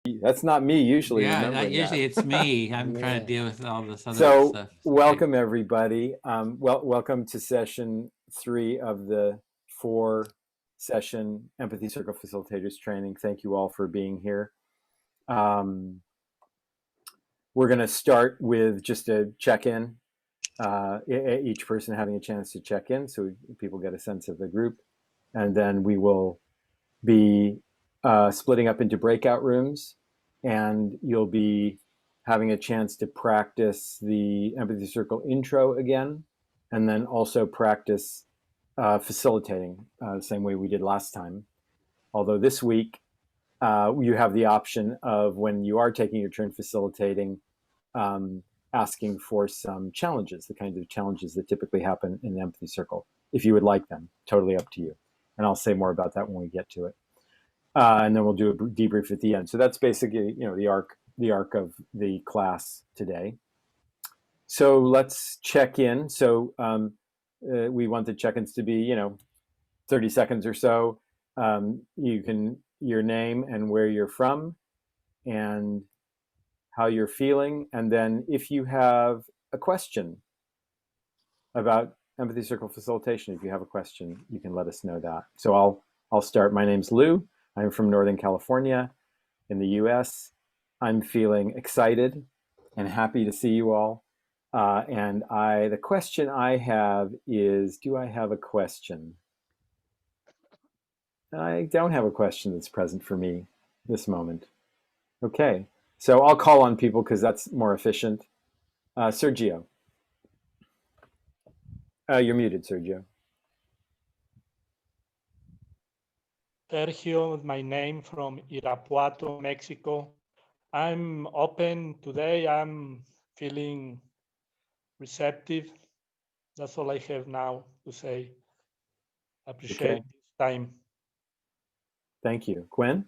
That's not me usually. Yeah, Remembering usually that. it's me. I'm Yeah. trying to deal with all this other So stuff. welcome everybody. Welcome to session 3 of the 4-session Empathy Circle Facilitators Training. Thank you all for being here. We're going to start with just a check-in, each person having a chance to check in so people get a sense of the group. And then we will be splitting up into breakout rooms, and you'll be having a chance to practice the Empathy Circle intro again, and then also practice facilitating the same way we did last time. Although this week, you have the option of, when you are taking your turn facilitating, asking for some challenges, the kinds of challenges that typically happen in the Empathy Circle, if you would like them. Totally up to you. And I'll say more about that when we get to it. And then we'll do a debrief at the end. So that's basically, the arc of the class today. So let's check in. So we want the check-ins to be, 30 seconds or so. Your name and where you're from and how you're feeling. And then if you have a question about Empathy Circle facilitation, if you have a question, you can let us know that. So I'll start. My name's Lou. I'm from Northern California in the US. I'm feeling excited and happy to see you all. And the question I have is, do I have a question? I don't have a question that's present for me this moment. Okay, so I'll call on people because that's more efficient. Sergio. You're muted, Sergio. Sergio, my name, from Irapuato, Mexico. I'm open today. I'm feeling receptive. That's all I have now to say. I appreciate this time. Thank you. Gwen?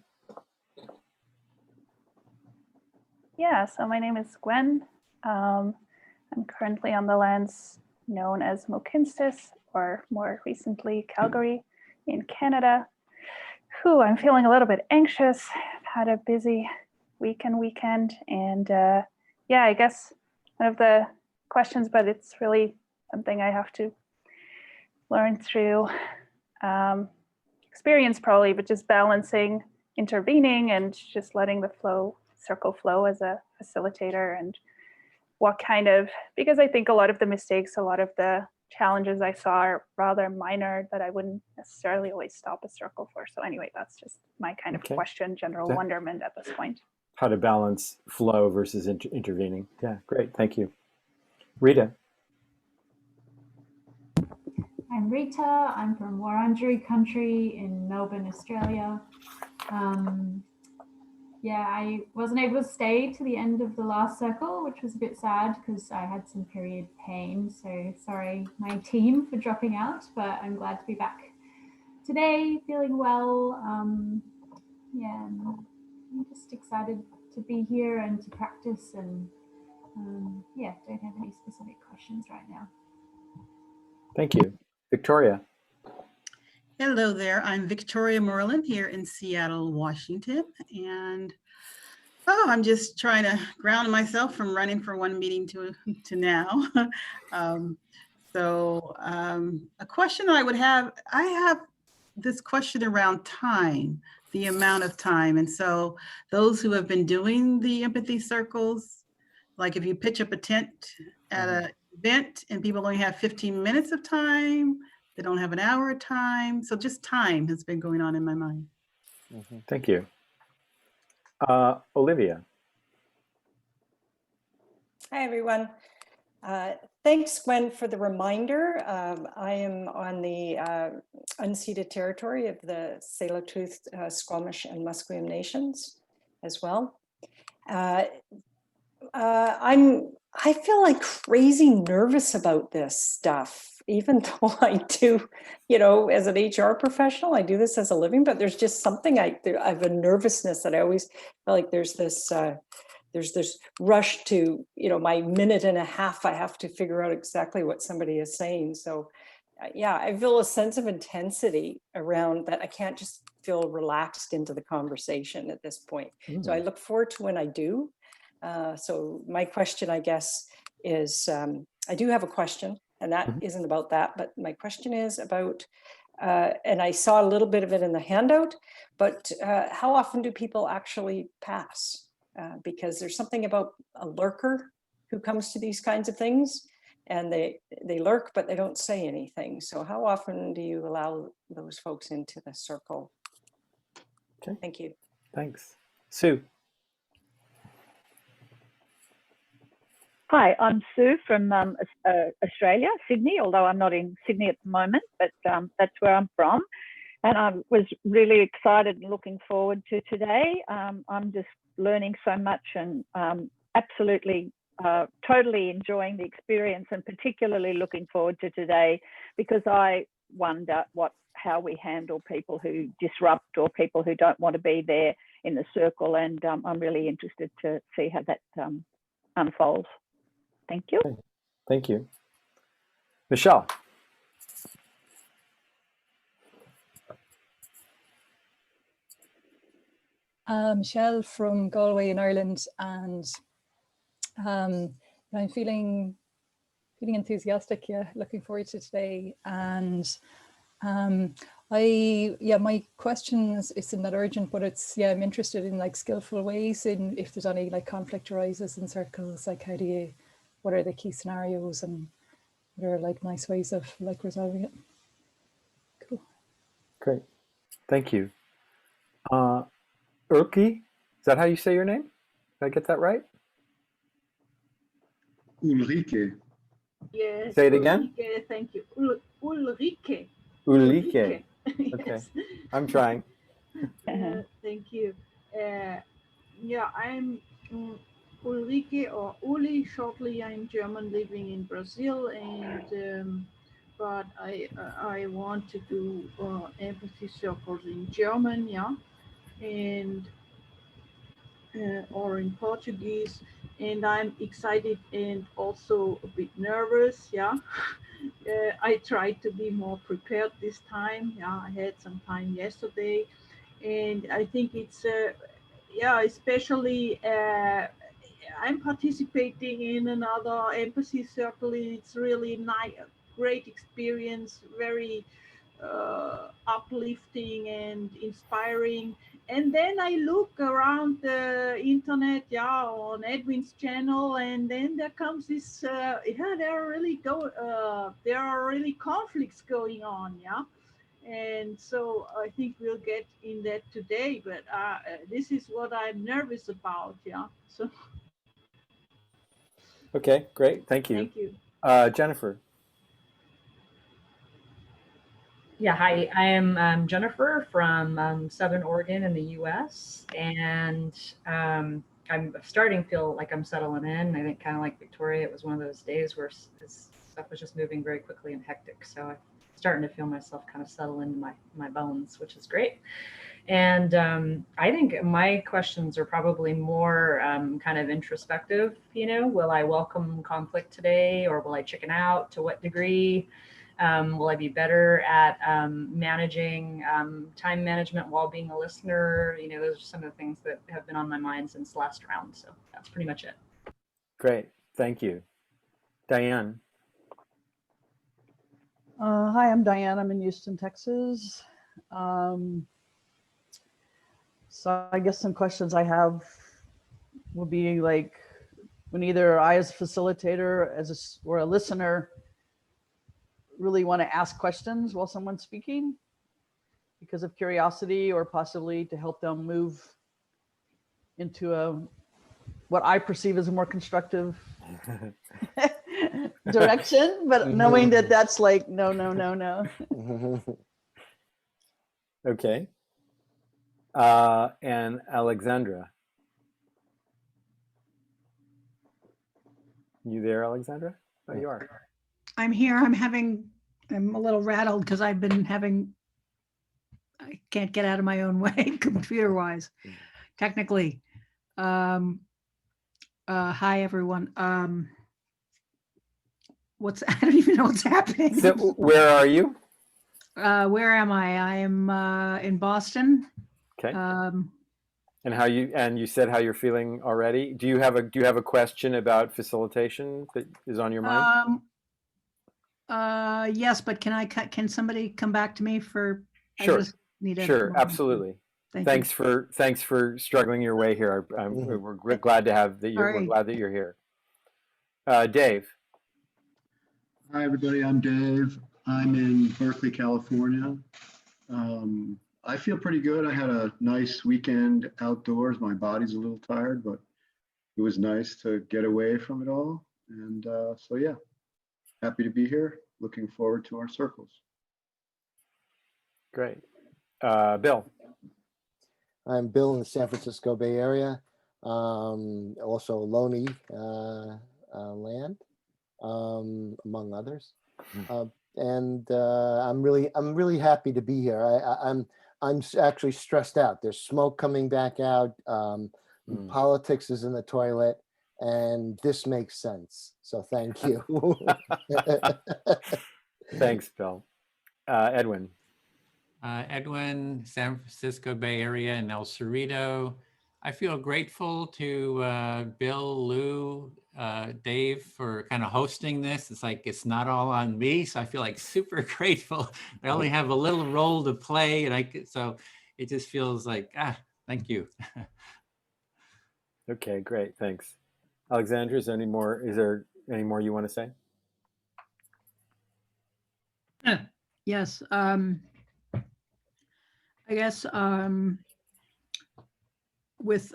Yeah, so my name is Gwen. I'm currently on the lands known as Mohkinstsis, or more recently Calgary in Canada. I'm feeling a little bit anxious. I've had a busy weekend, and I guess one of the questions, but it's really something I have to learn through experience probably, but just balancing intervening and just letting the circle flow as a facilitator, and because I think a lot of the mistakes, a lot of the challenges I saw are rather minor that I wouldn't necessarily always stop a circle for. So anyway, that's just my kind of question, general wonderment at this point. How to balance flow versus intervening. Yeah, great, thank you. Rita. I'm Rita. I'm from Wurundjeri country in Melbourne, Australia. I wasn't able to stay to the end of the last circle, which was a bit sad because I had some period pain. So sorry, my team, for dropping out, but I'm glad to be back today, feeling well. I'm just excited to be here and to practice, and don't have any specific questions right now. Thank you. Victoria. Hello there, I'm Victoria Merlin here in Seattle, Washington, and I'm just trying to ground myself from running from one meeting to now. A question that I have this question around time, the amount of time. And so those who have been doing the empathy circles, like if you pitch up a tent at an event and people only have 15 minutes of time, they don't have an hour of time. So just time has been going on in my mind. Thank you. Olivia. Hi, everyone. Thanks, Gwen, for the reminder. I am on the unceded territory of the Tsleil-Waututh, Squamish, and Musqueam nations as well. I feel like crazy nervous about this stuff, even though I do, as an HR professional, I do this as a living, but there's just something, I have a nervousness that I always feel like there's this rush to, my minute and a half, I have to figure out exactly what somebody is saying. So I feel a sense of intensity around that. I can't just feel relaxed into the conversation at this point. So I look forward to when I do. So my question, I guess, is I do have a question, and that isn't about that, but my question is about, and I saw a little bit of it in the handout, but how often do people actually pass? Because there's something about a lurker who comes to these kinds of things, and they lurk, but they don't say anything. So how often do you allow those folks into the circle? Okay. Thank you. Thanks. Sue. Hi, I'm Sue from Australia, Sydney, although I'm not in Sydney at the moment, but that's where I'm from. And I was really excited and looking forward to today. I'm just learning so much and absolutely, totally enjoying the experience, and particularly looking forward to today because I wonder how we handle people who disrupt or people who don't want to be there in the circle. And I'm really interested to see how that unfolds. Thank you. Okay. Thank you. Michelle. Michelle from Galway in Ireland, and I'm feeling enthusiastic. Yeah, looking forward to today. And my question isn't that urgent, but it's I'm interested in like skillful ways in if there's any like conflict arises in circles, like what are the key scenarios and what are like nice ways of like resolving it. Cool. Great. Thank you. Urki, is that how you say your name? Did I get that right? Ulrike. Yes. Say it again. Ulrike, thank you. Ulrike. Ulrike. Yes. Okay. I'm trying. Thank you. I'm Ulrike or Uli. Shortly, I'm German, living in Brazil, and but I want to do empathy circles in German, and or in Portuguese, and I'm excited and also a bit nervous. I tried to be more prepared this time. I had some time yesterday, and I think it's especially I'm participating in another empathy circle. It's really nice, great experience, very uplifting and inspiring. And then I look around the internet, on Edwin's channel, and then there comes this, there are really conflicts going on, and so I think we'll get in that today. But this is what I'm nervous about, So. Okay, great. Thank you. Thank you. Jennifer. Yeah, hi, I am Jennifer from Southern Oregon in the US, and I'm starting to feel like I'm settling in. I think kind of like Victoria, it was one of those days where stuff was just moving very quickly and hectic. So I'm starting to feel myself kind of settle into my bones, which is great. And I think my questions are probably more kind of introspective, will I welcome conflict today, or will I chicken out? To what degree? Will I be better at managing time management while being a listener? Those are some of the things that have been on my mind since last round. So that's pretty much it. Great. Thank you. Diane. Hi, I'm Diane. I'm in Houston, Texas. So I guess some questions I have will be like, when either I as a facilitator or a listener really want to ask questions while someone's speaking because of curiosity, or possibly to help them move into what I perceive as a more constructive direction, but knowing that that's like, no. Okay. And Alexandra. You there, Alexandra? Oh, you are. I'm here. I'm a little rattled because I can't get out of my own way computer-wise, technically. Hi, everyone. I don't even know what's happening. So where are you? Where am I? I am in Boston. Okay. Um, And you said how you're feeling already. Do you have a question about facilitation that is on your mind? yes, but can somebody come back to me for? Sure. I just need a Sure, moment. absolutely. Thank Thanks for struggling your way here. We're glad to have that All we're right. glad that you're here. Dave. Hi, everybody. I'm Dave. I'm in Berkeley, California. I feel pretty good. I had a nice weekend outdoors. My body's a little tired, but it was nice to get away from it all. And so, yeah, happy to be here. Looking forward to our circles. Great. Bill. I'm Bill in the San Francisco Bay Area, also Loney land, among others. And I'm really happy to be here. I'm actually stressed out. There's smoke coming back out. Politics is in the toilet, and this makes sense. So thank you. Thanks, Bill. Edwin. Edwin, San Francisco Bay Area, and El Cerrito. I feel grateful to Bill, Lou, Dave for kind of hosting this. It's like it's not all on me, so I feel like super grateful. I only have a little role to play, and so it just feels like thank you. Okay, great, thanks. Alexandra, is there any more you want to say? Yes. I guess with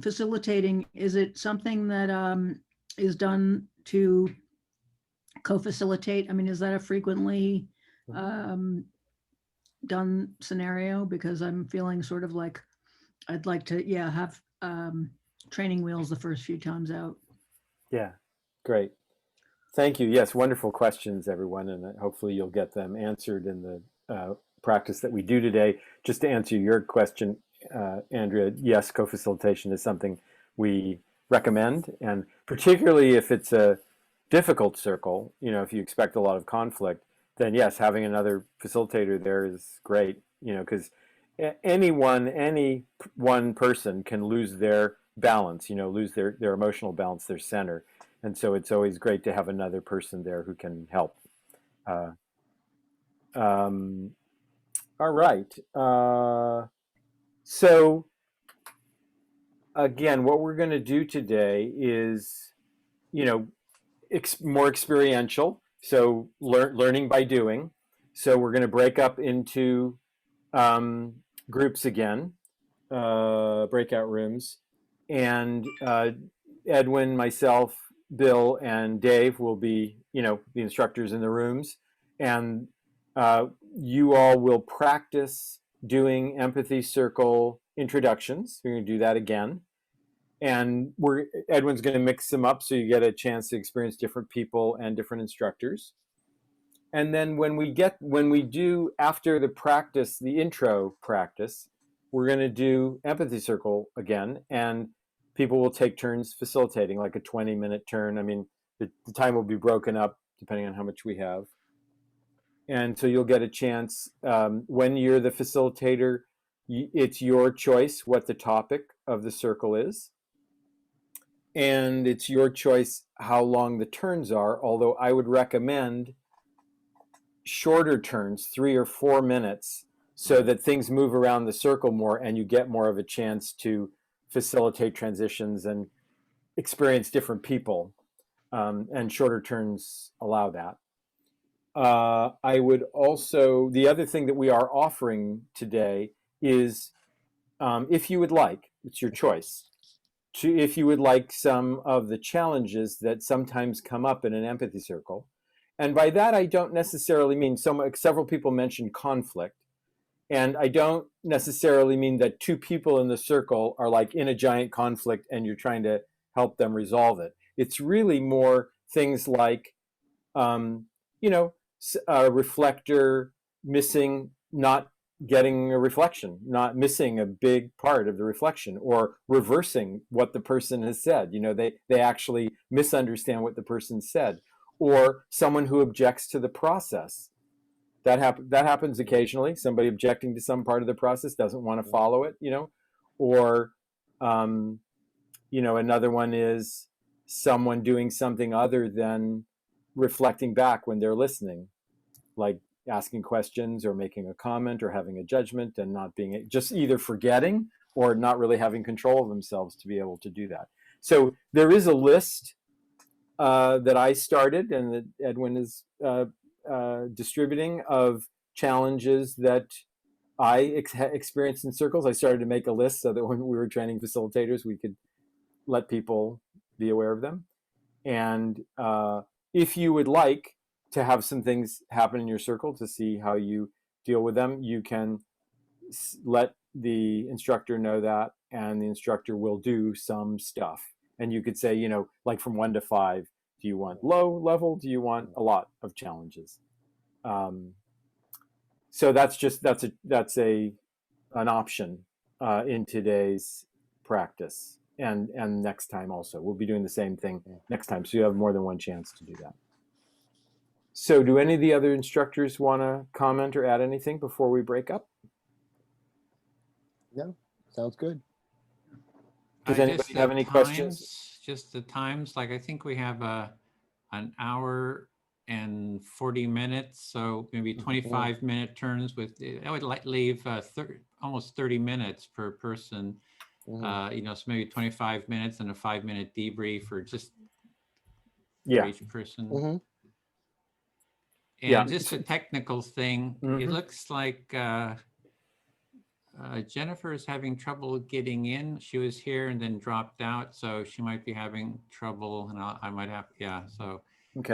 facilitating, is it something that is done to co-facilitate? I mean, is that a frequently done scenario? Because I'm feeling sort of like I'd like to, have training wheels the first few times out. Yeah, great. Thank you. Yes, wonderful questions, everyone, and hopefully you'll get them answered in the practice that we do today. Just to answer your question, Andrea, yes, co-facilitation is something we recommend, and particularly if it's a difficult circle, if you expect a lot of conflict, then yes, having another facilitator there is great, because any one person can lose their balance, lose their emotional balance, their center. And so it's always great to have another person there who can help. All right. So again, what we're going to do today is, more experiential. So learning by doing. So we're going to break up into groups again, breakout rooms, and Edwin, myself, Bill, and Dave will be, the instructors in the rooms, and you all will practice doing empathy circle introductions. We're going to do that again, and Edwin's going to mix them up so you get a chance to experience different people and different instructors. And then when we do after the practice, the intro practice, we're going to do empathy circle again, and people will take turns facilitating, like a 20-minute turn. I mean, the time will be broken up depending on how much we have. And so you'll get a chance, when you're the facilitator, it's your choice what the topic of the circle is. And it's your choice how long the turns are, although I would recommend shorter turns, 3 or 4 minutes, so that things move around the circle more and you get more of a chance to facilitate transitions and experience different people, and shorter turns allow that. I would also, the other thing that we are offering today is, if you would like, it's your choice, if you would like some of the challenges that sometimes come up in an empathy circle. And by that, I don't necessarily mean, several people mentioned conflict. And I don't necessarily mean that two people in the circle are like in a giant conflict and you're trying to help them resolve it. It's really more things like, a reflector missing, not getting a reflection, not missing a big part of the reflection, or reversing what the person has said. They actually misunderstand what the person said, or someone who objects to the process. that happens occasionally. Somebody objecting to some part of the process doesn't want to follow it, or another one is someone doing something other than reflecting back when they're listening, like asking questions or making a comment or having a judgment and not being, just either forgetting or not really having control of themselves to be able to do that. So there is a list that I started and that Edwin is distributing of challenges that I experienced in circles. I started to make a list so that when we were training facilitators, we could let people be aware of them. And if you would like to have some things happen in your circle to see how you deal with them, you can let the instructor know that, and the instructor will do some stuff. And you could say, like from 1 to 5, do you want low level? Do you want a lot of challenges? So that's an option in today's practice. And next time also, we'll be doing the same thing next time. So you have more than one chance to do that. So do any of the other instructors want to comment or add anything before we break up? No, sounds good. Does anybody have any questions? Just the times, like I think we have an hour and 40 minutes, so maybe 25-minute turns with, I would leave almost 30 minutes per person. So maybe 25 minutes and a 5-minute debrief, or just for each person. And just a technical thing, it looks like Jennifer is having trouble getting in. She was here and then dropped out, so she might be having trouble, and I might have, so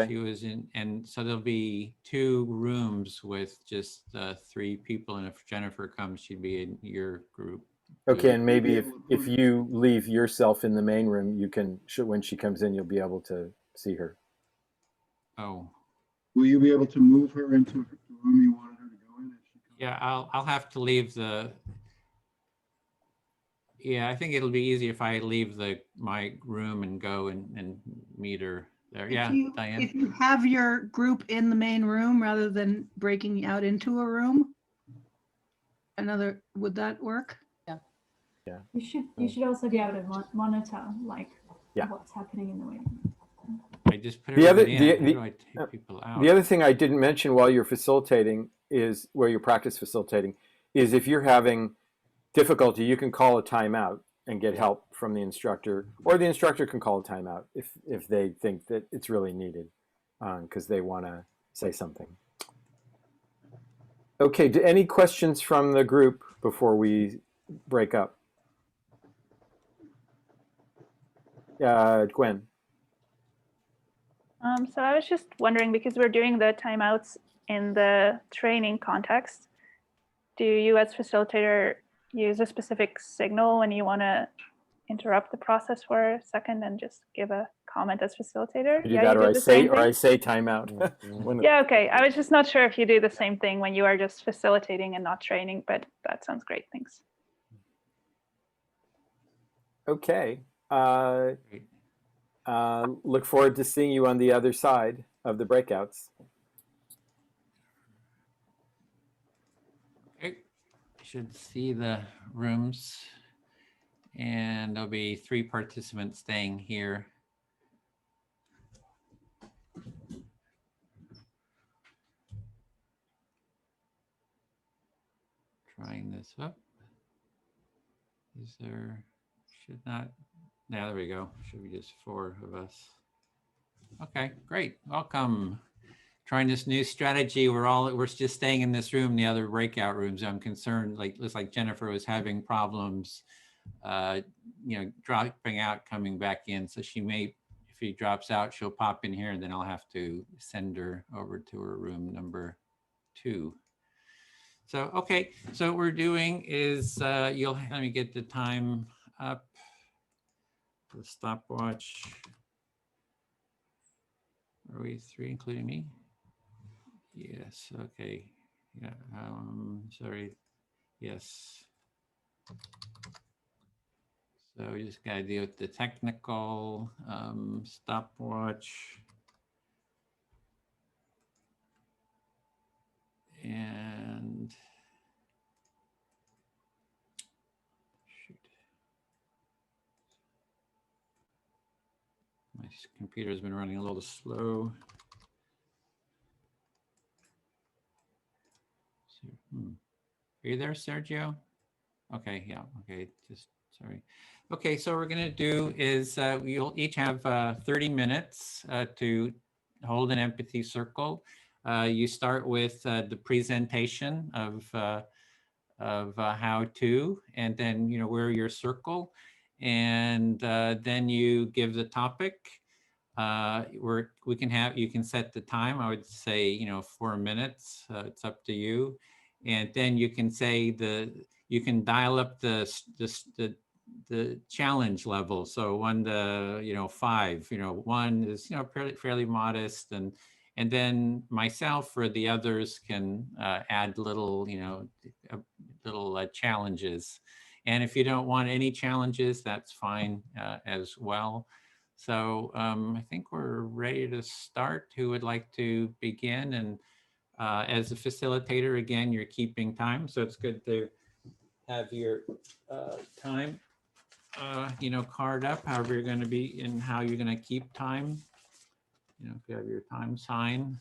she was in, and so there'll be 2 rooms with just 3 people, and if Jennifer comes, she'd be in your group. Okay, and maybe if you leave yourself in the main room, you can, when she comes in, you'll be able to see her. Oh. Will you be able to move her into the room you wanted her to go in? Yeah, I'll have to leave the. Yeah, I think it'll be easy if I leave my room and go and meet her there. Diane. If you have your group in the main room rather than breaking out into a room, would that work? Yeah. You should also be able to monitor what's happening in the waiting room. I just put everybody in. How do I take people out? The other thing I didn't mention while you're facilitating is, where you're practice facilitating, is if you're having difficulty, you can call a timeout and get help from the instructor, or the instructor can call a timeout if they think that it's really needed because they want to say something. Okay, any questions from the group before we break up? Gwen. So I was just wondering, because we're doing the timeouts in the training context, do you as facilitator use a specific signal when you want to interrupt the process for a second and just give a comment as facilitator? You do that, or I say timeout. Yeah, okay. I was just not sure if you do the same thing when you are just facilitating and not training, but that sounds great. Thanks. Okay. Look forward to seeing you on the other side of the breakouts. Okay, you should see the rooms, and there'll be 3 participants staying here. Trying this up. Is there, should not. Yeah, there we go. Should be just 4 of us. Okay, great. Welcome. Trying this new strategy. We're just staying in this room, the other breakout rooms. I'm concerned, looks like Jennifer was having problems, dropping out, coming back in. So she may, if he drops out, she'll pop in here, and then I'll have to send her over to her room number 2. So, okay. So what we're doing is, let me get the time up. The stopwatch. Are we 3 including me? Yes. Okay. Yeah. Sorry. Yes. So we just got to deal with the technical stopwatch. And shoot. My computer's been running a little slow. Are you there, Sergio? Okay, yeah, okay, just sorry. Okay, so what we're gonna do is we'll each have 30 minutes to hold an empathy circle. You start with the presentation of how to, and then, you know, where your circle, and then you give the topic. You can set the time. I would say, you know, 4 minutes. It's up to you. And then you can say you can dial up the challenge level. So 1 to, you know, 5. You know, 1 is, you know, fairly modest, and then myself or the others can add little, you know, little challenges. And if you don't want any challenges, that's fine as well. So I think we're ready to start. Who would like to begin? And as a facilitator, again, you're keeping time. So it's good to have your time, you know, card up, however you're going to be and how you're going to keep time. You know, if you have your time sign.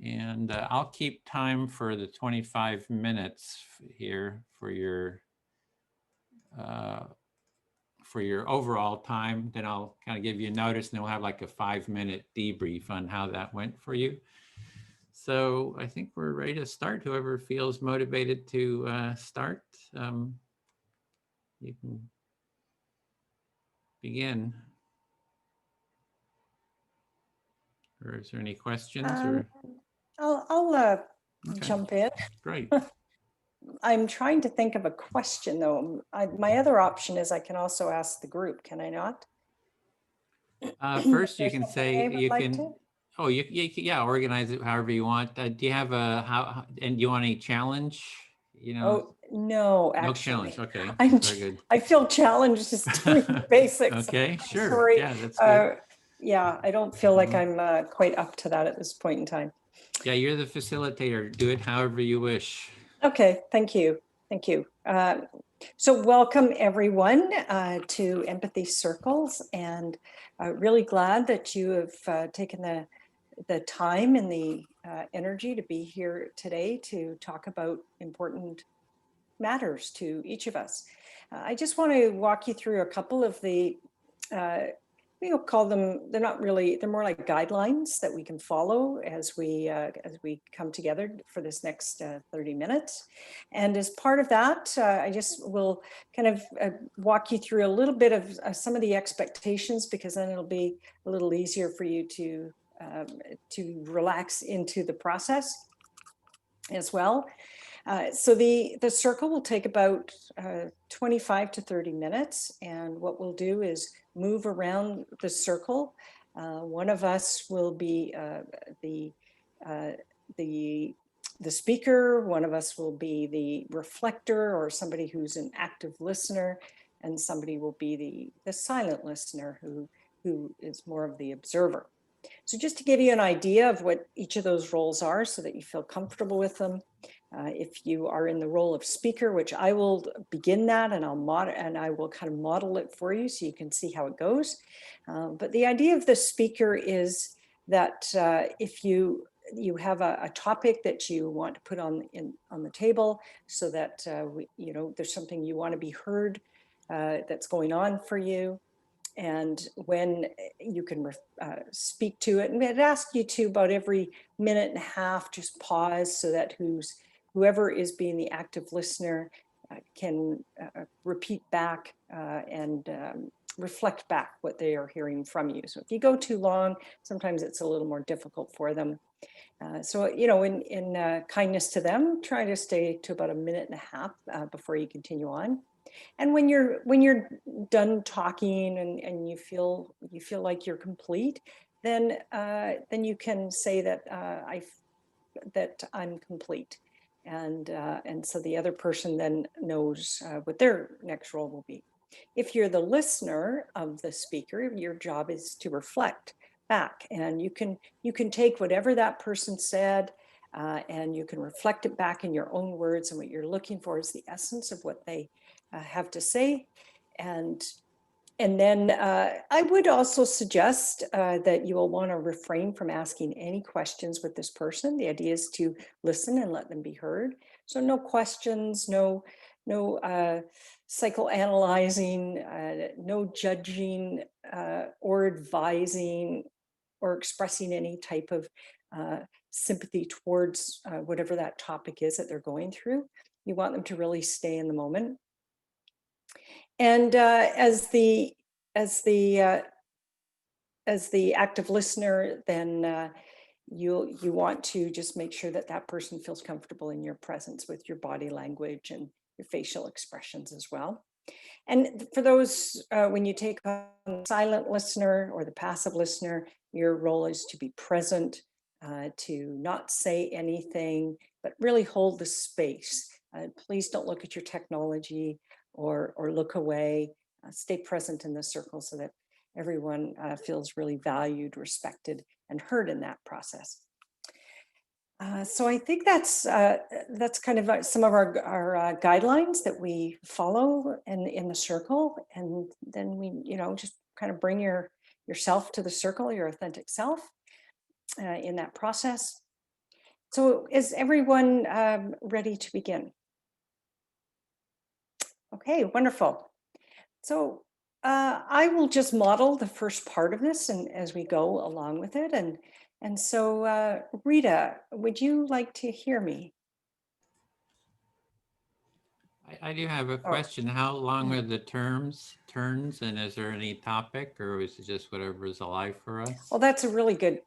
And I'll keep time for the 25 minutes here for your overall time. Then I'll kind of give you a notice, and then we'll have like a 5-minute debrief on how that went for you. So I think we're ready to start. Whoever feels motivated to start, you can begin. Or is there any questions? I'll Okay. jump in. Great. I'm trying to think of a question though. My other option is I can also ask the group, can I not? First, you There's can something say, they would you like can, to? oh, yeah, organize it however you want. Do you have and do you want any challenge? You know? Oh, no, No actually. challenge, okay, very good. I feel challenged just doing the basics. Okay, sure, Sorry. yeah, that's good. Yeah, I don't feel like I'm quite up to that at this point in time. Yeah, you're the facilitator. Do it however you wish. Okay, thank you. Thank you. So welcome everyone to Empathy Circles, and really glad that you have taken the time and the energy to be here today to talk about important matters to each of us. I just want to walk you through a couple of the we'll call them, they're not really, they're more like guidelines that we can follow as we come together for this next 30 minutes. And as part of that, I just will kind of walk you through a little bit of some of the expectations, because then it'll be a little easier for you to relax into the process as well. So the circle will take about 25 to 30 minutes. And what we'll do is move around the circle. One of us will be the speaker. One of us will be the reflector, or somebody who's an active listener. And somebody will be the silent listener who is more of the observer. So just to give you an idea of what each of those roles are so that you feel comfortable with them. If you are in the role of speaker, which I will begin that, and I will kind of model it for you so you can see how it goes. But the idea of the speaker is that if you have a topic that you want to put on the table, so that there's something you want to be heard that's going on for you. And when you can speak to it, and it asks you to about every minute and a half, just pause so that whoever is being the active listener can repeat back and reflect back what they are hearing from you. So if you go too long, sometimes it's a little more difficult for them. So, in kindness to them, try to stay to about a minute and a half before you continue on. And when you're done talking and you feel like you're complete, then you can say that I'm complete, and so the other person then knows what their next role will be. If you're the listener of the speaker, your job is to reflect back, and you can take whatever that person said and you can reflect it back in your own words, and what you're looking for is the essence of what they have to say. And then I would also suggest that you will want to refrain from asking any questions with this person. The idea is to listen and let them be heard. So no questions, no psychoanalyzing, no judging or advising or expressing any type of sympathy towards whatever that topic is that they're going through. You want them to really stay in the moment. And as the active listener, then you want to just make sure that that person feels comfortable in your presence with your body language and your facial expressions as well. And for those, when you take on the silent listener or the passive listener, your role is to be present, to not say anything, but really hold the space. Please don't look at your technology or look away. Stay present in the circle so that everyone feels really valued, respected, and heard in that process. So I think that's kind of some of our guidelines that we follow in the circle, and then we, just kind of bring yourself to the circle, your authentic self, in that process. So is everyone ready to begin? Okay, wonderful. So I will just model the first part of this, and as we go along with it, and so Rita, would you like to hear me? I do have a question. How long are the turns, and is there any topic, or is it just whatever is alive for us? Well, that's a really good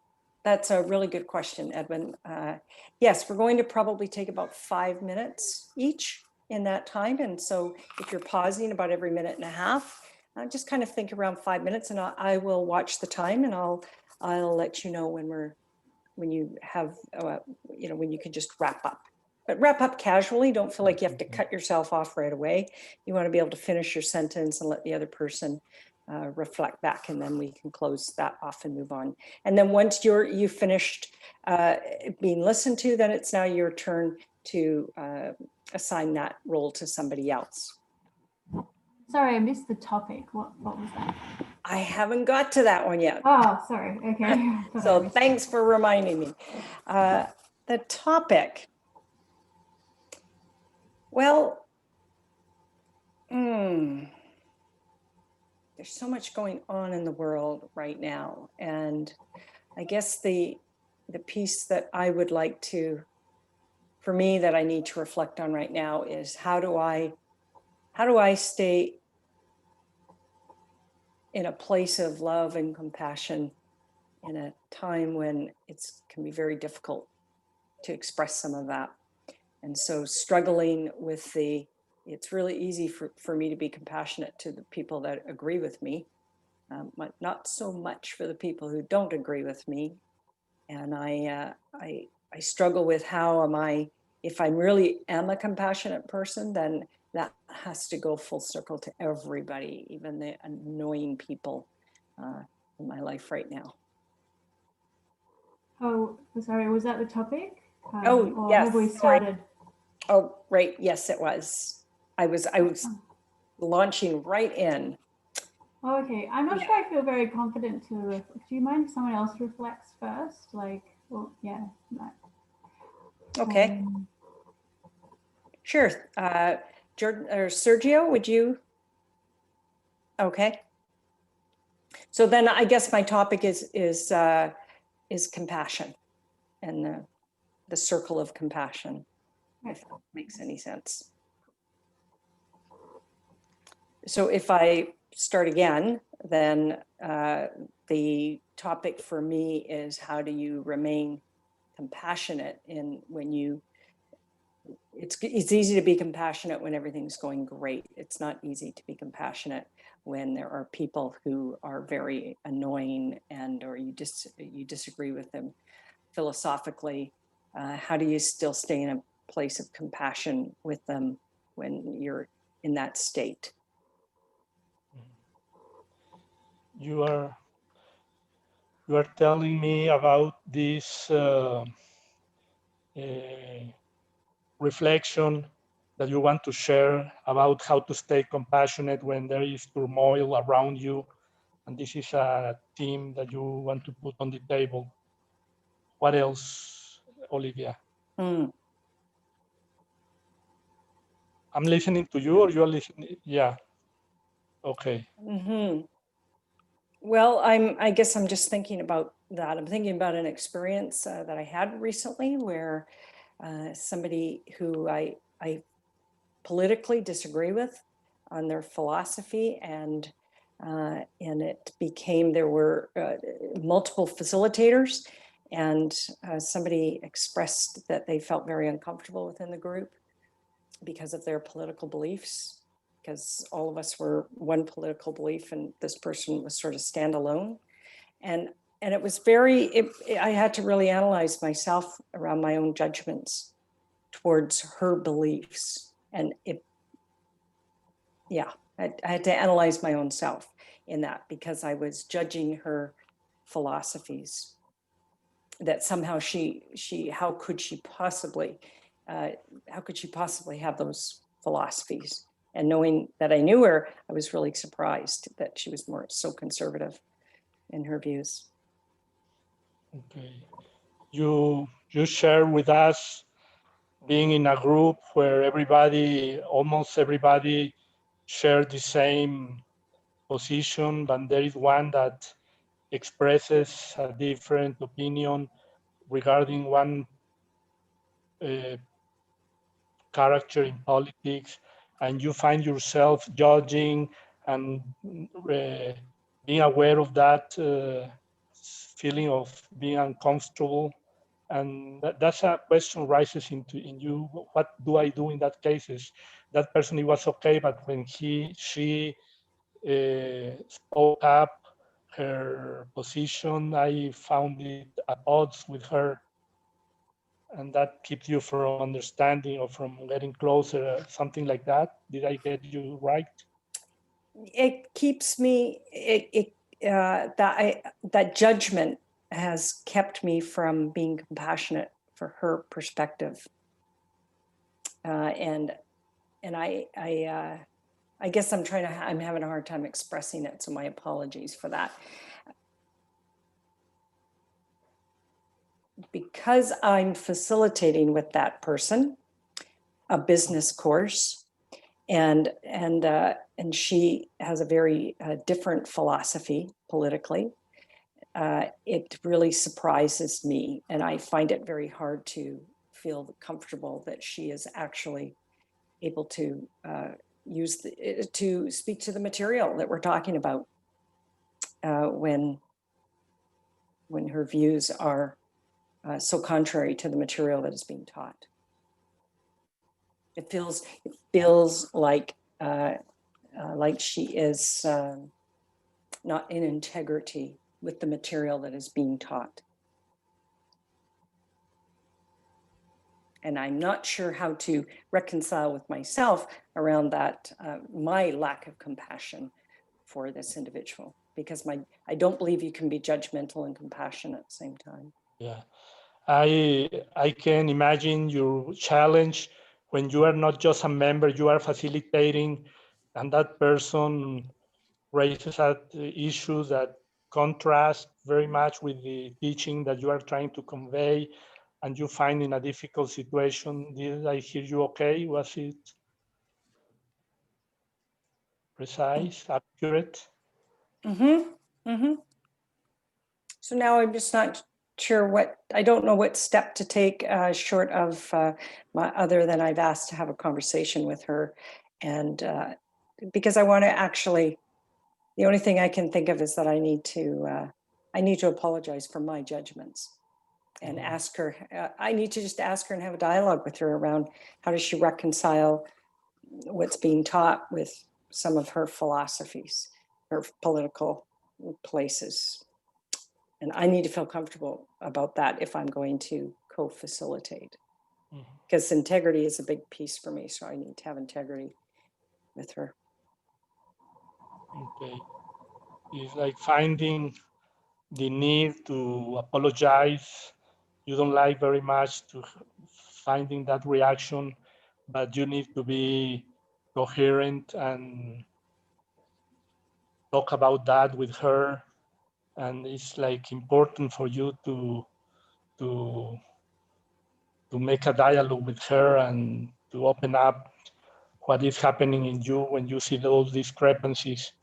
question, Edwin. Yes, we're going to probably take about 5 minutes each in that time. And so if you're pausing about every minute and a half, just kind of think around 5 minutes, and I will watch the time, and I'll let you know when you have, when you can just wrap up. But wrap up casually. Don't feel like you have to cut yourself off right away. You want to be able to finish your sentence and let the other person reflect back, and then we can close that off and move on. And then once you've finished being listened to, then it's now your turn to assign that role to somebody else. Sorry, I missed the topic. What was that? I haven't got to that one yet. Oh, sorry. Okay. So thanks for reminding me. The topic. Well, there's so much going on in the world right now, and I guess the piece that I would like to, for me, that I need to reflect on right now is how do I stay in a place of love and compassion in a time when it can be very difficult to express some of that. And so struggling with it's really easy for me to be compassionate to the people that agree with me, but not so much for the people who don't agree with me. And I struggle with how am I, if I really am a compassionate person, then that has to go full circle to everybody, even the annoying people in my life right now. Oh, sorry, was that the topic? Or yes. Have we started? Sorry. Oh, right. Yes, it was. I was launching right in. Oh, okay. I'm not sure I feel very confident to. Do you mind if someone else reflects first? Yeah. Okay. Sure. Jordan or Sergio, would you? Okay. So then I guess my topic is compassion and the circle of compassion, if that makes any sense. So if I start again, then the topic for me is how do you remain compassionate it's easy to be compassionate when everything's going great. It's not easy to be compassionate when there are people who are very annoying or you disagree with them philosophically. How do you still stay in a place of compassion with them when you're in that state? You are telling me about this reflection that you want to share about how to stay compassionate when there is turmoil around you, and this is a theme that you want to put on the table. What else, Olivia? Mm. I'm listening to you, or you're listening? Yeah. Okay. Mm-hmm. Well, I guess I'm just thinking about that. I'm thinking about an experience that I had recently where somebody who I politically disagree with on their philosophy, and it became, there were multiple facilitators, and somebody expressed that they felt very uncomfortable within the group because of their political beliefs, because all of us were one political belief and this person was sort of standalone. And it was I had to really analyze myself around my own judgments towards her beliefs. And I had to analyze my own self in that, because I was judging her philosophies, that somehow how could she possibly have those philosophies? And knowing that I knew her, I was really surprised that she was so conservative in her views. Okay. You share with us being in a group where almost everybody shared the same position, but there is one that expresses a different opinion regarding one character in politics, and you find yourself judging and being aware of that feeling of being uncomfortable. And that's a question rises in you. What do I do in that cases? That person, it was okay, but when she spoke up her position, I found it at odds with her, and that keeps you from understanding or from getting closer, something like that. Did I get you right? It keeps me, that judgment has kept me from being compassionate for her perspective. And I guess I'm having a hard time expressing it, so my apologies for that. Because I'm facilitating with that person a business course, and she has a very different philosophy politically, it really surprises me, and I find it very hard to feel comfortable that she is actually able to to speak to the material that we're talking about when her views are so contrary to the material that is being taught. It feels like she is not in integrity with the material that is being taught. And I'm not sure how to reconcile with myself around that, my lack of compassion for this individual, because I don't believe you can be judgmental and compassionate at the same time. Yeah, I can imagine your challenge when you are not just a member, you are facilitating, and that person raises issues that contrast very much with the teaching that you are trying to convey, and you find in a difficult situation. Did I hear you okay? Was it precise, accurate? Mm-hmm. Mm-hmm. So now I'm just not sure I don't know what step to take short of other than I've asked to have a conversation with her. And because I want to actually, the only thing I can think of is that I need to apologize for my judgments and ask her, I need to just ask her and have a dialogue with her around how does she reconcile what's being taught with some of her philosophies, her political places. And I need to feel comfortable about that if I'm going to co-facilitate. Because integrity is a big piece for me, so I need to have integrity with her. Okay. It's like finding the need to apologize. You don't like very much to finding that reaction, but you need to be coherent and talk about that with her. And it's like important for you to make a dialogue with her and to open up what is happening in you when you see those discrepancies.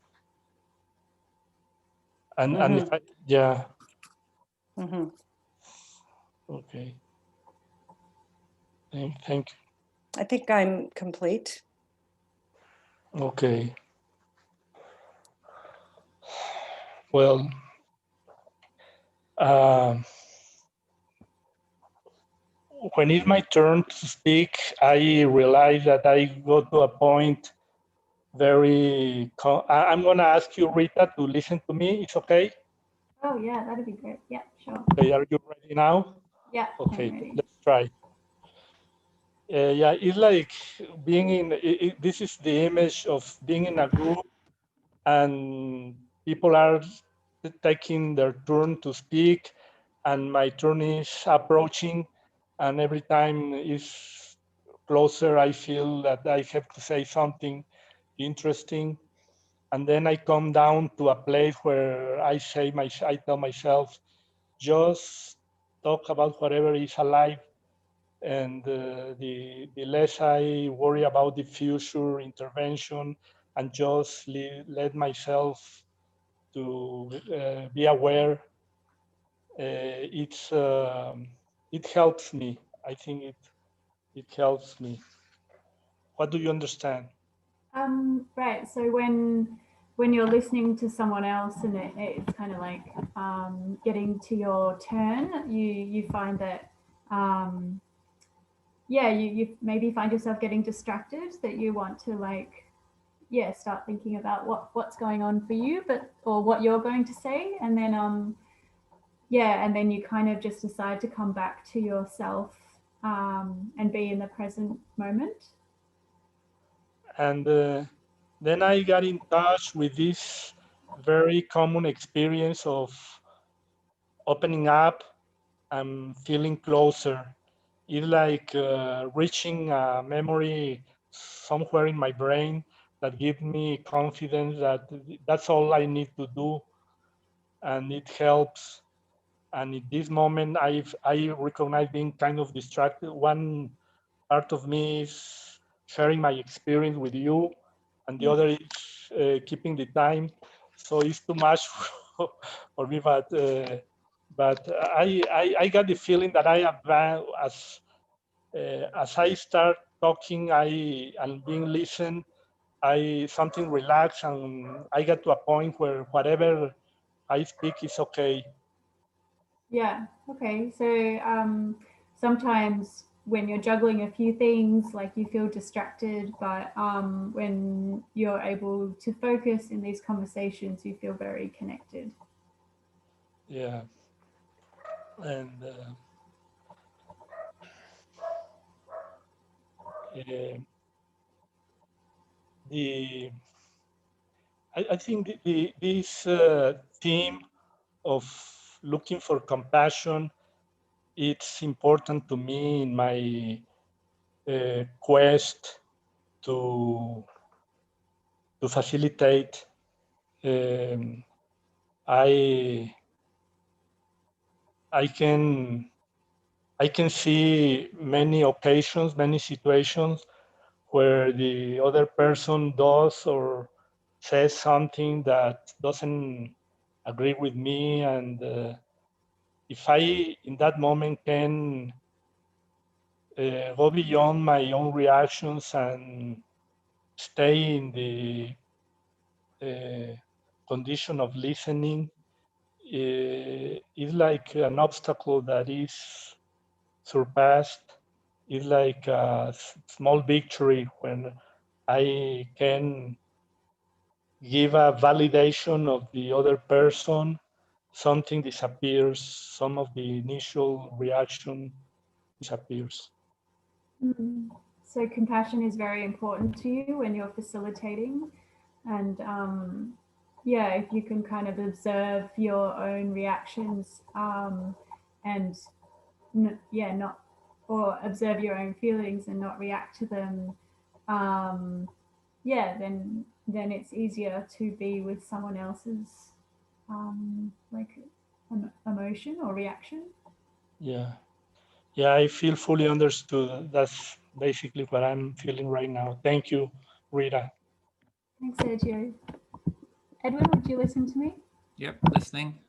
And if I, yeah. Mm-hmm. Okay. Thank you. I think I'm complete. Okay. Well, when it's my turn to speak, I realize that I go to a point I'm going to ask you, Rita, to listen to me. It's okay? Oh yeah, that'd be great. Yeah, sure. Okay, are you ready now? Yeah, Okay, I'm ready. let's try. Yeah, it's like being in, this is the image of being in a group and people are taking their turn to speak and my turn is approaching, and every time is closer, I feel that I have to say something interesting. And then I come down to a place where I tell myself, just talk about whatever is alive. And the less I worry about the future intervention and just let myself to be aware, it helps me. I think it helps me. What do you understand? Right. So when you're listening to someone else and it's kind of like getting to your turn, you find that yeah, you maybe find yourself getting distracted, that you want to start thinking about what's going on for you, or what you're going to say, and then and then you kind of just decide to come back to yourself and be in the present moment. And then I got in touch with this very common experience of opening up and feeling closer. It's like reaching a memory somewhere in my brain that gives me confidence that that's all I need to do, and it helps. And in this moment, I recognize being kind of distracted. One part of me is sharing my experience with you, and the other is keeping the time. So it's too much for me, but I got the feeling that I advance as I start talking, and being listened. Something relaxed, and I get to a point where whatever I speak is okay. Yeah. Okay. So sometimes when you're juggling a few things, like you feel distracted, but when you're able to focus in these conversations, you feel very connected. Yeah. And I think this theme of looking for compassion, it's important to me in my quest to facilitate. I can see many occasions, many situations where the other person does or says something that doesn't agree with me, and if I in that moment can go beyond my own reactions and stay in the condition of listening, is like an obstacle that is surpassed. It's like a small victory when I can give a validation of the other person. Something disappears, some of the initial reaction disappears. Mm. So compassion is very important to you when you're facilitating, and if you can kind of observe your own reactions and not or observe your own feelings and not react to them, yeah, then it's easier to be with someone else's like emotion or reaction. Yeah. Yeah, I feel fully understood. That's basically what I'm feeling right now. Thank you, Rita. Thanks, Sergio. Edwin, would you listen to me? Yep, listening.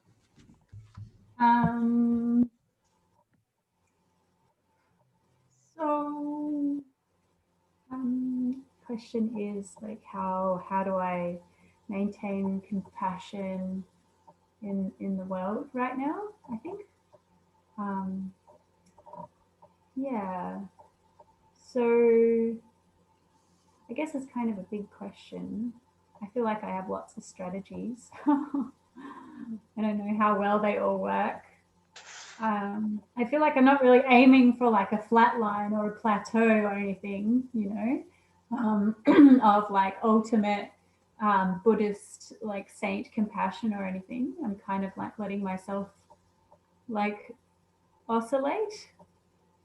So question is like how do I maintain compassion in the world right now, I think. Yeah, so I guess it's kind of a big question. I feel like I have lots of strategies. I don't know how well they all work. I feel like I'm not really aiming for like a flat line or a plateau or anything, you know, of like ultimate Buddhist like saint compassion or anything. I'm kind of like letting myself like oscillate,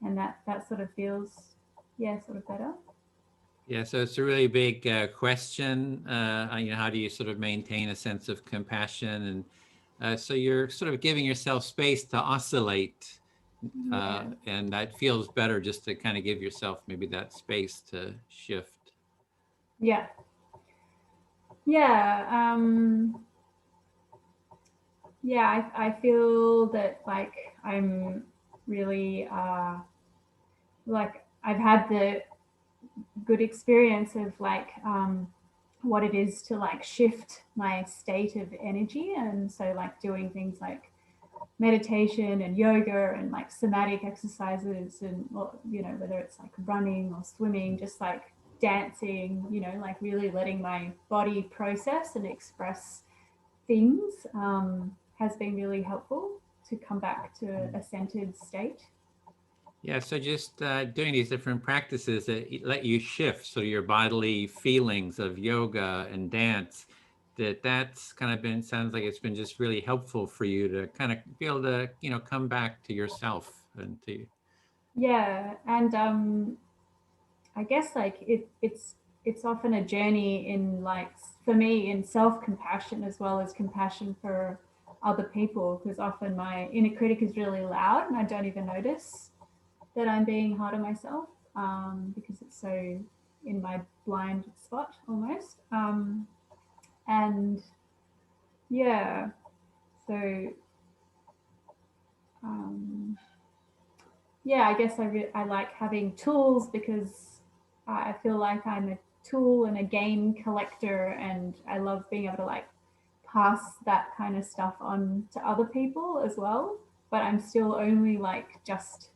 and that sort of feels, yeah, sort of better. Yeah, so it's a really big question. You know, how do you sort of maintain a sense of compassion? And so you're sort of giving yourself space to oscillate, and that feels better just to kind of give yourself maybe that space to shift. Yeah. Yeah. Yeah, I feel that like I'm really like I've had the good experience of like what it is to like shift my state of energy, and so like doing things like meditation and yoga and like somatic exercises, and you know, whether it's like running or swimming, just like dancing, you know, like really letting my body process and express things has been really helpful to come back to a centered state. Yeah, so just doing these different practices that let you shift, so your bodily feelings of yoga and dance, that's kind of been, sounds like it's been just really helpful for you to kind of be able to, you know, come back to yourself and to. Yeah, and I guess like it's often a journey in like, for me, in self-compassion as well as compassion for other people, because often my inner critic is really loud and I don't even notice that I'm being hard on myself because it's so in my blind spot almost. And yeah, so yeah, I guess I like having tools because I feel like I'm a tool and a game collector, and I love being able to like pass that kind of stuff on to other people as well. But I'm still only like just,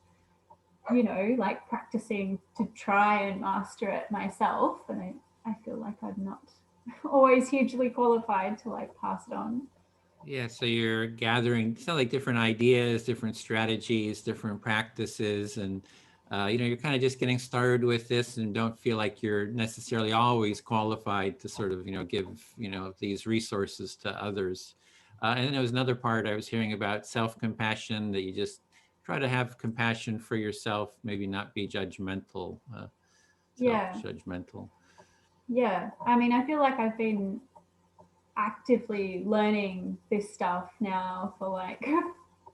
you know, like practicing to try and master it myself. And I feel like I'm not always hugely qualified to like pass it on. Yeah, so you're gathering, sound like different ideas, different strategies, different practices, and you know, you're kind of just getting started with this and don't feel like you're necessarily always qualified to sort of, you know, give, you know, these resources to others. And then there was another part I was hearing about self-compassion, that you just try to have compassion for yourself, maybe not be judgmental, self-judgmental. Yeah, I mean, I feel like I've been actively learning this stuff now for like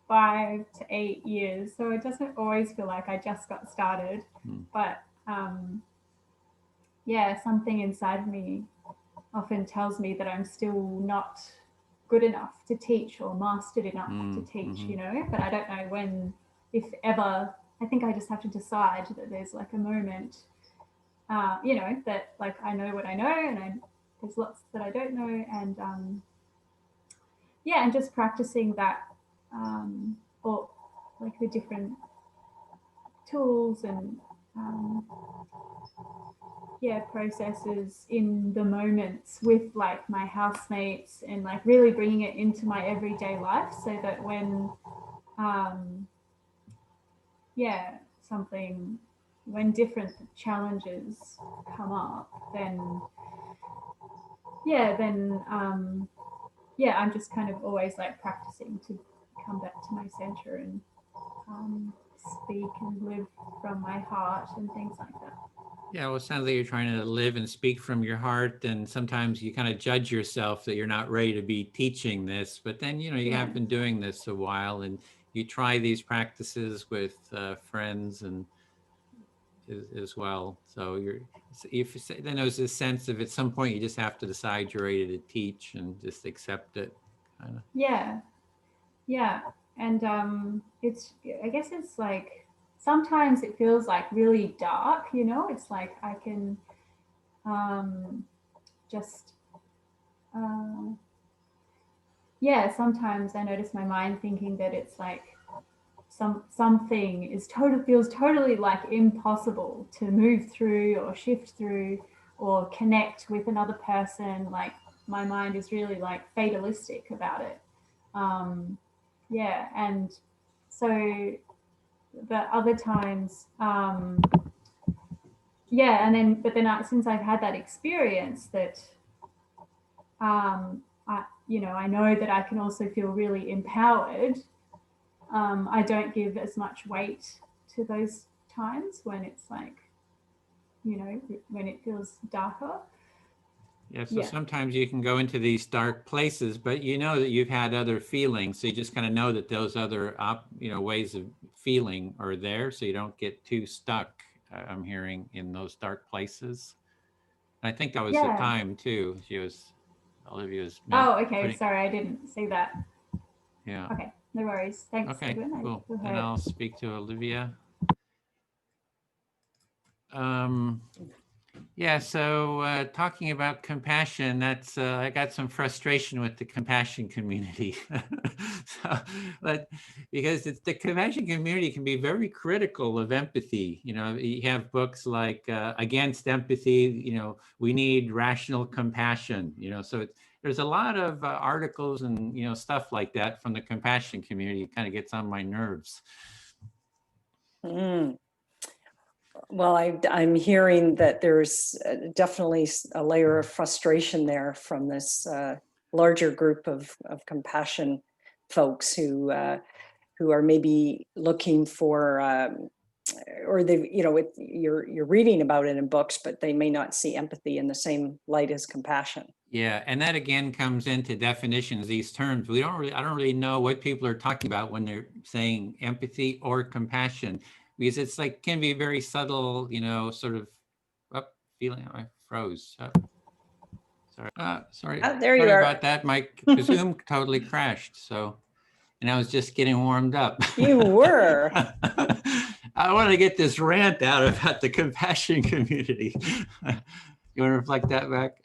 5 to 8 years, so it doesn't always feel like I just got started. But yeah, something inside me often tells me that I'm still not good enough to teach or mastered enough to teach, you know, but I don't know when, if ever. I think I just have to decide that there's like a moment, you know, that like I know what I know, and there's lots that I don't know, and yeah, and just practicing that, or like the different tools and yeah, processes in the moments with like my housemates, and like really bringing it into my everyday life, so that when yeah, when different challenges come up, then yeah, yeah, I'm just kind of always like practicing to come back to my center and speak and live from my heart and things like that. Yeah, well, it sounds like you're trying to live and speak from your heart, and sometimes you kind of judge yourself that you're not ready to be teaching this, but then, you know, you have been doing this a while, and you try these practices with friends and as well. So then there's this sense of at some point you just have to decide you're ready to teach and just accept it, kind of. Yeah, and I guess it's like sometimes it feels like really dark, you know. It's like I can just sometimes I notice my mind thinking that it's like something feels totally like impossible to move through or shift through or connect with another person. Like my mind is really like fatalistic about it. And so but other times since I've had that experience that I know that I can also feel really empowered. I don't give as much weight to those times when it's like, you know, when it feels darker. Yeah, so sometimes you can go into these dark places, but you know that you've had other feelings. So you just kind of know that those other ways of feeling are there, so you don't get too stuck, I'm hearing, in those dark places. And I think that was the time too. Olivia was Sorry, I didn't see that. Yeah. Okay, no worries. Thanks, Okay, Edwin. cool. And I'll speak to Olivia. So talking about compassion, I got some frustration with the compassion community. Because the compassion community can be very critical of empathy. You know, you have books like Against Empathy, you know, we need rational compassion, you know, so there's a lot of articles and, you know, stuff like that from the compassion community. It kind of gets on my nerves. Well, I'm hearing that there's definitely a layer of frustration there from this larger group of compassion folks who are maybe looking for, or they, you know, you're reading about it in books, but they may not see empathy in the same light as compassion. Yeah, and that again comes into definitions, these terms. I don't really know what people are talking about when they're saying empathy or compassion, because it's like, can be very subtle, you know, sort of feeling. I froze. Sorry there you are. About that. My Zoom totally crashed. So, and I was just getting warmed up. You were. I want to get this rant out about the compassion community. You want to reflect that back?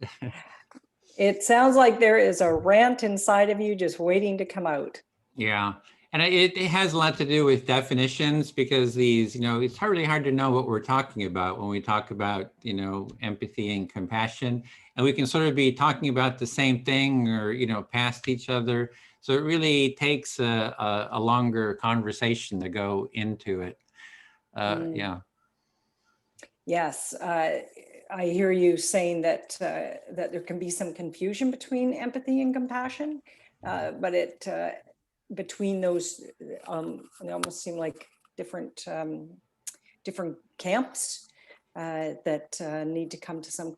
It sounds like there is a rant inside of you just waiting to come out. Yeah. And it has a lot to do with definitions, because these, you know, it's really hard to know what we're talking about when we talk about, you know, empathy and compassion. And we can sort of be talking about the same thing or, you know, past each other. So it really takes a longer conversation to go into it. Yeah. Yes. I hear you saying that that there can be some confusion between empathy and compassion, but between those, they almost seem like different camps that need to come to some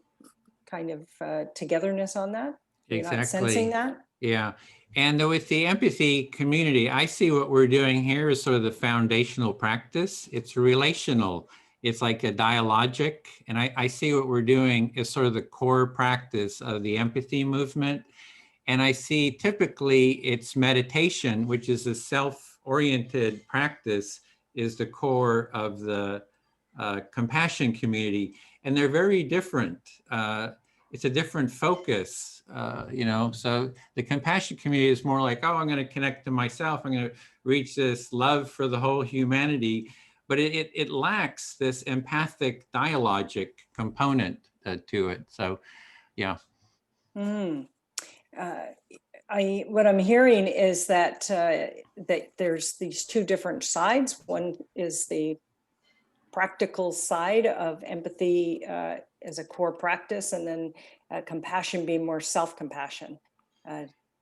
kind of togetherness on that. You're not sensing that? Yeah. And with the empathy community, I see what we're doing here is sort of the foundational practice. It's relational. It's like a dialogic. And I see what we're doing is sort of the core practice of the empathy movement. And I see typically it's meditation, which is a self-oriented practice, is the core of the compassion community. And they're very different. It's a different focus, you know, so the compassion community is more like, oh, I'm going to connect to myself. I'm going to reach this love for the whole humanity. But it lacks this empathic dialogic component to it. So, yeah. What I'm hearing is that that there's these two different sides. One is the practical side of empathy as a core practice, and then compassion being more self-compassion.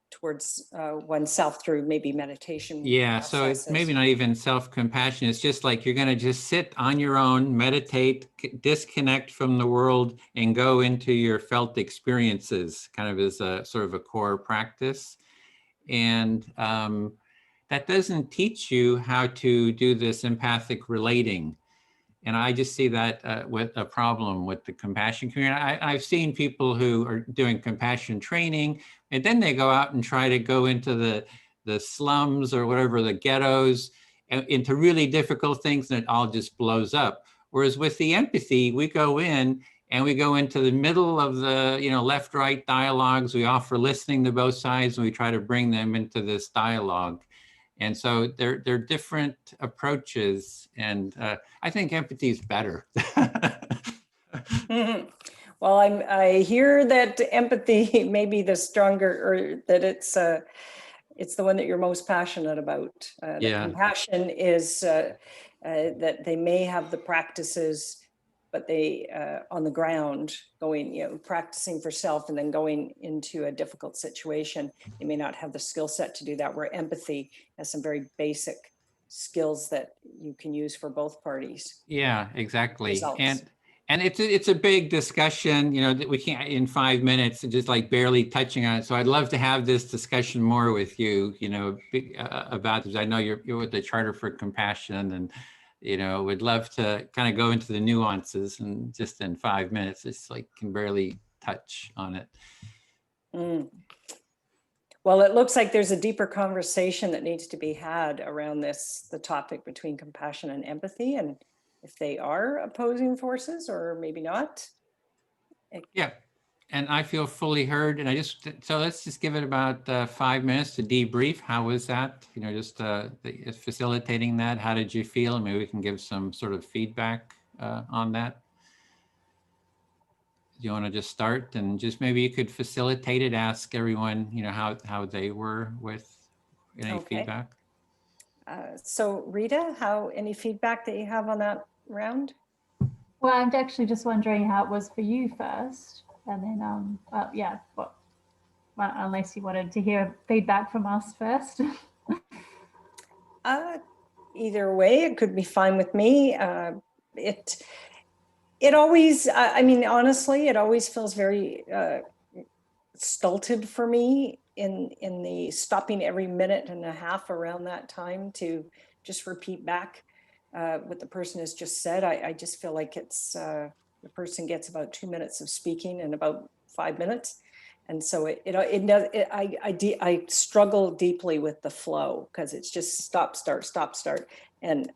towards oneself through maybe meditation. Yeah, so it's maybe not even self-compassion. It's just like you're going to just sit on your own, meditate, disconnect from the world, and go into your felt experiences, kind of as a sort of a core practice. And that doesn't teach you how to do this empathic relating. And I just see that with a problem with the compassion community. I've seen people who are doing compassion training, and then they go out and try to go into the slums or whatever, the ghettos, into really difficult things, and it all just blows up. Whereas with the empathy, we go in and we go into the middle of the left-right dialogues. We offer listening to both sides, and we try to bring them into this dialogue. And so they're different approaches, and I think empathy is better. Well, I hear that empathy may be the stronger, or that it's the one that you're most passionate about. Yeah. Compassion is that they may have the practices, but they on the ground going, practicing for self and then going into a difficult situation, they may not have the skill set to do that, where empathy has some very basic skills that you can use for both parties. Yeah, exactly. Results. And it's a big discussion, that we can't in 5 minutes, just like barely touching on it. So I'd love to have this discussion more with you, about this. I know you're with the Charter for Compassion, and would love to kind of go into the nuances, and just in 5 minutes, it's like can barely touch on it. Well, it looks like there's a deeper conversation that needs to be had around the topic between compassion and empathy, and if they are opposing forces or maybe not. Yeah, and I feel fully heard, and so let's just give it about 5 minutes to debrief. How was that? Just facilitating that. How did you feel? Maybe we can give some sort of feedback on that. Do you want to just start, and just maybe you could facilitate it, ask everyone, how they were with any feedback? So Rita, any feedback that you have on that round? Well, I'm actually just wondering how it was for you first, and then, unless you wanted to hear feedback from us first. Either way, it could be fine with me. It always, honestly, it always feels very stulted for me in the stopping every minute and a half around that time to just repeat back what the person has just said. I just feel like it's the person gets about 2 minutes of speaking in about 5 minutes. And so I struggle deeply with the flow, because it's just stop, start. And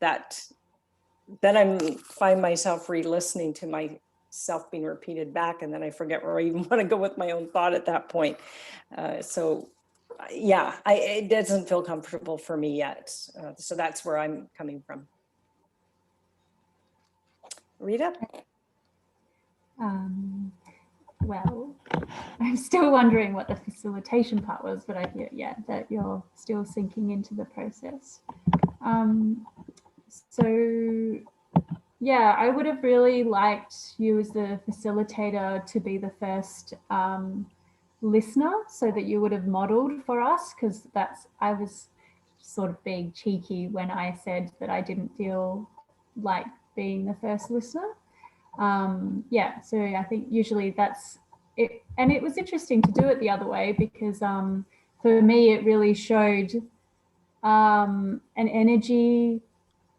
that, then I find myself re-listening to myself being repeated back, and then I forget where I even want to go with my own thought at that point. It doesn't feel comfortable for me yet. So that's where I'm coming from. Rita? Well, I'm still wondering what the facilitation part was, but I hear, that you're still sinking into the process. I would have really liked you as the facilitator to be the first listener, so that you would have modeled for us, because I was sort of being cheeky when I said that I didn't feel like being the first listener. So I think usually that's it. And it was interesting to do it the other way, because for me, it really showed an energy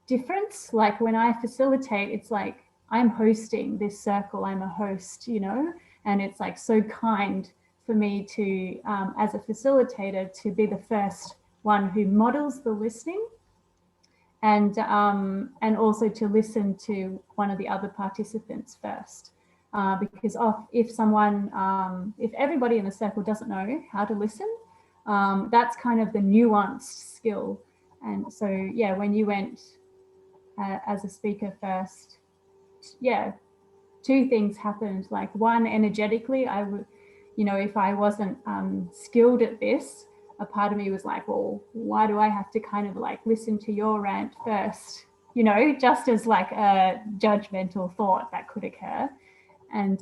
difference. Like when I facilitate, it's like I'm hosting this circle, I'm a host, and it's like so kind for me to, as a facilitator, to be the first one who models the listening, and also to listen to one of the other participants first, because if everybody in the circle doesn't know how to listen, that's kind of the nuanced skill. And so when you went as a speaker first, two things happened. Like one, energetically, I would, if I wasn't skilled at this, a part of me was like, well, why do I have to kind of like listen to your rant first? Just as like a judgmental thought that could occur. And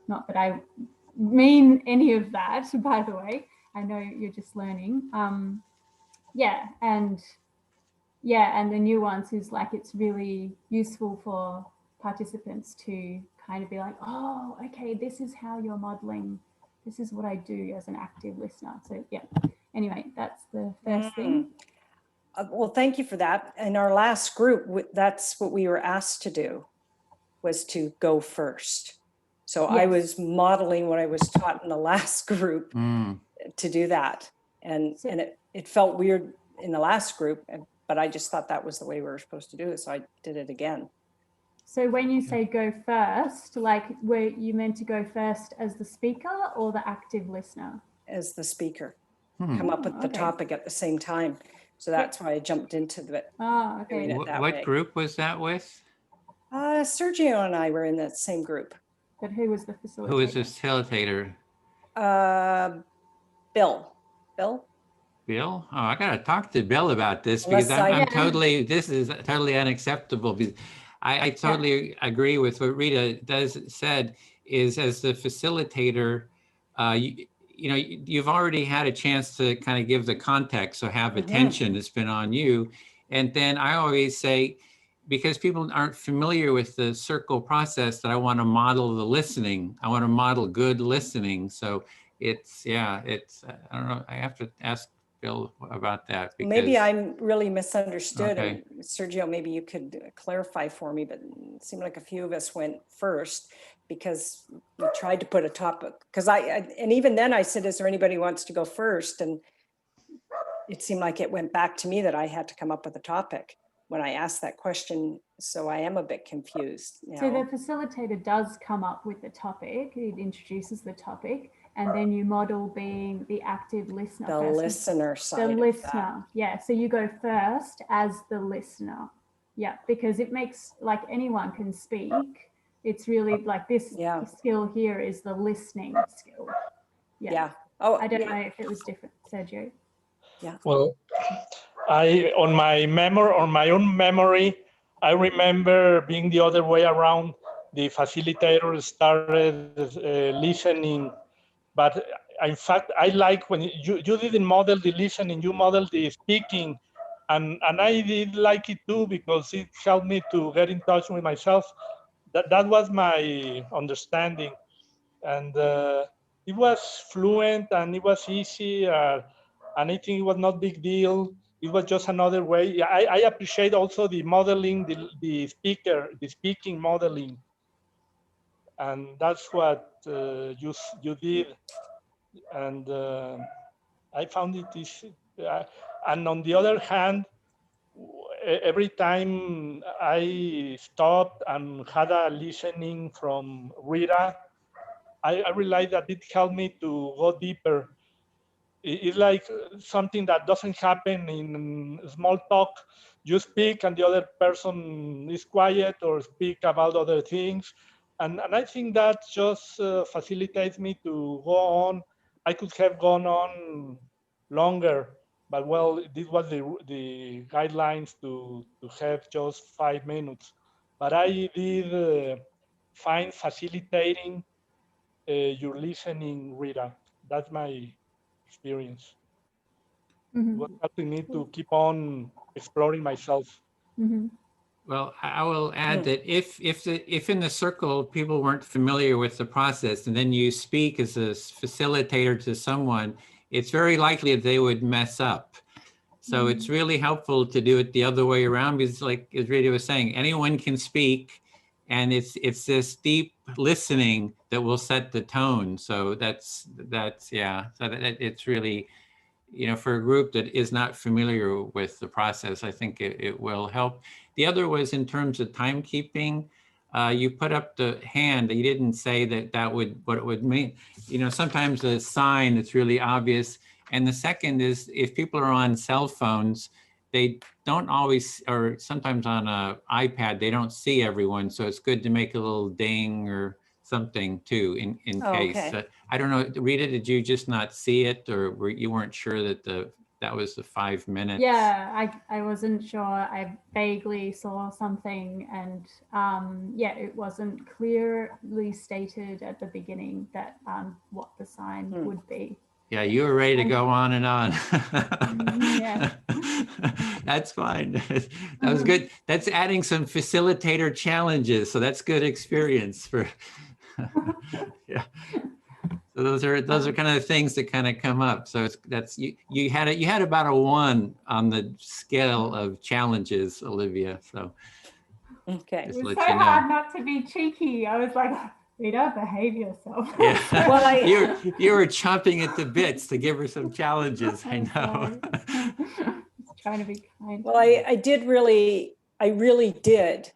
not that I mean any of that, by the way. I know you're just learning. Yeah, and the nuance is like it's really useful for participants to kind of be like, oh, okay, this is how you're modeling. This is what I do as an active listener. So yeah, anyway, that's the first thing. Well, thank you for that. In our last group, that's what we were asked to do, was to go first. So I was modeling what I was taught in the last group to do that. And it felt weird in the last group, but I just thought that was the way we were supposed to do it. So I did it again. So when you say go first, like were you meant to go first as the speaker or the active listener? As the speaker. Come up with the topic at the same time. So that's why I jumped into it. Oh, okay. What group was that with? Sergio and I were in that same group. But who was the facilitator? Who was the facilitator? Bill. Bill? Oh, I gotta talk to Bill about this because this is totally unacceptable. Because I totally agree with what Rita said, is as the facilitator, you've already had a chance to kind of give the context, so have attention. It's been on you. And then I always say, because people aren't familiar with the circle process, that I want to model the listening. I want to model good listening. So I don't know, I have to ask Bill about that. Because, maybe I'm really misunderstood. Okay. And Sergio, maybe you could clarify for me, but it seemed like a few of us went first because we tried to put a topic. Because and even then I said, is there anybody who wants to go first? And it seemed like it went back to me that I had to come up with a topic when I asked that question. So I am a bit confused. So the facilitator does come up with the topic. It introduces the topic. And then you model being the active listener. The listener side. The listener, yeah. So you go first as the listener. Yeah, because it makes, like, anyone can speak. It's really like this skill here is the listening skill. Yeah. Oh, I don't know if it was different, Sergio. Yeah. Well, on my own memory, I remember being the other way around. The facilitator started listening. But in fact, I like when you didn't model the listening, you modeled the speaking. And I did like it too, because it helped me to get in touch with myself. That was my understanding. And it was fluent and it was easy. And I think it was not big deal. It was just another way. I appreciate also the modeling, the speaking modeling. And that's what you did. And I found it easy. And on the other hand, every time I stopped and had a listening from Rita, I realized that it helped me to go deeper. It's like something that doesn't happen in small talk. You speak and the other person is quiet or speak about other things. And I think that just facilitates me to go on. I could have gone on longer, but well, this was the guidelines to have just 5 minutes. But I did find facilitating your listening, Rita. That's my experience. It was helping me to keep on exploring myself. Well, I will add that if in the circle people weren't familiar with the process, and then you speak as a facilitator to someone, it's very likely that they would mess up. So it's really helpful to do it the other way around, because, like as Rita was saying, anyone can speak, and it's this deep listening that will set the tone. So that's yeah. So that it's really, for a group that is not familiar with the process, I think it will help. The other was in terms of timekeeping. You put up the hand. You didn't say what it would mean. Sometimes a sign that's really obvious. And the second is, if people are on cell phones, they don't always, or sometimes on an iPad, they don't see everyone. So it's good to make a little ding or something too, in case. Okay. I don't know, Rita, did you just not see it, or you weren't sure that that was the 5 minutes? Yeah, I wasn't sure. I vaguely saw something, and it wasn't clearly stated at the beginning that what the sign would be. Yeah, you were ready to go on and on. Yeah. That's fine. That was good. That's adding some facilitator challenges. So that's good experience for, yeah. So those are kind of the things that kind of come up. So you had about a 1 on the scale of challenges, Olivia. So Okay. It was so hard not to be cheeky. I was like, Rita, behave yourself. Yeah. Well, you were chomping at the bits to give her some challenges. I know. Just trying to be kind. Well, I really did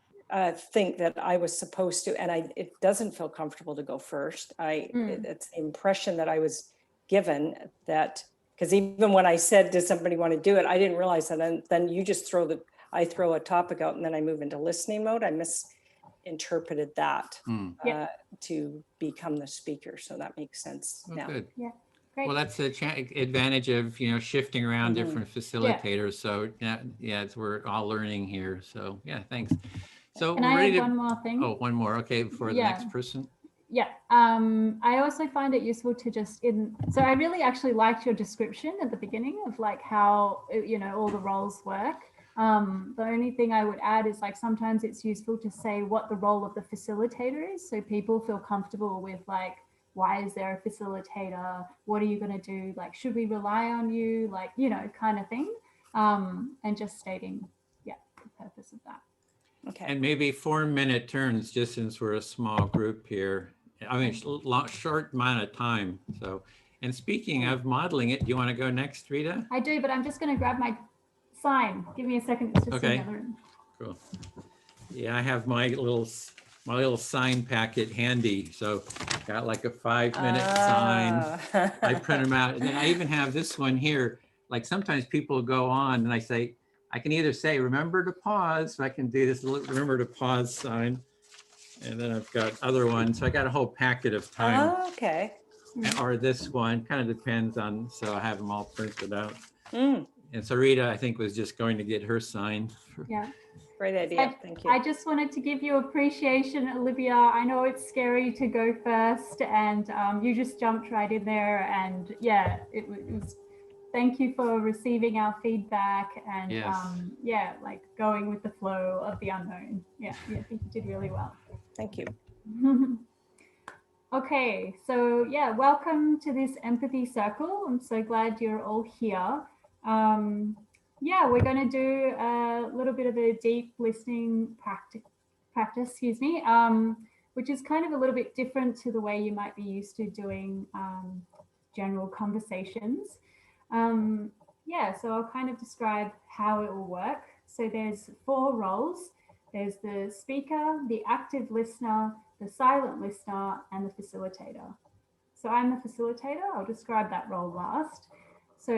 think that I was supposed to, and it doesn't feel comfortable to go first. It's the impression that I was given that, because even when I said, does somebody want to do it? I didn't realize that. And then you just I throw a topic out and then I move into listening mode. I misinterpreted that to become the speaker. So that makes sense now. Good. Yeah. Great. Well, that's the advantage of, shifting around different facilitators. So yeah, we're all learning here. So yeah, thanks. So Can I add one more thing? Oh, one more. Okay, for the next person. Yeah. I also find it useful to so I really actually liked your description at the beginning of like how, all the roles work. The only thing I would add is like sometimes it's useful to say what the role of the facilitator is, so people feel comfortable with like, why is there a facilitator? What are you going to do? Like, should we rely on you? Like, kind of thing. And just stating, the purpose of that. Okay. And maybe 4-minute turns, just since we're a small group here. I mean, short amount of time. So, and speaking of modeling it, do you want to go next, Rita? I do, but I'm just going to grab my sign. Give me a second. It's just in the other room. Cool. Yeah, I have my little sign packet handy. So got like a 5-minute sign. I print them out. And then I even have this one here. Like sometimes people go on and I can either say, remember to pause. So I can do this remember to pause sign. And then I've got other ones. So I got a whole packet of time. Oh, okay. Or this one, kind of depends on, so I have them all printed out. Mm. And so Rita, I think, was just going to get her sign. Yeah. Great idea. Thank you. I just wanted to give you appreciation, Olivia. I know it's scary to go first, and you just jumped right in there. And yeah, it was. Thank you for receiving our feedback and like going with the flow of the unknown. Yeah, I think you did really well. Thank you. Okay, so yeah, welcome to this Empathy Circle. I'm so glad you're all here. Yeah, we're going to do a little bit of a deep listening practice, which is kind of a little bit different to the way you might be used to doing general conversations. Yeah, so I'll kind of describe how it will work. So there's 4 roles. There's the speaker, the active listener, the silent listener, and the facilitator. So I'm the facilitator. I'll describe that role last. So,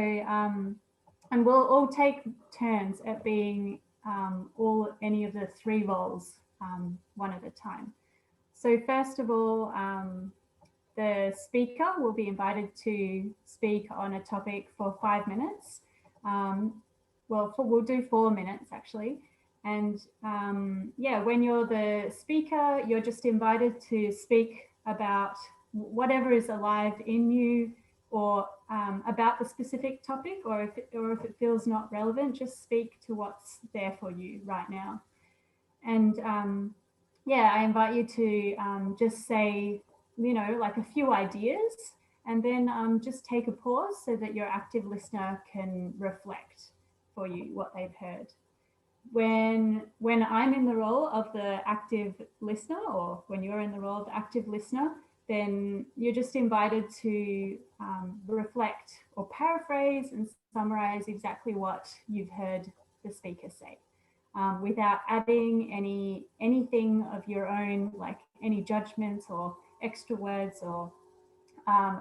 and we'll all take turns at being any of the 3 roles one at a time. So first of all, the speaker will be invited to speak on a topic for 5 minutes. We'll do 4 minutes actually. And yeah, when you're the speaker, you're just invited to speak about whatever is alive in you, or about the specific topic, or if it feels not relevant, just speak to what's there for you right now. And yeah, I invite you to just say, like a few ideas, and then just take a pause so that your active listener can reflect for you what they've heard. When I'm in the role of the active listener, or when you're in the role of the active listener, then you're just invited to reflect or paraphrase and summarize exactly what you've heard the speaker say, without adding anything of your own, like any judgments or extra words or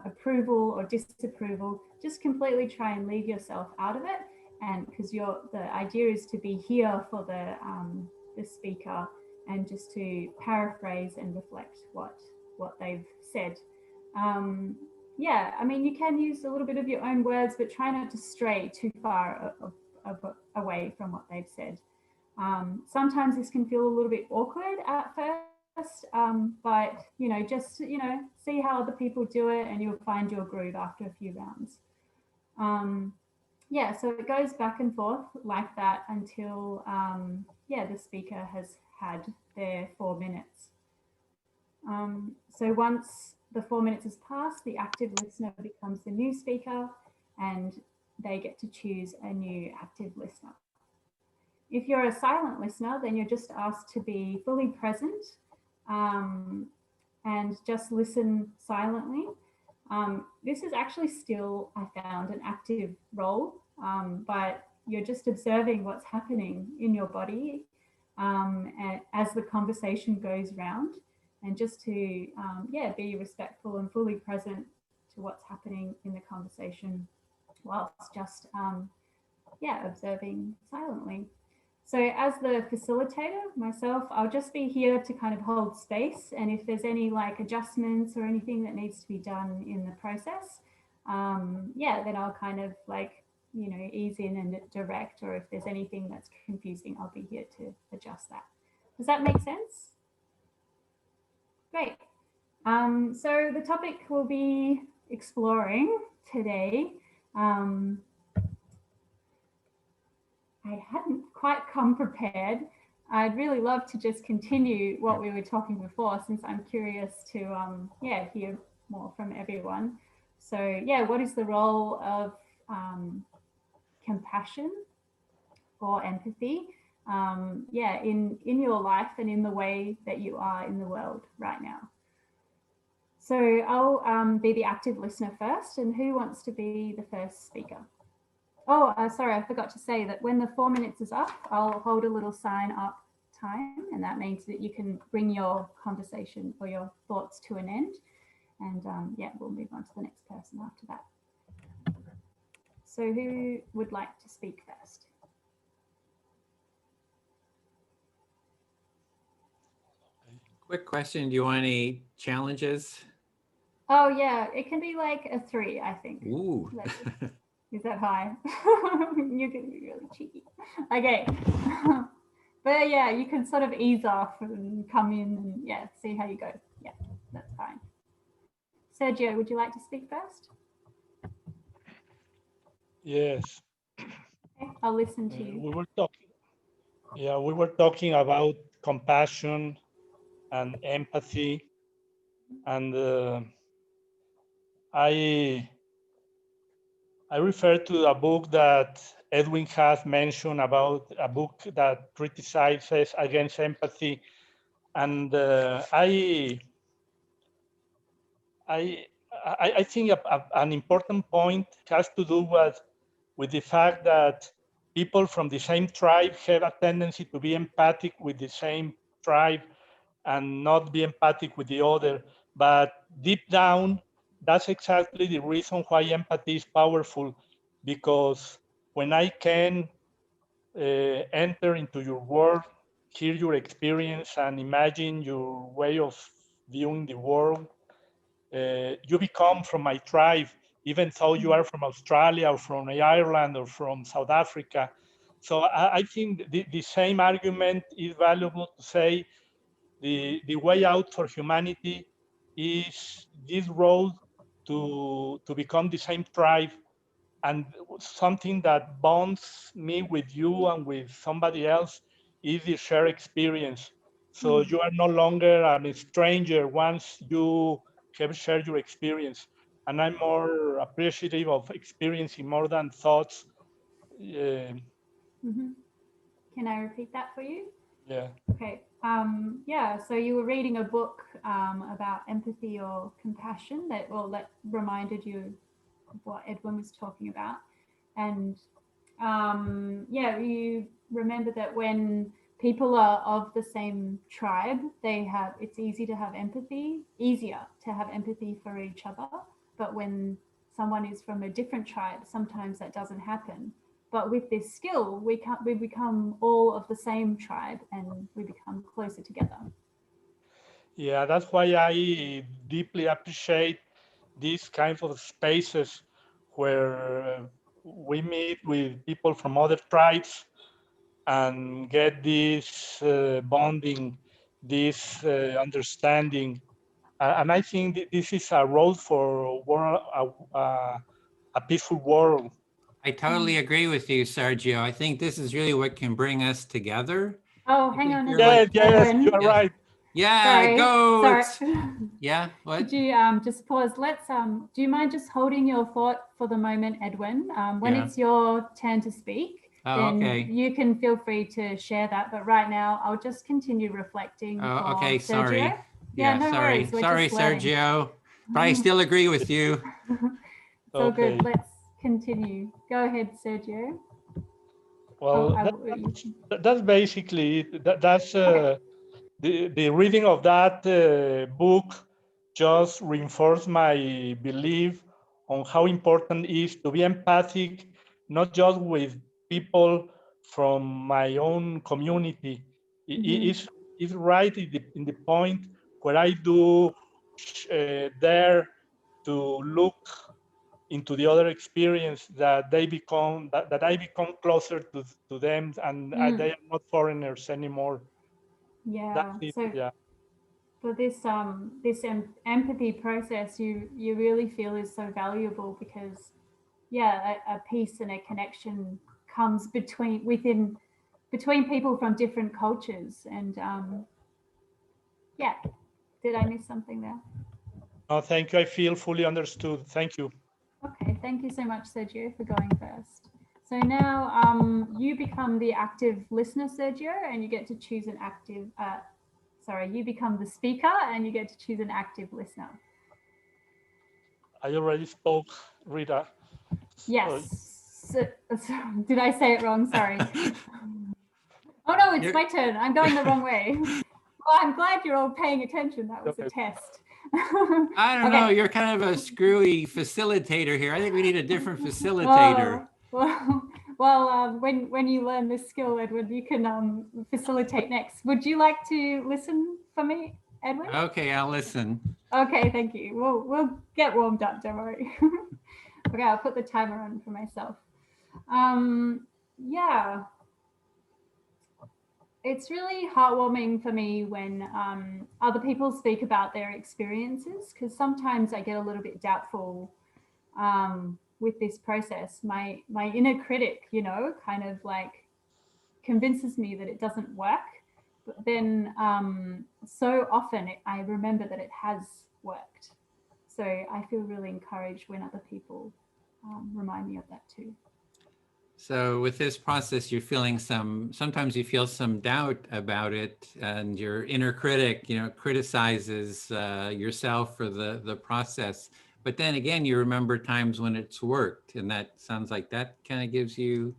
approval or disapproval. Just completely try and leave yourself out of it, and because the idea is to be here for the speaker and just to paraphrase and reflect what they've said. Yeah, I mean, you can use a little bit of your own words, but try not to stray too far away from what they've said. Sometimes this can feel a little bit awkward at first, but just see how other people do it, and you'll find your groove after a few rounds. Yeah, so it goes back and forth like that until the speaker has had their 4 minutes. So once the 4 minutes has passed, the active listener becomes the new speaker, and they get to choose a new active listener. If you're a silent listener, then you're just asked to be fully present and just listen silently. This is actually still, I found, an active role, but you're just observing what's happening in your body as the conversation goes round, and just to be respectful and fully present to what's happening in the conversation whilst just observing silently. So as the facilitator myself, I'll just be here to kind of hold space, and if there's any like adjustments or anything that needs to be done in the process, then I'll kind of like ease in and direct, or if there's anything that's confusing, I'll be here to adjust that. Does that make sense? Great. So the topic we'll be exploring today, I hadn't quite come prepared. I'd really love to just continue what we were talking before, since I'm curious to hear more from everyone. So what is the role of compassion or empathy in your life and in the way that you are in the world right now? So I'll be the active listener first, and who wants to be the first speaker? Oh, sorry, I forgot to say that when the 4 minutes is up, I'll hold a little sign up time, and that means that you can bring your conversation or your thoughts to an end. And we'll move on to the next person after that. So who would like to speak first? Quick question, do you want any challenges? Oh yeah, it can be like a 3, I think. Ooh. Is that high? You're gonna be really cheeky. Okay. But yeah, you can sort of ease off and come in and see how you go. Yeah, that's fine. Sergio, would you like to speak first? Yes. Okay, I'll listen to you. We were talking about compassion and empathy, and I refer to a book that Edwin has mentioned, about a book that criticizes against empathy, and I think an important point has to do with the fact that people from the same tribe have a tendency to be empathic with the same tribe and not be empathic with the other. But deep down, that's exactly the reason why empathy is powerful, because when I can enter into your world, hear your experience, and imagine your way of viewing the world, you become from my tribe, even though you are from Australia or from Ireland or from South Africa. So I think the same argument is valuable to say the way out for humanity is this road to become the same tribe, and something that bonds me with you and with somebody else is the shared experience. So you are no longer a stranger once you have shared your experience. And I'm more appreciative of experiencing more than thoughts. Can I repeat that for you? Yeah. Okay. So you were reading a book about empathy or compassion that reminded you of what Edwin was talking about. And you remember that when people are of the same tribe, it's easier to have empathy for each other. But when someone is from a different tribe, sometimes that doesn't happen. But with this skill, we become all of the same tribe, and we become closer together. Yeah, that's why I deeply appreciate these kinds of spaces where we meet with people from other tribes and get this bonding, this understanding. And I think this is a road for a peaceful world. I totally agree with you, Sergio. I think this is really what can bring us together. Oh, I hang think on a you're sec. like, Yes, Edwin. you are right. yeah, Sorry. goats. Sorry. Yeah, what? Could you just pause? Let's do you mind just holding your thought for the moment, Edwin? When Yeah. it's your turn to speak, Oh, then okay. you can feel free to share that. But right now, I'll just continue reflecting Oh, for okay, Sergio. sorry. Yeah, no sorry. worries. We're Sorry, just learning. Sergio. But I still agree with you. It's all good. Let's continue. Go ahead, Sergio. Well, that's basically it. That's the reading of that book just reinforced my belief on how important it is to be empathic, not just with people from my own community. It's right in the point where I do dare to look into the other experience, that they become that I become closer to them, and they are not foreigners anymore. Yeah. That's it. So Yeah. for this empathy process, you really feel is so valuable because, yeah, a peace and a connection comes between people from different cultures, and yeah. Did I miss something there? Oh, thank you. I feel fully understood. Thank you. Okay, thank you so much, Sergio, for going first. So now you become the active listener, Sergio, and you get to choose an active, you become the speaker and you get to choose an active listener. I already spoke, Rita. Yes. Did I say it wrong? Sorry. Oh no, it's my turn. I'm going the wrong way. Well, I'm glad you're all paying attention. That was a test. I don't know. You're kind of a screwy facilitator here. I think we need a different facilitator. When you learn this skill, Edward, you can facilitate next. Would you like to listen for me, Edward? Okay, I'll listen. Okay, thank you. We'll get warmed up. Don't worry. Okay, I'll put the timer on for myself. Yeah. It's really heartwarming for me when other people speak about their experiences, because sometimes I get a little bit doubtful with this process. My inner critic, kind of like convinces me that it doesn't work. But then so often I remember that it has worked. So I feel really encouraged when other people remind me of that too. So with this process, you're feeling sometimes you feel some doubt about it, and your inner critic, criticizes yourself for the process. But then again, you remember times when it's worked, and that sounds like that kind of gives you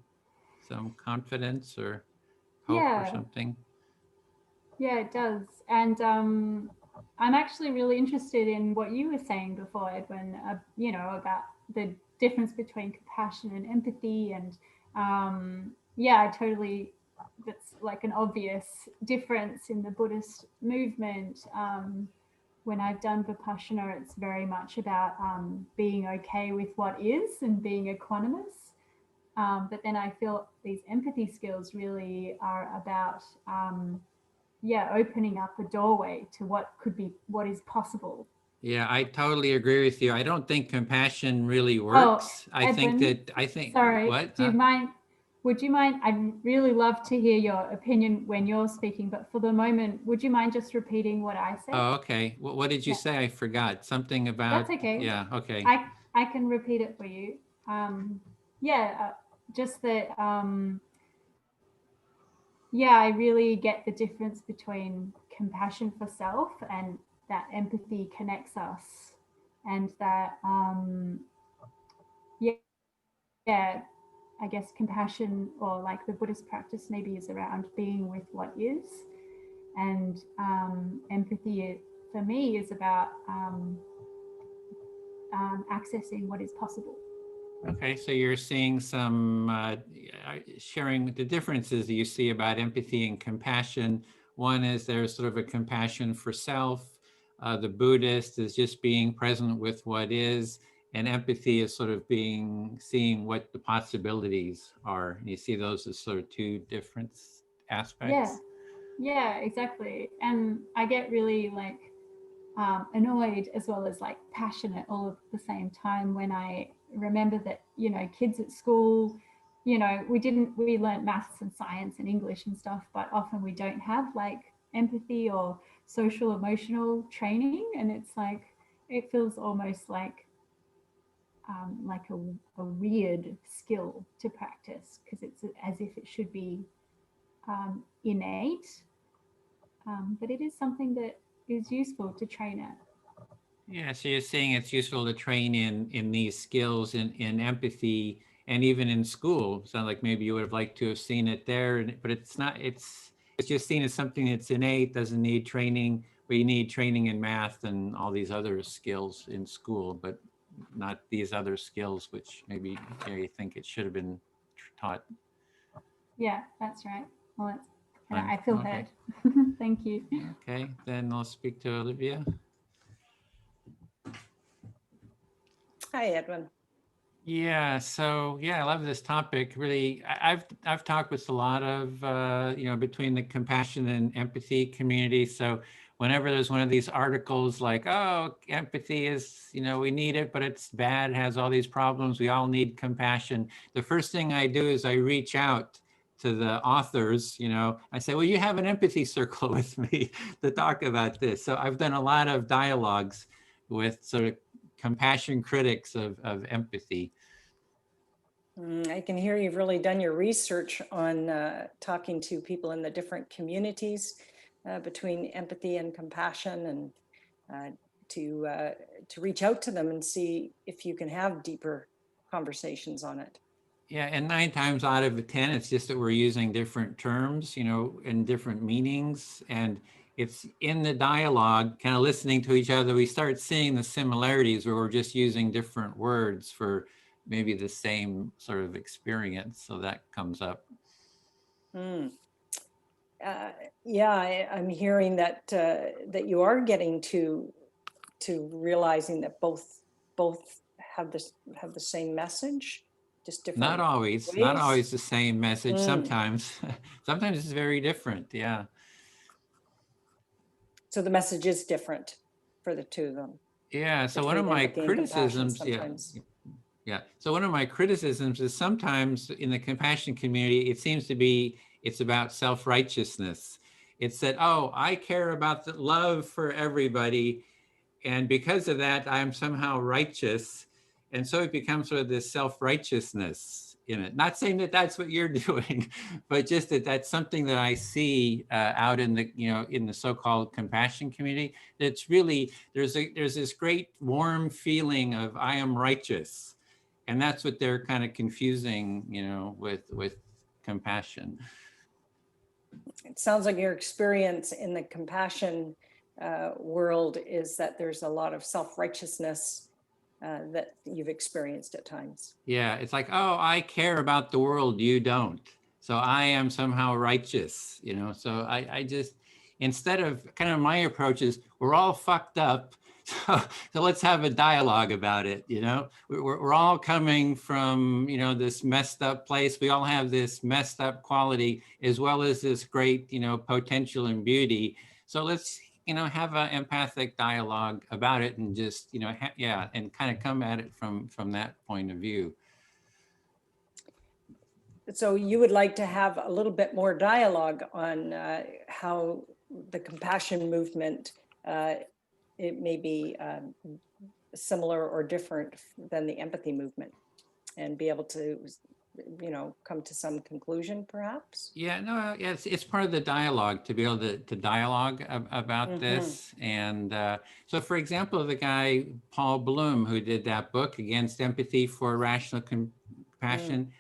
some confidence or hope or something. Yeah, it does. And I'm actually really interested in what you were saying before, Edwin, about the difference between compassion and empathy. And yeah, that's like an obvious difference in the Buddhist movement. When I've done Vipassana, it's very much about being okay with what is and being equanimous. But then I feel these empathy skills really are about opening up a doorway to what is possible. Yeah, I totally agree with you. I don't think compassion really works. Edwin, sorry, what? Would you mind? I'd really love to hear your opinion when you're speaking, but for the moment, would you mind just repeating what I said? Oh, okay. What did you say? I forgot something about. That's okay. Yeah, okay. I can repeat it for you. Just that. I really get the difference between compassion for self and that empathy connects us, and that I guess compassion, or like the Buddhist practice maybe, is around being with what is, and empathy for me is about accessing what is possible. Okay, so you're seeing some sharing the differences you see about empathy and compassion. One is there's sort of a compassion for self. The Buddhist is just being present with what is, and empathy is sort of seeing what the possibilities are. You see those as sort of two different aspects. Yeah, exactly. And I get really like annoyed as well as like passionate all at the same time when I remember that, you know, kids at school, you know, we learned maths and science and English and stuff, but often we don't have like empathy or social emotional training. And it's like, it feels almost like a weird skill to practice because it's as if it should be innate. But it is something that is useful to train at. Yeah, so you're saying it's useful to train in these skills in empathy and even in school. Sounds like maybe you would have liked to have seen it there, but it's not. It's just seen as something that's innate, doesn't need training. But you need training in math and all these other skills in school, but not these other skills, which maybe you think it should have been taught. Yeah, that's right. Well, Fine. I feel Okay. heard. Thank you. Okay, then I'll speak to Olivia. Hi, Edwin. Yeah, so yeah, I love this topic. Really, I've talked with a lot of you know, between the compassion and empathy community. So whenever there's one of these articles like, oh, empathy is, you know, we need it, but it's bad, it has all these problems, we all need compassion. The first thing I do is I reach out to the authors, you know, I say, well, you have an empathy circle with me to talk about this. So I've done a lot of dialogues with sort of compassion critics of empathy. I can hear you've really done your research on talking to people in the different communities between empathy and compassion, and to reach out to them and see if you can have deeper conversations on it. Yeah, and 9 times out of 10, it's just that we're using different terms, you know, and different meanings. And it's in the dialogue, kind of listening to each other, we start seeing the similarities where we're just using different words for maybe the same sort of experience. So that comes up. Yeah, I'm hearing that that you are getting to realizing that both have the same message, just different. Not always the same message. Sometimes it's very different. Yeah. So the message is different for the two of them. Yeah. So one of my criticisms, so one of my criticisms is sometimes in the compassion community, it seems to be, it's about self-righteousness. It's that, oh, I care about the love for everybody, and because of that, I'm somehow righteous. And so it becomes sort of this self-righteousness in it. Not saying that that's what you're doing, but just that that's something that I see out in the, you know, in the so-called compassion community. That's really, there's this great warm feeling of I am righteous. And that's what they're kind of confusing, you know, with compassion. It sounds like your experience in the compassion world is that there's a lot of self-righteousness that you've experienced at times. Yeah, it's like, oh, I care about the world, you don't. So I am somehow righteous, you know? So I just, instead of, kind of my approach is, we're all fucked up. So let's have a dialogue about it, you know? We're all coming from, you know, this messed up place. We all have this messed up quality as well as this great, you know, potential and beauty. So let's, you know, have an empathic dialogue about it and just, you know, and kind of come at it from that point of view. So you would like to have a little bit more dialogue on how the compassion movement, it may be similar or different than the empathy movement, and be able to, you know, come to some conclusion perhaps? Yeah, no, yeah, it's part of the dialogue to be able to dialogue about this. And so, for example, the guy, Paul Bloom, who did that book, Against Empathy for Rational Compassion,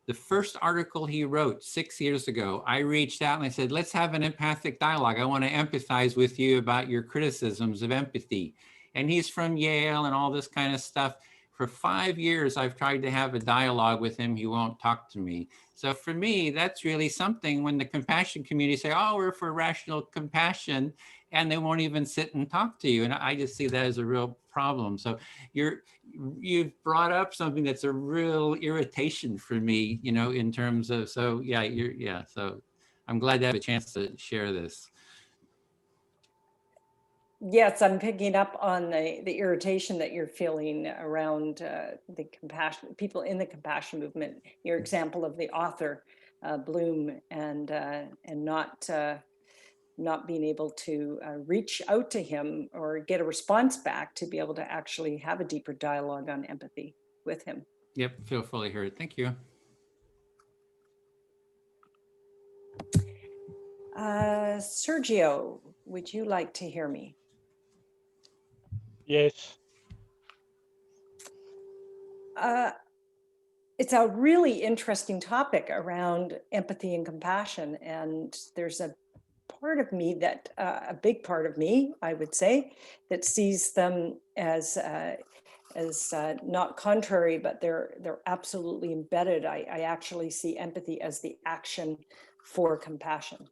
the first article he wrote 6 years ago, I reached out and I said, let's have an empathic dialogue. I want to empathize with you about your criticisms of empathy. And he's from Yale and all this kind of stuff. For 5 years, I've tried to have a dialogue with him. He won't talk to me. So for me, that's really something when the compassion community say, oh, we're for rational compassion, and they won't even sit and talk to you. And I just see that as a real problem. So you've brought up something that's a real irritation for me, you know, in terms of, so yeah, so I'm glad to have a chance to share this. Yes, I'm picking up on the irritation that you're feeling around the compassion, people in the compassion movement. Your example of the author, Bloom, and not being able to reach out to him or get a response back to be able to actually have a deeper dialogue on empathy with him. Yep, feel fully heard. Thank you. Sergio, would you like to hear me? Yes. It's a really interesting topic around empathy and compassion. And there's a part of me that, a big part of me, I would say, that sees them as not contrary, but they're absolutely embedded. I actually see empathy as the action for compassion.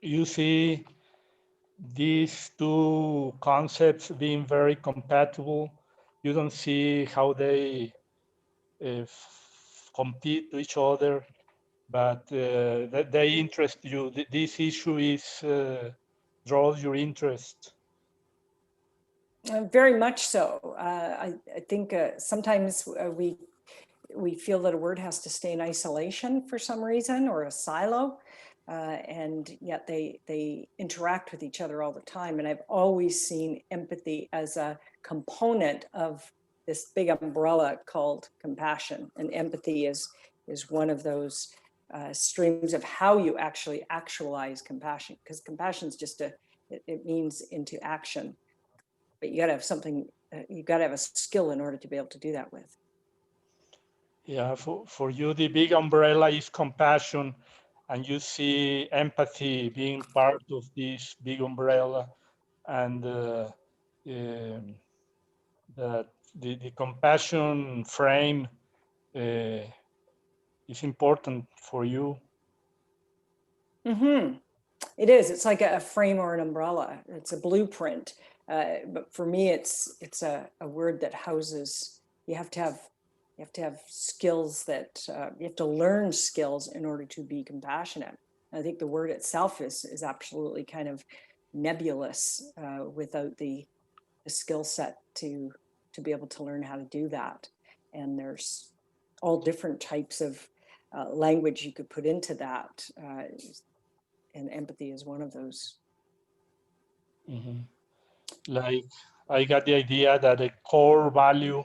You see these two concepts being very compatible. You don't see how they compete to each other, but they interest you. This issue is draws your interest. Very much so. I think sometimes we feel that a word has to stay in isolation for some reason, or a silo, and yet they interact with each other all the time. And I've always seen empathy as a component of this big umbrella called compassion. And empathy is one of those streams of how you actually actualize compassion, because compassion is just it means into action. But you got to have something, you got to have a skill in order to be able to do that with. Yeah, for you, the big umbrella is compassion, and you see empathy being part of this big umbrella, and that the compassion frame is important for you. Mm-hmm. It is. It's like a frame or an umbrella. It's a blueprint. But for me, it's a word that houses. You have to have skills that you have to learn skills in order to be compassionate. And I think the word itself is absolutely kind of nebulous without the skill set to be able to learn how to do that. And there's all different types of language you could put into that. And empathy is one of those. Mm-hmm. Like, I got the idea that a core value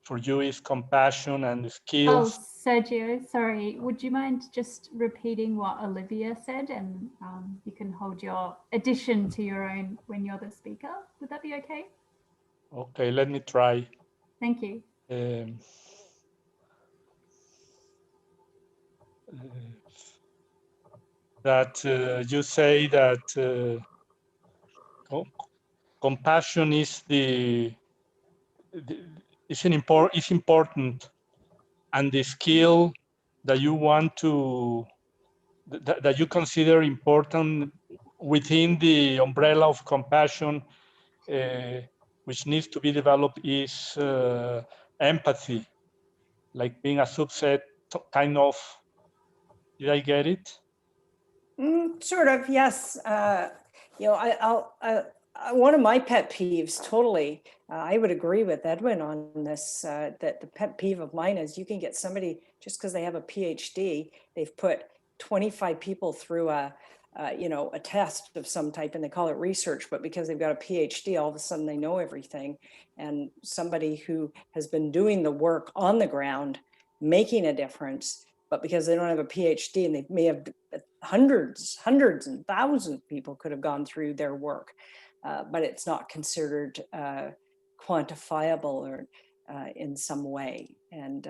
for you is compassion and Oh, skills. Sergio, sorry. Would you mind just repeating what Olivia said, and you can hold your addition to your own when you're the speaker? Would that be okay? Okay, let me try. Thank you. That you say that compassion is important, and the skill that you want to that you consider important within the umbrella of compassion, which needs to be developed, is empathy, like being a subset, kind of. Did I get it? Sort of, yes. You know, one of my pet peeves, totally, I would agree with Edwin on this, that the pet peeve of mine is you can get somebody, just because they have a PhD, they've put 25 people through a test of some type, and they call it research, but because they've got a PhD, all of a sudden they know everything. And somebody who has been doing the work on the ground, making a difference, but because they don't have a PhD, and they may have hundreds and thousands of people could have gone through their work, but it's not considered quantifiable or in some way, and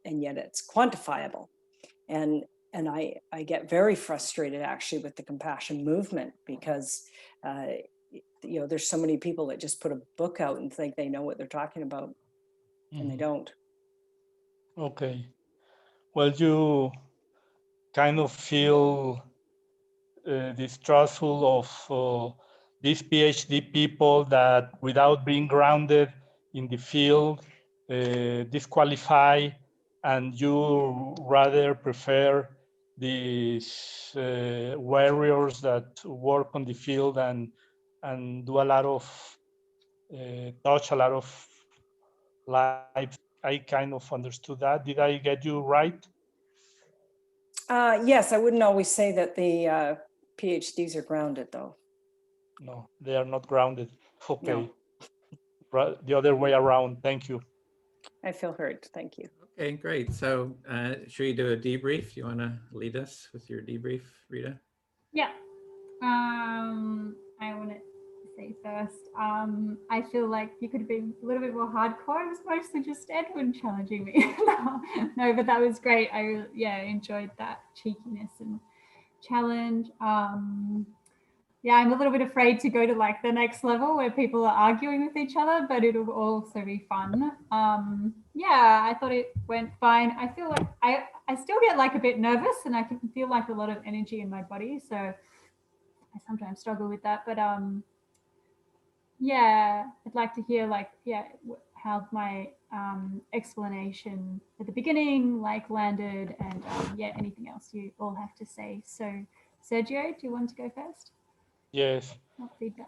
yet it's quantifiable. And I get very frustrated actually with the compassion movement, because there's so many people that just put a book out and think they know what they're talking about, and they don't. Okay. Well, you kind of feel distrustful of these PhD people that, without being grounded in the field, disqualify and you rather prefer these warriors that work on the field and do a lot of touch a lot of lives. I kind of understood that. Did I get you right? Yes, I wouldn't always say that the PhDs are grounded, though. No, they are not grounded. Okay. No. The other way around. Thank you. I feel heard. Thank you. Okay, great. So should we do a debrief? You want to lead us with your debrief, Rita? Yeah. I want to say first, I feel like you could have been a little bit more hardcore. It was mostly just Edwin challenging me. No, but that was great. I enjoyed that cheekiness and challenge. Yeah, I'm a little bit afraid to go to like the next level where people are arguing with each other, but it'll also be fun. Yeah, I thought it went fine. I feel like I still get like a bit nervous and I can feel like a lot of energy in my body. So I sometimes struggle with that, but yeah, I'd like to hear like, how my explanation at the beginning like landed and anything else you all have to say. So Sergio, do you want to go first? Yes,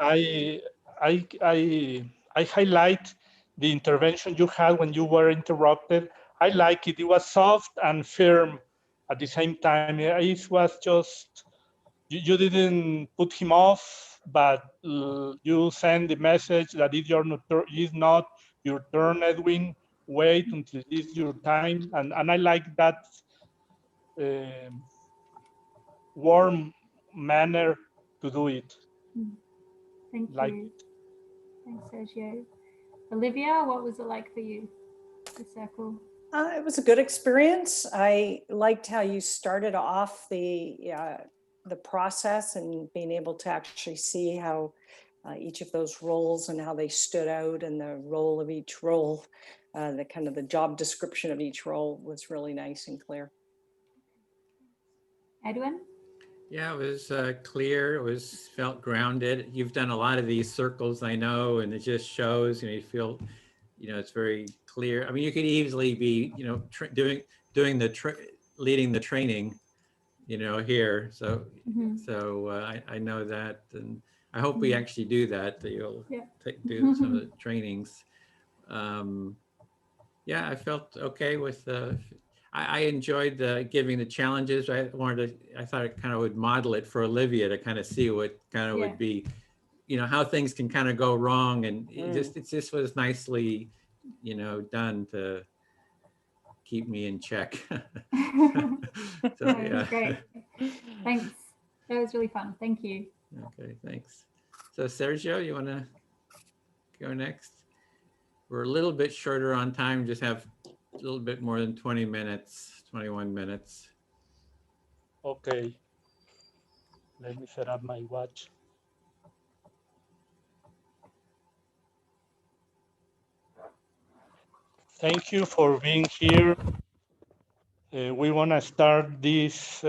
I highlight the intervention you had when you were interrupted. I like it. It was soft and firm at the same time. It was just, you didn't put him off, but you send the message that it's not your turn, Edwin. Wait until it's your time. And I like that warm manner to do it. Thank you. Thanks, Sergio. Olivia, what was it like for you, the circle? It was a good experience. I liked how you started off the process and being able to actually see how each of those roles and how they stood out, and the role of each role, the kind of the job description of each role was really nice and clear. Edwin? Yeah, it was clear. It was felt grounded. You've done a lot of these circles, I know, and it just shows. You feel, it's very clear. I mean, you could easily be, leading the training, here. So, I know that, and I hope we actually do that. That you'll do some of the trainings. Yeah, I felt okay with I enjoyed giving the challenges. I thought it kind of would model it for Olivia to kind of see what kind of would be, how things can kind of go wrong. And it just was nicely, done to keep me in check. So, yeah. Great. Thanks. That was really fun. Thank you. Okay, thanks. So Sergio, you want to go next? We're a little bit shorter on time, just have a little bit more than 20 minutes, 21 minutes. Okay. Let me set up my watch. Thank you for being here. We want to start this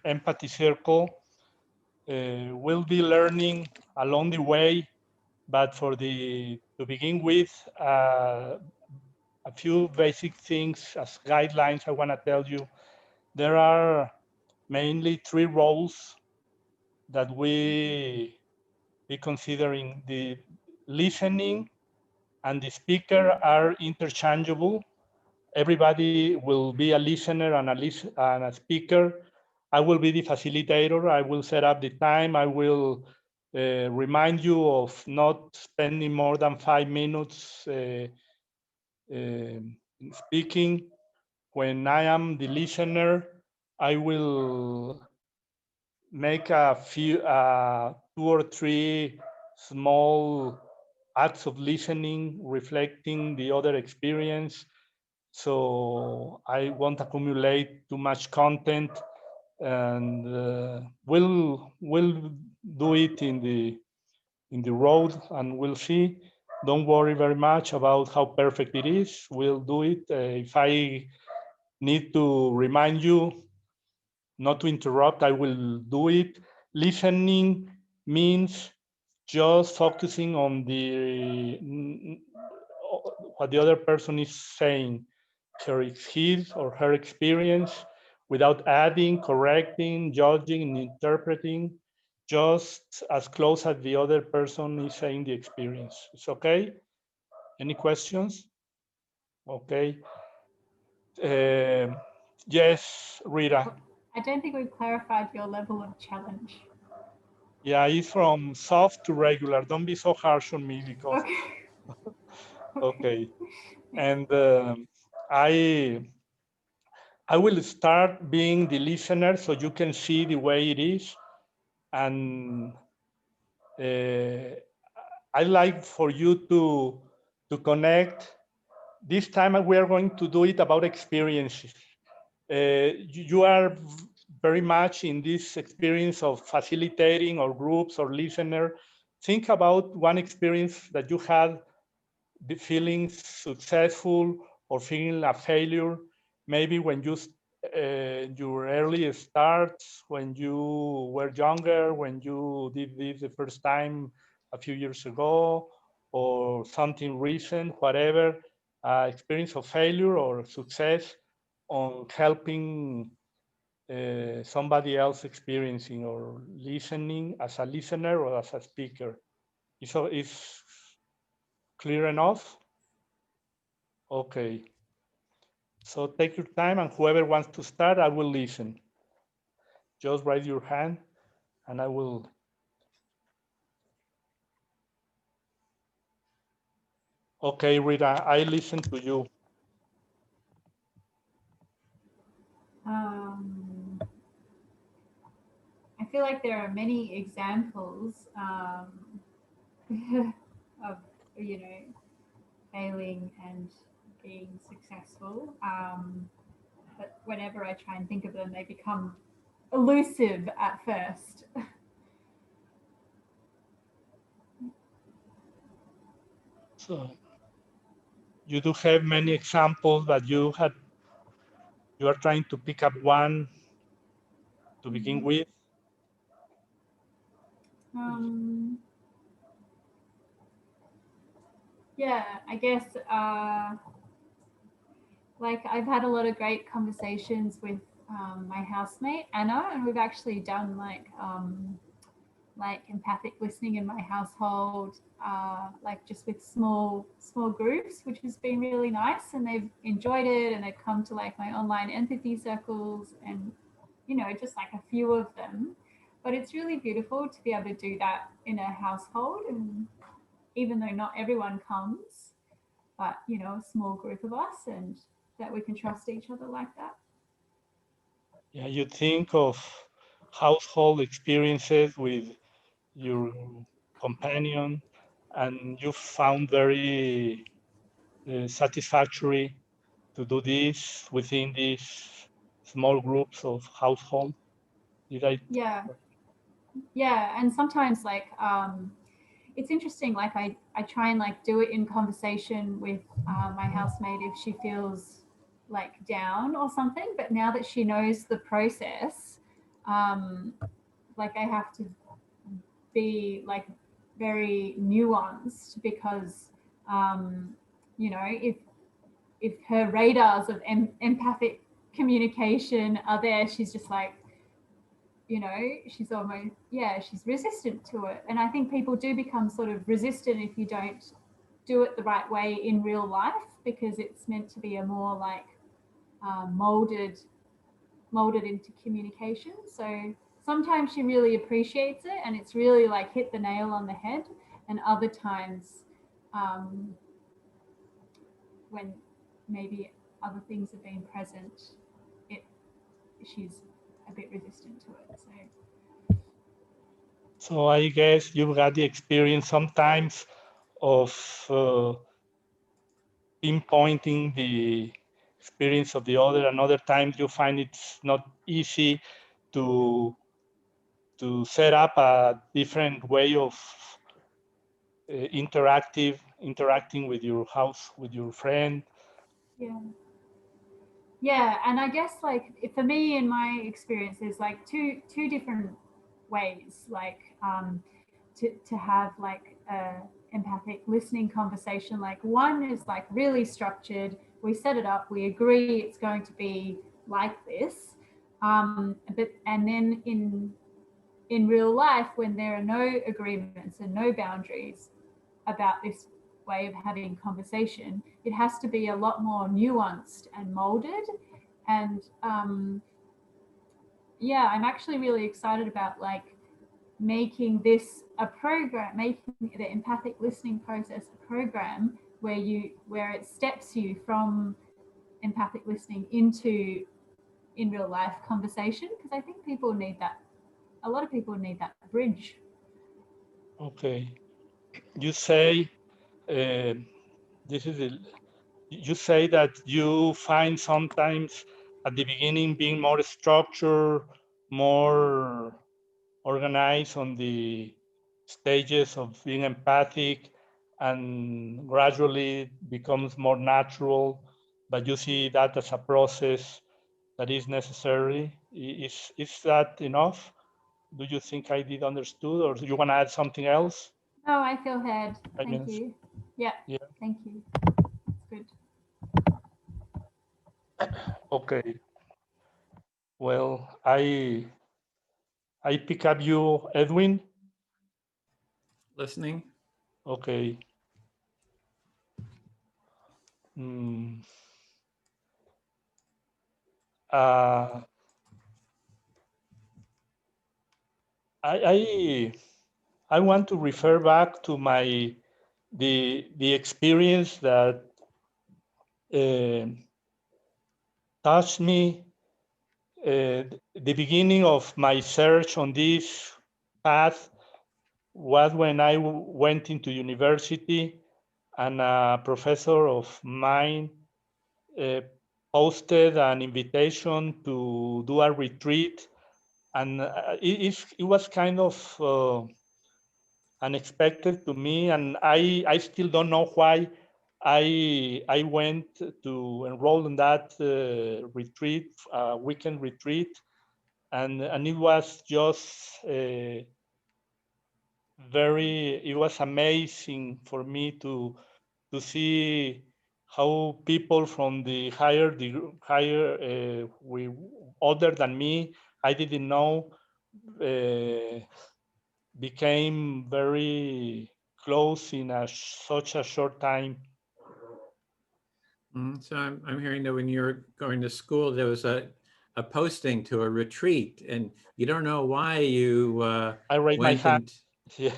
empathy circle. We'll be learning along the way, but to begin with, a few basic things as guidelines I want to tell you. There are mainly 3 roles that we be considering. The listening and the speaker are interchangeable. Everybody will be a listener and a speaker. I will be the facilitator. I will set up the time. I will remind you of not spending more than 5 minutes speaking. When I am the listener, I will make a few 2 or 3 small acts of listening, reflecting the other experience. So I won't accumulate too much content, and we'll do it in the road, and we'll see. Don't worry very much about how perfect it is. We'll do it. If I need to remind you not to interrupt, I will do it. Listening means just focusing on what the other person is saying. his or her experience without adding, correcting, judging, and interpreting, just as close as the other person is saying the experience. It's okay? Any questions? Okay. Yes, Rita. I don't think we've clarified your level of challenge. Yeah, it's from soft to regular. Don't be so harsh on me because. Okay. Okay. And I will start being the listener so you can see the way it is. And I'd like for you to connect. This time we are going to do it about experiences. You are very much in this experience of facilitating or groups or listener. Think about one experience that you had, feeling successful or feeling a failure, maybe when you your early starts, when you were younger, when you did this the first time a few years ago, or something recent, whatever, experience of failure or success on helping somebody else experiencing or listening as a listener or as a speaker. So it's clear enough? Okay. So take your time, and whoever wants to start, I will listen. Just raise your hand and I will. Okay, Rita, I listen to you. I feel like there are many examples of, failing and being successful. But whenever I try and think of them, they become elusive at first. So you do have many examples, but you are trying to pick up one to begin with. Yeah, I guess like I've had a lot of great conversations with my housemate Anna, and we've actually done like empathic listening in my household, like just with small groups, which has been really nice, and they've enjoyed it, and they've come to like my online empathy circles, and just like a few of them. But it's really beautiful to be able to do that in a household, and even though not everyone comes, but a small group of us, and that we can trust each other like that. Yeah, you think of household experiences with your companion, and you found very satisfactory to do this within these small groups of household. Did I? Yeah, and sometimes like it's interesting, like I try and like do it in conversation with my housemate if she feels like down or something, but now that she knows the process, like I have to be like very nuanced, because if her radars of empathic communication are there, she's just like, she's almost, she's resistant to it. And I think people do become sort of resistant if you don't do it the right way in real life, because it's meant to be a more like molded into communication. So sometimes she really appreciates it and it's really like hit the nail on the head, and other times when maybe other things have been present, she's a bit resistant to it. So I guess you've got the experience sometimes of pinpointing the experience of the other, and other times you find it's not easy to set up a different way of interacting with your with your friend. Yeah, and I guess like for me, in my experience, there's like two different ways, like to have like a empathic listening conversation. Like one is like really structured, we set it up, we agree it's going to be like this, and then in real life, when there are no agreements and no boundaries about this way of having conversation, it has to be a lot more nuanced and molded. And yeah, I'm actually really excited about like making this a program, making the empathic listening process a program where it steps you from empathic listening into in real life conversation, because I think people need that. A lot of people need that bridge. Okay. You say you say that you find sometimes at the beginning being more structured, more organized on the stages of being empathic, and gradually becomes more natural, but you see that as a process that is necessary. Is that enough? Do you think I did understood, or do you want to add something else? Oh, I feel heard. I Thank mean, you. Yeah, yeah. thank you. That's good. Okay. Well, I pick up you, Edwin. Listening. Okay. I want to refer back to the experience that touched me. The beginning of my search on this path was when I went into university, and a professor of mine posted an invitation to do a retreat, and it was kind of unexpected to me, and I still don't know why I went to enroll in that retreat, weekend retreat, and it was just it was amazing for me to see how people from the higher older than me, I didn't know, became very close in such a short time. So I'm hearing that when you're going to school, there was a posting to a retreat, and you don't know why you I raised my hand. Yeah.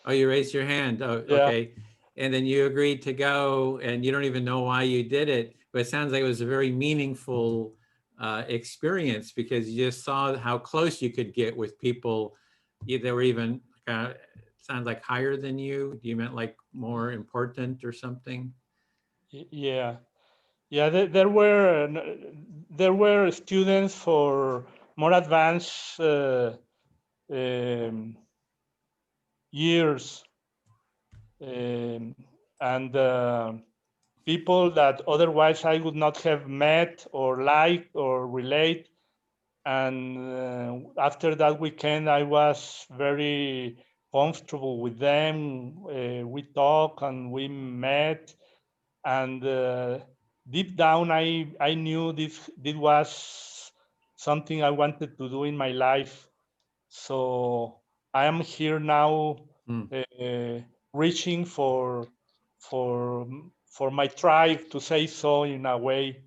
Oh, you raised your hand. Oh, yeah. Okay. And then you agreed to go, and you don't even know why you did it, but it sounds like it was a very meaningful experience, because you just saw how close you could get with people that were even sounds like higher than you. You meant like more important or something? Yeah. Yeah, there were students for more advanced years, and people that otherwise I would not have met or liked or relate. And after that weekend, I was very comfortable with them. We talked and we met, and deep down, I knew this was something I wanted to do in my life. So I am here now, reaching for my tribe, to say so in a way.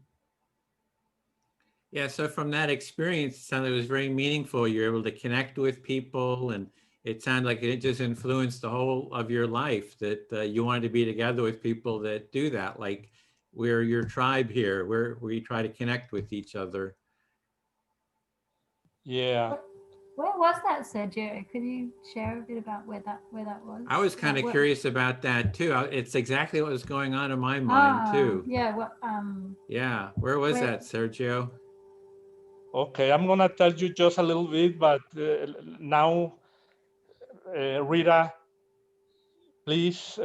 Yeah, so from that experience, it sounded it was very meaningful. You're able to connect with people, and it sounded like it just influenced the whole of your life, that you wanted to be together with people that do that. Like, we're your tribe here, where we try to connect with each other. Yeah. Where was that, Sergio? Could you share a bit about where that was? I was kind of curious about that too. It's exactly what was going on in my mind too. Yeah. Yeah. Where was that, Sergio? Okay, I'm gonna tell you just a little bit, but now, Rita, please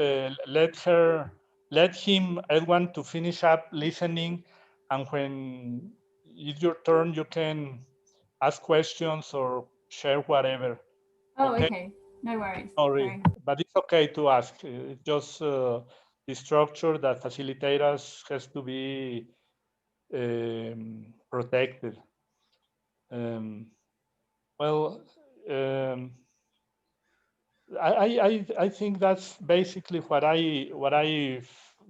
let him, Edwin, to finish up listening, and when it's your turn, you can ask questions or share whatever. Oh, okay. No worries. Sorry, but it's okay to ask. It's just the structure that facilitators has to be protected. Well, I think that's basically what I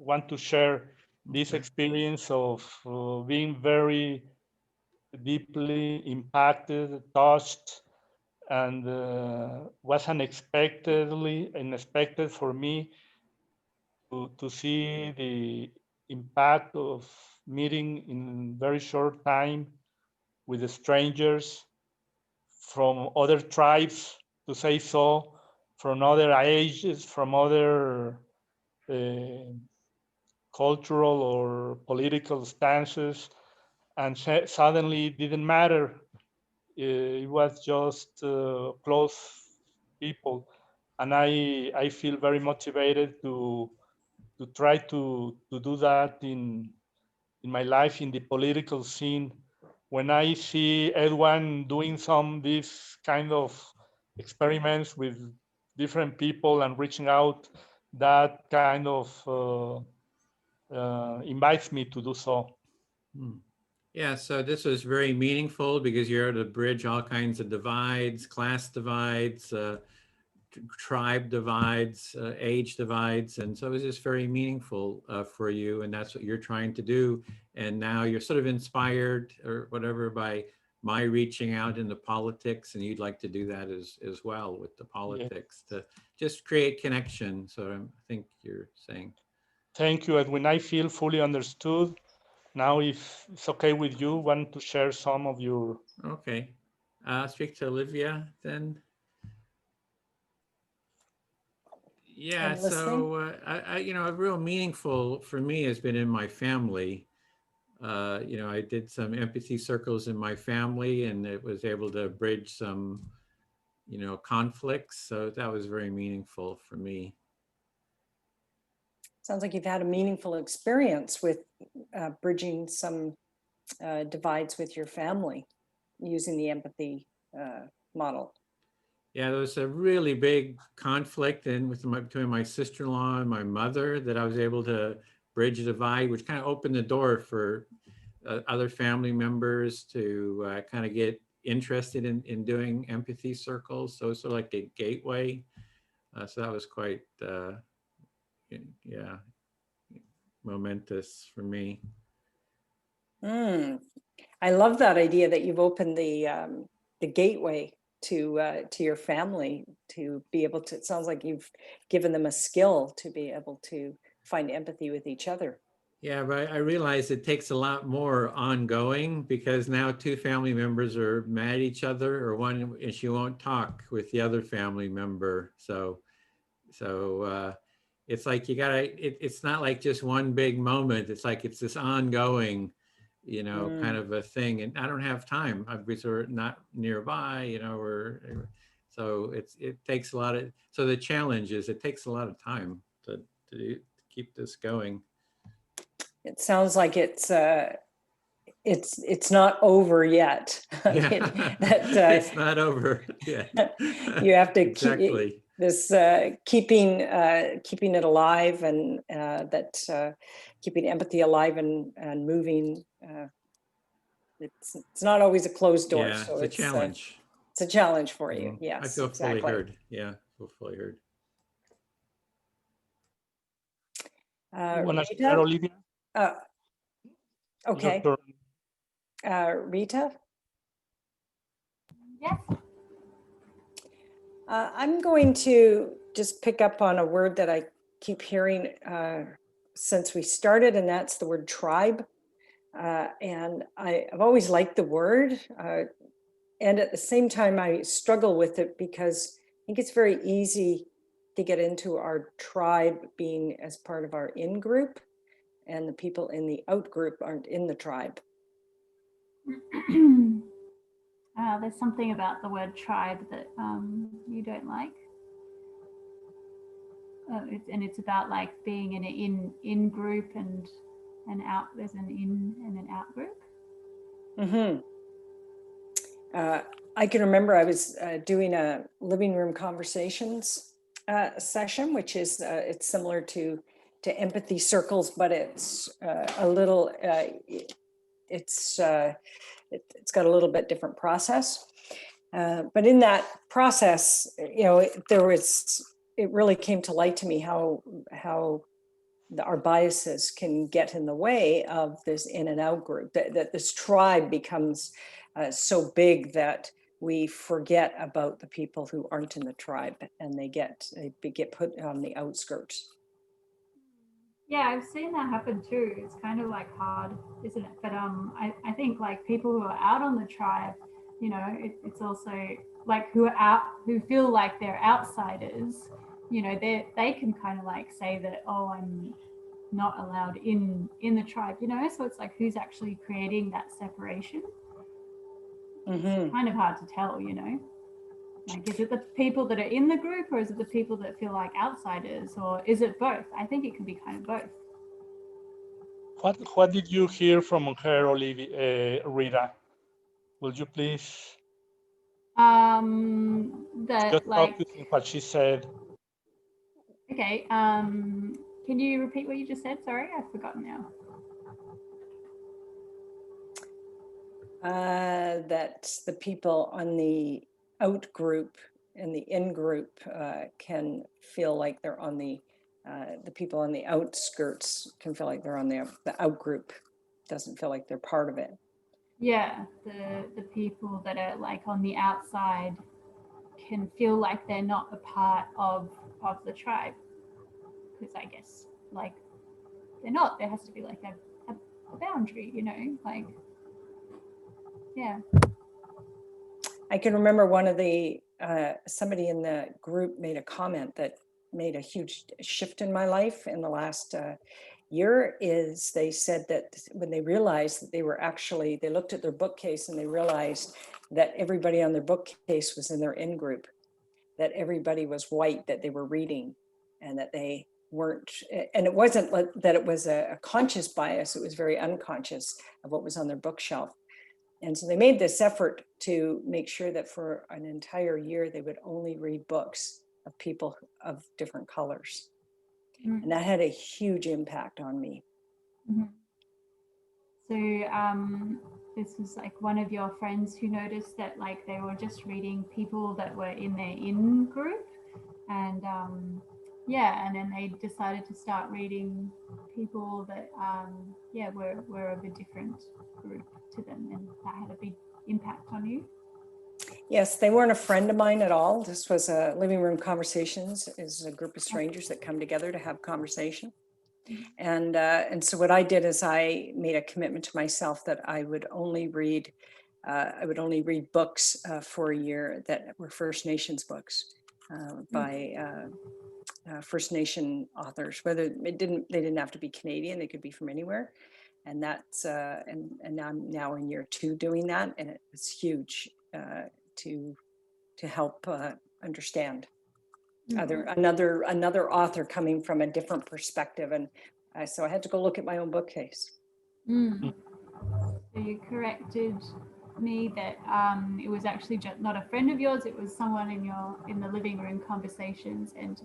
want to share. This experience of being very deeply impacted, touched, and was unexpected for me to see the impact of meeting in very short time with the strangers from other tribes, to say so, from other ages, from other cultural or political stances, and suddenly it didn't matter. It was just close people, and I feel very motivated to try to do that in my life in the political scene. When I see everyone doing these kind of experiments with different people and reaching out, that kind of invites me to do so. Yeah, so this was very meaningful because you're able to bridge all kinds of divides, class divides, tribe divides, age divides. And so it was just very meaningful for you. And that's what you're trying to do. And now you're sort of inspired or whatever by my reaching out into politics. And you'd like to do that as well with the politics, to just create connection. So I think you're saying. Thank you, Edwin. I feel fully understood. Now, if it's okay with you, want to share some of your... Okay. Speak to Olivia then. Yeah, so a real meaningful for me has been in my family. I did some empathy circles in my family, and it was able to bridge some, conflicts. So that was very meaningful for me. Sounds like you've had a meaningful experience with bridging some divides with your family using the empathy model. Yeah, there was a really big conflict between my sister-in-law and my mother that I was able to bridge a divide, which kind of opened the door for other family members to kind of get interested in doing empathy circles. So it's sort of like a gateway. So that was quite, momentous for me. I love that idea that you've opened the gateway to your family to be able to. It sounds like you've given them a skill to be able to find empathy with each other. Yeah, but I realize it takes a lot more ongoing because now two family members are mad at each other, or one, and she won't talk with the other family member. So it's like you gotta. It's not like just one big moment. It's like it's this ongoing, kind of a thing. And I don't have time. We're not nearby, so it takes a lot of. So the challenge is it takes a lot of time to keep this going. It sounds like it's not over yet. Yeah. It's not over yet. You have to exactly. keep this keeping it alive, and keeping empathy alive and moving. It's not always a closed door. Yeah, so it's a challenge. It's a challenge for you. Yes, I feel exactly. fully heard. Yeah, I feel fully heard. You want to share, Olivia? Okay. Rita? Yes. I'm going to just pick up on a word that I keep hearing since we started, and that's the word tribe. And I've always liked the word. And at the same time, I struggle with it because I think it's very easy to get into our tribe being as part of our in-group, and the people in the out-group aren't in the tribe. There's something about the word tribe that you don't like. It's about like being in an in group and an out. There's an in and an out group. I can remember I was doing a living room conversations session, which is it's similar to empathy circles, but it's a little, it's got a little bit different process. But in that process, you know, it really came to light to me how our biases can get in the way of this in and out group, that this tribe becomes so big that we forget about the people who aren't in the tribe, and they get put on the outskirts. Yeah, I've seen that happen too. It's kind of like hard, isn't it? But I think like people who are out on the tribe, you know, it's also like who feel like they're outsiders, you know, they can kind of like say that, oh, I'm not allowed in the tribe, you know. So it's like, who's actually creating that separation? It's kind of hard to tell, you know. Like, is it the people that are in the group, or is it the people that feel like outsiders, or is it both? I think it can be kind of both. What did you hear from her, Olivia, Rita? Will you please That just like focus on what she said? Okay. Can you repeat what you just said? Sorry, I've forgotten now. That the people on the out group and the in group can feel like they're on the people on the outskirts can feel like they're on the out group, doesn't feel like they're part of it. Yeah, the people that are like on the outside can feel like they're not a part of the tribe, because I guess like they're not. There has to be like a boundary, you know, like, yeah. I can remember one of the somebody in the group made a comment that made a huge shift in my life in the last year. Is they said that when they realized that they looked at their bookcase and they realized that everybody on their bookcase was in their in group, that everybody was white that they were reading, and that they weren't, and it wasn't that it was a conscious bias, it was very unconscious of what was on their bookshelf. And so they made this effort to make sure that for an entire year, they would only read books of people of different colors. Mm-hmm. And that had a huge impact on me. Mm-hmm. So this was like one of your friends who noticed that like they were just reading people that were in their in group, and yeah, and then they decided to start reading people that were of a different group to them, and that had a big impact on you. Yes, they weren't a friend of mine at all. This was a living room conversations, is a group of strangers that come together to have conversation. And so what I did is I made a commitment to myself that I would only read books for a year that were First Nations books by First Nation authors. Whether they didn't have to be Canadian, they could be from anywhere. And that's and I'm now in year 2 doing that, and it's huge to help understand another author coming from a different perspective. And so I had to go look at my own bookcase. So you corrected me that it was actually just not a friend of yours, it was someone in the living room conversations, and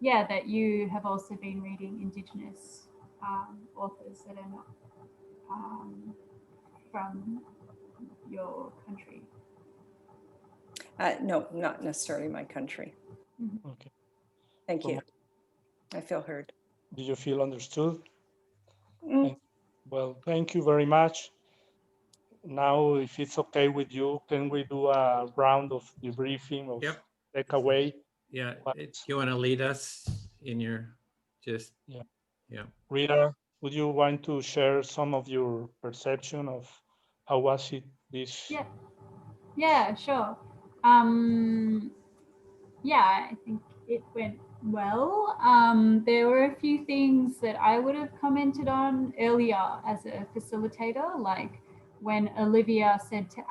yeah, that you have also been reading Indigenous authors that are not from your country. No, not necessarily my country. Mm-hmm. Okay. Thank you. I feel heard. Do you feel understood? Well, thank you very much. Now, if it's okay with you, can we do a round of debriefing of takeaway? Yeah, you want to lead us in your yeah. Rita, would you want to share some of your perception of how was it this? Yeah, sure. Yeah, I think it went well. There were a few things that I would have commented on earlier as a facilitator, like when Olivia said to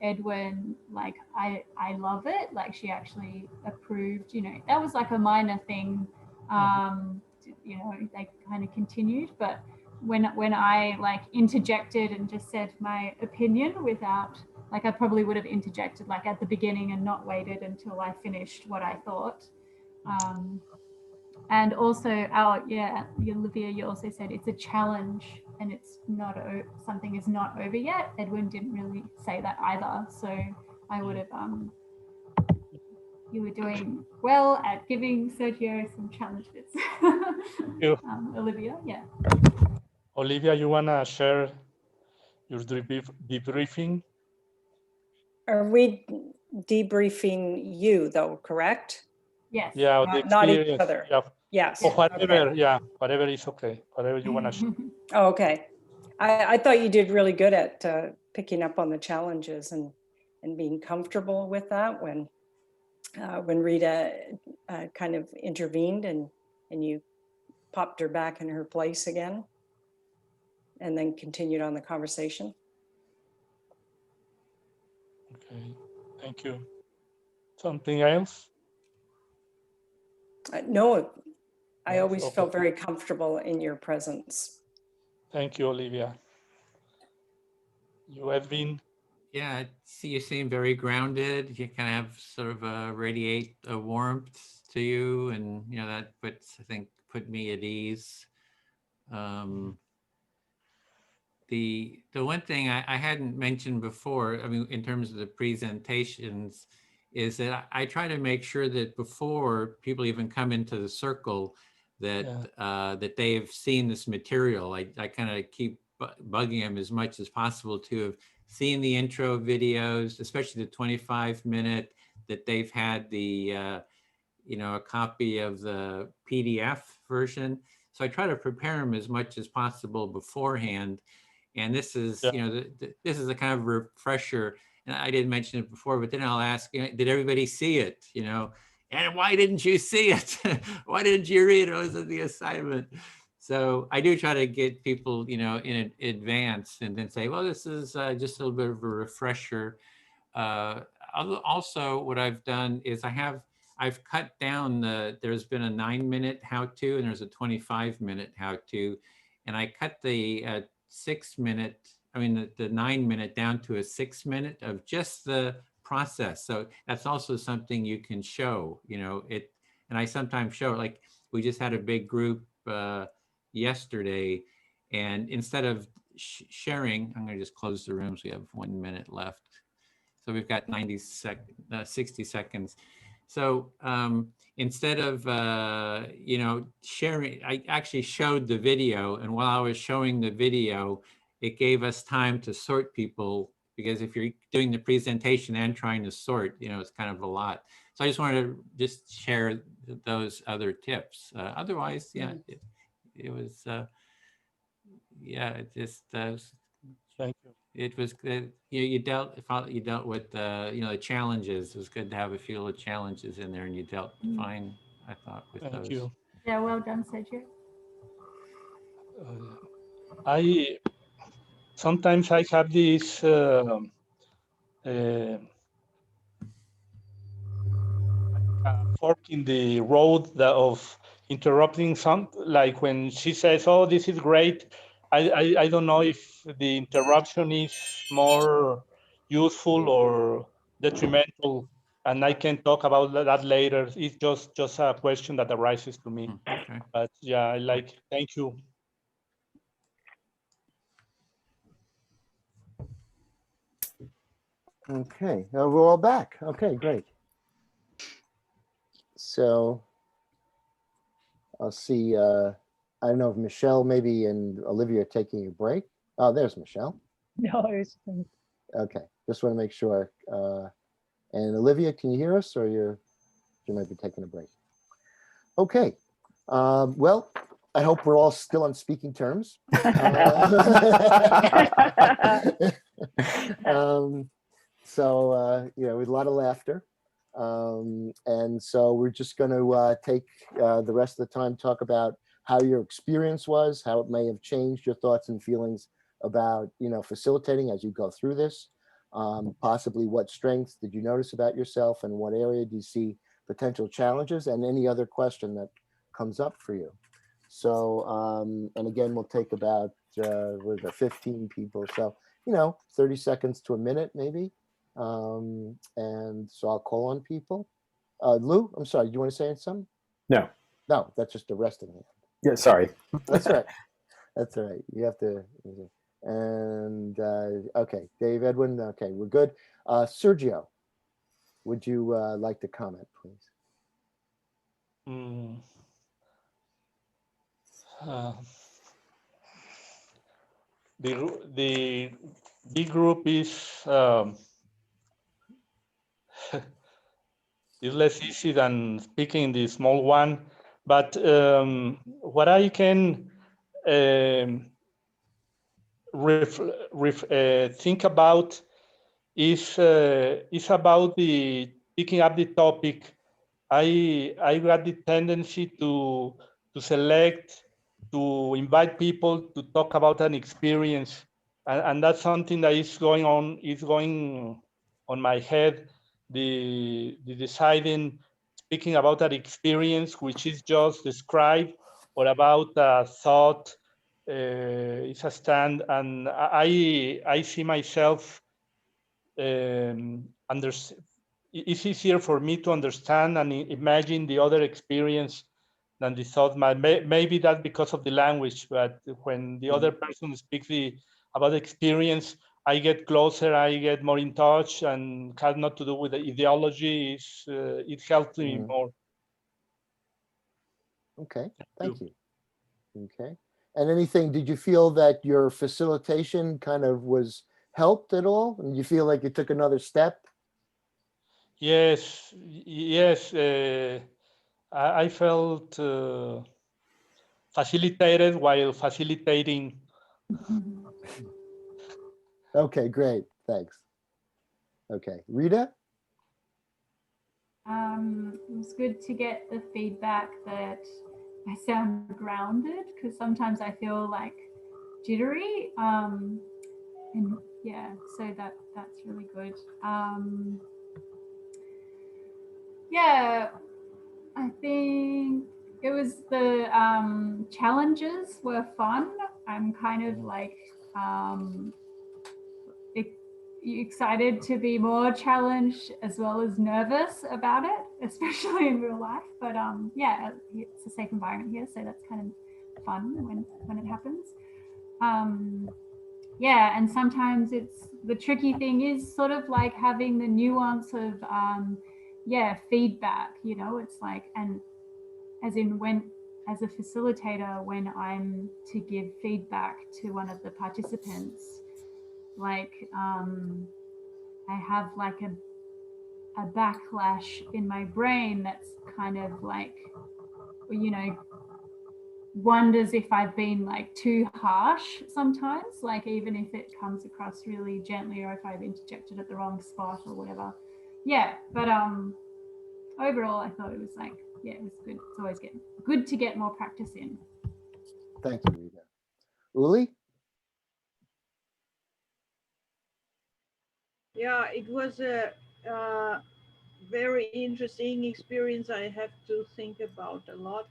Edwin, like, I love it, like she actually approved, you know, that was like a minor thing. You know, they kind of continued, but when I like interjected and just said my opinion without, like I probably would have interjected like at the beginning and not waited until I finished what I thought. And also, Olivia, you also said it's a challenge and it's not something is not over yet. Edwin didn't really say that either. So I would have, you were doing well at giving Sergio some challenges. Olivia, yeah. Olivia, you want to share your debriefing? Are we debriefing you though, correct? Yes. Yeah, Not each other. Yeah. Yes. Or whatever, Okay. yeah, whatever is okay. Whatever you want to share. Oh, okay. I thought you did really good at picking up on the challenges and being comfortable with that when Rita kind of intervened and you popped her back in her place again and then continued on the conversation. Okay, thank you. Something else? No, I Yes, always okay. felt very comfortable in your presence. Thank you, Olivia. You have been. Yeah, I see you seem very grounded. You kind of have sort of radiate a warmth to you, and you know that puts, I think, put me at ease. The one thing I hadn't mentioned before, I mean, in terms of the presentations, is that I try to make sure that before people even come into the circle, that that they've seen this material. I kind of keep bugging them as much as possible to have seen the intro videos, especially the 25-minute, that they've had the you know, a copy of the PDF version. So I try to prepare them as much as possible beforehand. And this is, you know, this is a kind of refresher. And I didn't mention it before, but then I'll ask, you know, did everybody see it? You know, and why didn't you see it? Why didn't you read it? Was it the assignment? So I do try to get people, you know, in advance and then say, well, this is just a little bit of a refresher. Also, what I've done is I've cut down there's been a 9-minute how-to and there's a 25-minute how-to. And I cut the 6-minute, I mean, the 9-minute down to a 6-minute of just the process. So that's also something you can show, you know, and I sometimes show, like, we just had a big group yesterday, and instead of sharing, I'm going to just close the room so we have 1 minute left. So we've got 60 seconds. So instead of, you know, sharing, I actually showed the video, and while I was showing the video, it gave us time to sort people, because if you're doing the presentation and trying to sort, you know, it's kind of a lot. So I just wanted to just share those other tips. Otherwise, yeah, it was, yeah, it just, thank you. It was good. You dealt with you know, the challenges. It was good to have a few of the challenges in there, and you dealt fine, I thought, with those. Thank you. Yeah, well done, Sergio. Sometimes I have this fork in the road of interrupting some, like when she says, oh, this is great. I don't know if the interruption is more useful or detrimental, and I can talk about that later. It's just a question that arises to me. Okay. But yeah, I like, thank you. Okay, we're all back. Okay, great. So I'll see. I don't know if Michelle maybe and Olivia are taking a break. Oh, there's Michelle. No, Okay, just want to make sure. And Olivia, can you hear us, or you might be taking a break? Okay. Well, I hope we're all still on speaking terms. So, you know, with a lot of laughter. And so we're just going to take the rest of the time, talk about how your experience was, how it may have changed your thoughts and feelings about, you know, facilitating as you go through this. Possibly what strengths did you notice about yourself, and what area do you see potential challenges, and any other question that comes up for you. So, and again, we'll take about, with 15 people. So, you know, 30 seconds to a minute, maybe. And so I'll call on people. Lou, I'm sorry, do you want to say something? No. No, that's just the resting hand. Yeah, sorry. That's right. That's all right. You have to. And okay, Dave, Edwin. Okay, we're good. Sergio, would you like to comment, please? The big group is is less easy than speaking the small one, but what I can think about is about the picking up the topic. I got the tendency to select, to invite people to talk about an experience, and that's something that is going on my head. The deciding, speaking about that experience, which is just described, or about a thought, it's a stand, and I see myself it's easier for me to understand and imagine the other experience than the thought. Maybe that's because of the language, but when the other person speaks about the experience, I get closer, I get more in touch, and has not to do with the ideology. It helps me more. Okay, thank you. Okay, and anything? Did you feel that your facilitation kind of was helped at all? And you feel like you took another step? Yes. I felt facilitated while facilitating. Okay, great. Thanks. Okay, Rita? It was good to get the feedback that I sound grounded, because sometimes I feel like jittery. And yeah, so that's really good. Yeah, I think it was the challenges were fun. I'm kind of like excited to be more challenged as well as nervous about it, especially in real life. But yeah, it's a safe environment here, so that's kind of fun when it happens. Yeah, and sometimes it's the tricky thing is sort of like having the nuance of yeah, feedback, you know. It's like, and as in when as a facilitator, when I'm to give feedback to one of the participants, like I have like a backlash in my brain that's kind of like, you know, wonders if I've been like too harsh sometimes, like even if it comes across really gently, or if I've interjected at the wrong spot or whatever. Yeah, but overall I thought it was like, yeah, it was good. It's always good to get more practice in. Thank you, Rita. Uli? Yeah, it was a very interesting experience. I have to think about a lot.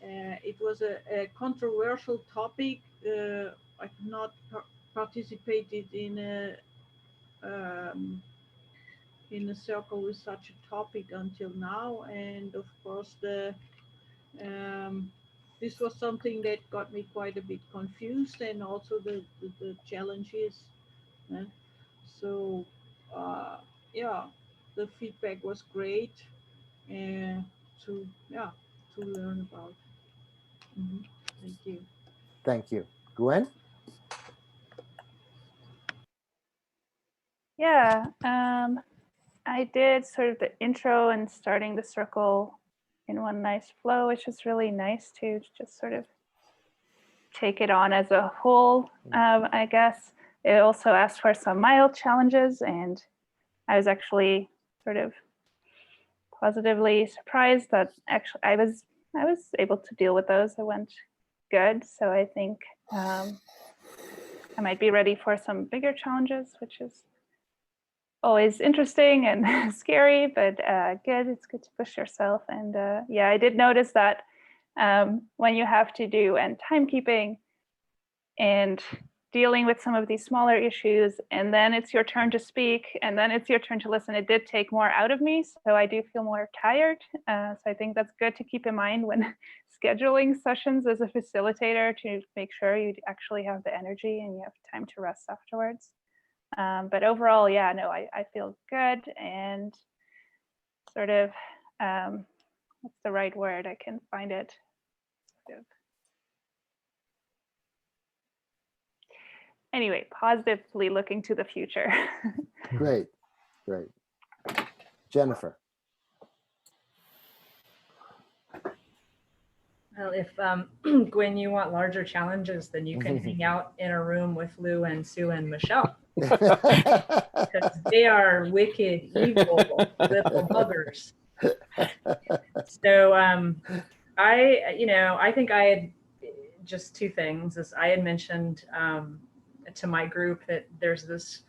It was a controversial topic. I have not participated in a circle with such a topic until now, and of course this was something that got me quite a bit confused, and also the challenges. So yeah, the feedback was great to learn about. Thank you. Thank you. Gwen? Yeah, I did sort of the intro and starting the circle in one nice flow, which is really nice to just sort of take it on as a whole. I guess it also asked for some mild challenges, and I was actually sort of positively surprised that actually I was able to deal with those. It went good, so I think I might be ready for some bigger challenges, which is always interesting and scary, but good. It's good to push yourself. And yeah, I did notice that when you have to do timekeeping and dealing with some of these smaller issues, and then it's your turn to speak, and then it's your turn to listen. It did take more out of me, so I do feel more tired. So I think that's good to keep in mind when scheduling sessions as a facilitator, to make sure you actually have the energy and you have time to rest afterwards. But overall, yeah, no, I feel good, and sort of, what's the right word? I can find it. Sort of. Anyway, positively looking to the future. Great, great. Jennifer. Well, if Gwen, you want larger challenges, then you can hang out in a room with Lou and Sue and Michelle. Because they are wicked, evil little buggers. So I think I had just two things. As I had mentioned to my group, that there's this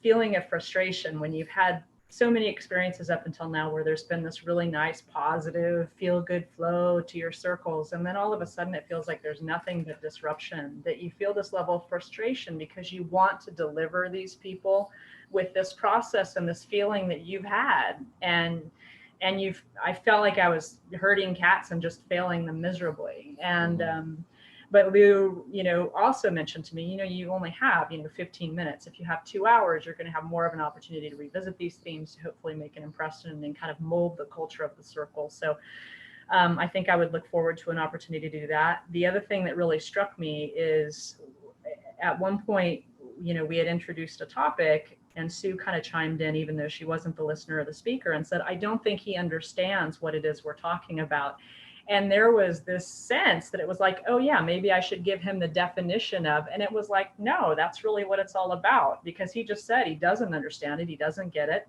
feeling of frustration when you've had so many experiences up until now where there's been this really nice, positive, feel-good flow to your circles. And then all of a sudden it feels like there's nothing but disruption, that you feel this level of frustration because you want to deliver these people with this process and this feeling that you've had. And I felt like I was herding cats and just failing them miserably. And, but Lou, also mentioned to me, you only have, 15 minutes. If you have 2 hours, you're going to have more of an opportunity to revisit these themes, to hopefully make an impression and kind of mold the culture of the circle. So I think I would look forward to an opportunity to do that. The other thing that really struck me is at one point, we had introduced a topic, and Sue kind of chimed in, even though she wasn't the listener or the speaker, and said, I don't think he understands what it is we're talking about. And there was this sense that it was like, oh yeah, maybe I should give him the definition of, and it was like, no, that's really what it's all about, because he just said he doesn't understand it. He doesn't get it.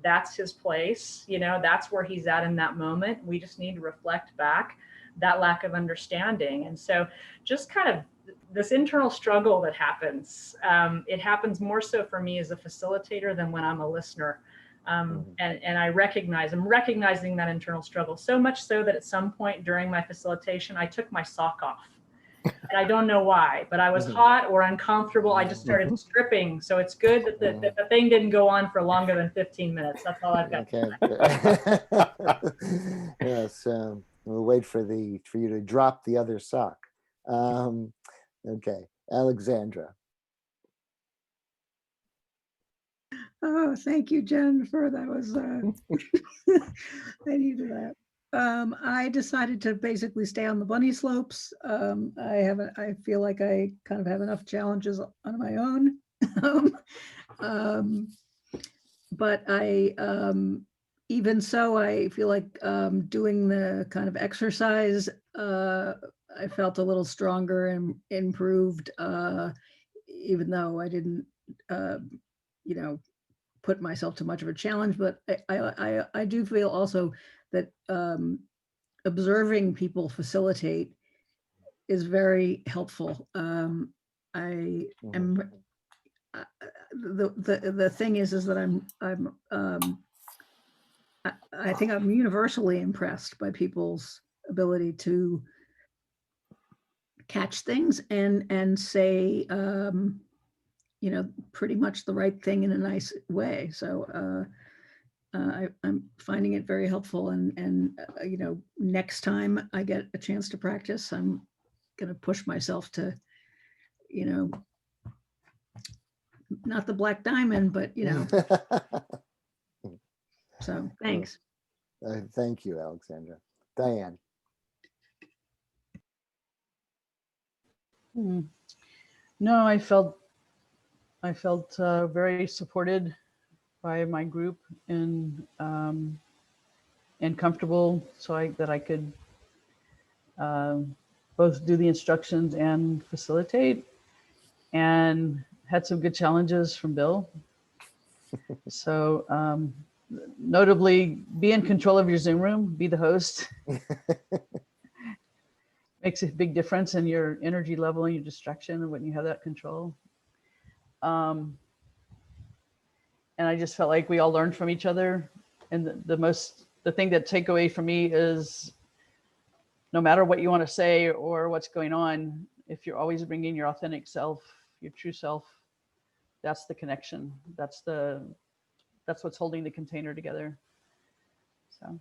That's his place. That's where he's at in that moment. We just need to reflect back that lack of understanding. And so just kind of this internal struggle that happens, it happens more so for me as a facilitator than when I'm a listener. And I'm recognizing that internal struggle, so much so that at some point during my facilitation, I took my sock off. And I don't know why, but I was hot or uncomfortable. I just started stripping. So it's good that the thing didn't go on for longer than 15 minutes. That's all I've got. Okay. Yes, we'll wait for you to drop the other sock. Okay, Alexandra. Oh, thank you, Jennifer. That was, I needed that. I decided to basically stay on the bunny slopes. I feel like I kind of have enough challenges on my own. But even so, I feel like doing the kind of exercise, I felt a little stronger and improved, even though I didn't, put myself to much of a challenge. But I do feel also that observing people facilitate is very helpful. I am the thing is that I think I'm universally impressed by people's ability to catch things and say pretty much the right thing in a nice way. So I'm finding it very helpful, and next time I get a chance to practice, I'm going to push myself to, not the black diamond, but so thanks. Thank you, Alexandra. Diane. No, I felt very supported by my group and comfortable, so that I could both do the instructions and facilitate, and had some good challenges from Bill. So notably, be in control of your Zoom room, be the host. Makes a big difference in your energy level and your distraction when you have that control. And I just felt like we all learned from each other. And the thing that take away from me is, no matter what you want to say or what's going on, if you're always bringing your authentic self your true self, that's the connection. That's what's holding the container together. So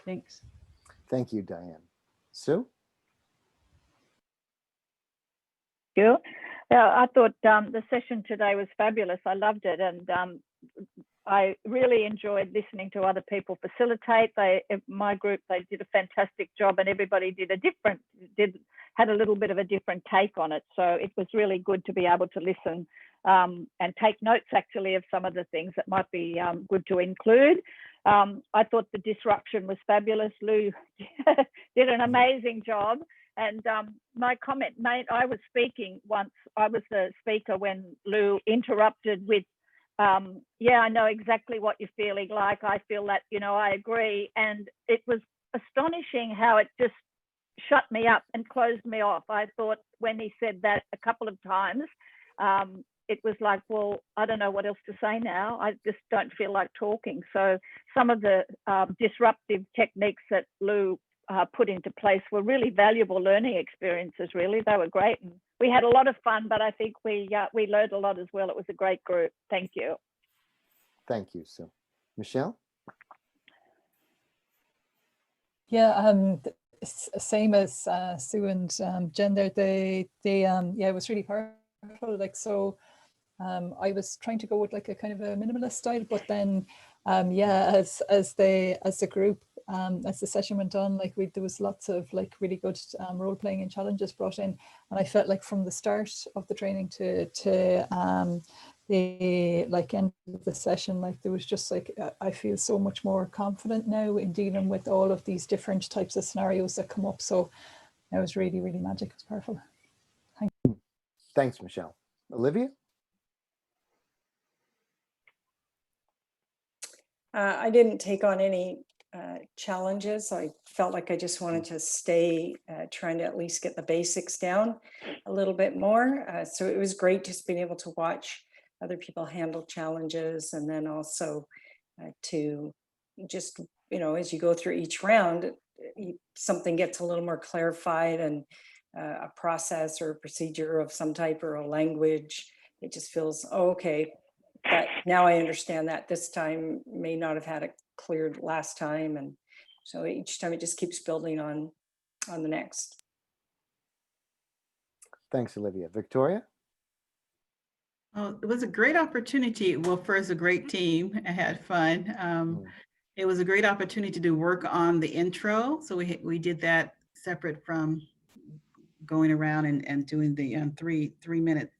thanks. Thank you, Diane. Sue? Yeah, I thought the session today was fabulous. I loved it, and I really enjoyed listening to other people facilitate. My group, they did a fantastic job, and everybody had a little bit of a different take on it. So it was really good to be able to listen and take notes actually of some of the things that might be good to include. I thought the disruption was fabulous. Lou did an amazing job. And my comment, mate, I was speaking once. I was the speaker when Lou interrupted with, yeah, I know exactly what you're feeling like. I feel that, I agree. And it was astonishing how it just shut me up and closed me off. I thought when he said that a couple of times, it was like, well, I don't know what else to say now. I just don't feel like talking. So some of the disruptive techniques that Lou put into place were really valuable learning experiences, really. They were great. And we had a lot of fun, but I think we learned a lot as well. It was a great group. Thank you. Thank you, Sue. Michelle? Yeah, same as Sue and Jen there. Yeah, it was really powerful. Like, so I was trying to go with like a kind of a minimalist style, but then yeah, as the group, as the session went on, like there was lots of like really good role playing and challenges brought in, and I felt like from the start of the training to the like end of the session, like there was just like I feel so much more confident now in dealing with all of these different types of scenarios that come up. So it was really, really magic. It was powerful. Thank you. Thanks, Michelle. Olivia? I didn't take on any challenges. I felt like I just wanted to stay trying to at least get the basics down a little bit more. So it was great just being able to watch other people handle challenges, and then also to just, as you go through each round, something gets a little more clarified, and a process or a procedure of some type or a language, it just feels, oh, okay, that now I understand that this time may not have had it cleared last time. And so each time it just keeps building on the next. Thanks, Olivia. Victoria? Oh, it was a great opportunity. Well, first, a great team. I had fun. It was a great opportunity to work on the intro. So we did that separate from going around and doing the 3-minute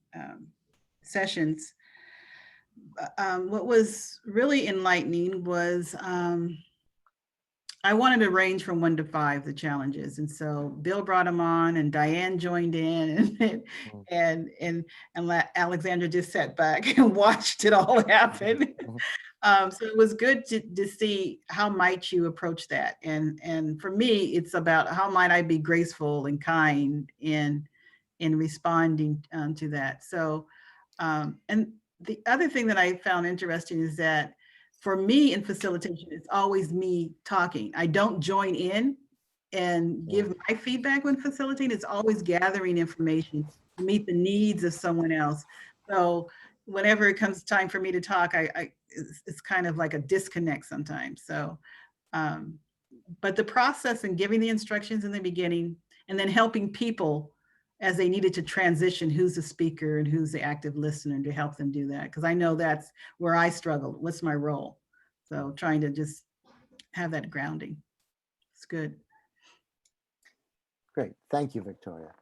sessions. What was really enlightening was I wanted to range from 1 to 5, the challenges. And so Bill brought them on, and Diane joined in, and Alexandra just sat back and watched it all happen. So it was good to see how might you approach that. And for me, it's about how might I be graceful and kind in responding to that. So, and the other thing that I found interesting is that for me in facilitation, it's always me talking. I don't join in and give my feedback when facilitating. It's always gathering information to meet the needs of someone else. So whenever it comes time for me to talk, it's kind of like a disconnect sometimes. So, but the process and giving the instructions in the beginning, and then helping people as they needed to transition, who's the speaker and who's the active listener, to help them do that. Because I know that's where I struggled. What's my role? So trying to just have that grounding. It's good. Great. Thank you, Victoria.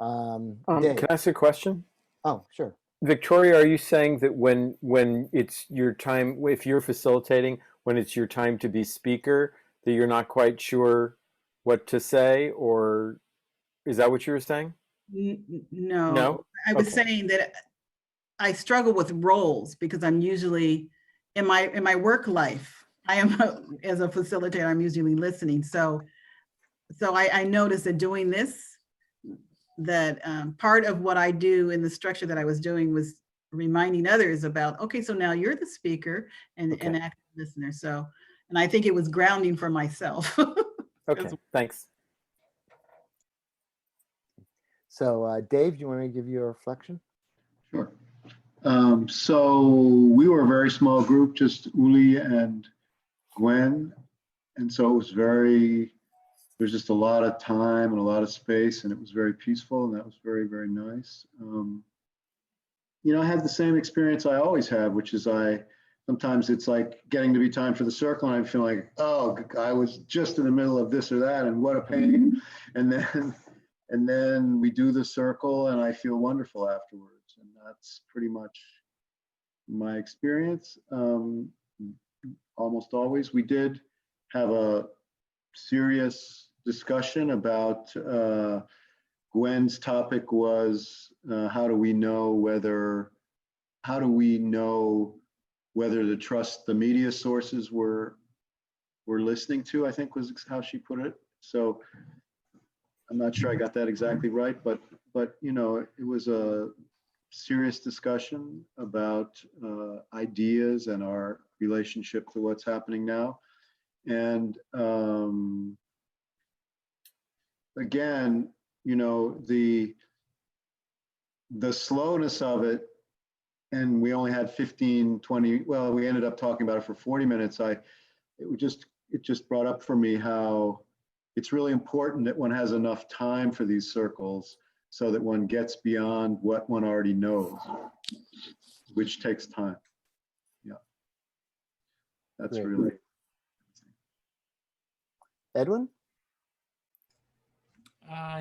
Can Dave. I ask a question? Oh, sure. Victoria, are you saying that when it's your time, if you're facilitating, when it's your time to be speaker, that you're not quite sure what to say, or is that what you were saying? No. I was saying that I struggle with roles because I'm usually in my work life. I am as a facilitator, I'm usually listening. So I noticed that doing this, that part of what I do in the structure that I was doing was reminding others about, okay, so now you're the speaker and active listener. So, and I think it was grounding for myself. Okay, thanks. So Dave, do you want to give your reflection? So we were a very small group, just Uli and Gwen. And so it was there's just a lot of time and a lot of space, and it was very peaceful, and that was very, very nice. I had the same experience I always have, which is sometimes it's like getting to be time for the circle, and I feel like, oh, I was just in the middle of this or that, and what a pain. And then we do the circle, and I feel wonderful afterwards, and that's pretty much my experience. Almost always. We did have a serious discussion about Gwen's topic was how do we know whether to trust the media sources we're listening to, I think was how she put it. So I'm not sure I got that exactly right, but it was a serious discussion about ideas and our relationship to what's happening now. And again, the slowness of it, and we only had 15, 20, well, we ended up talking about it for 40 minutes. It just brought up for me how it's really important that one has enough time for these circles so that one gets beyond what one already knows, which takes time. Yeah. That's Great. really. Edwin?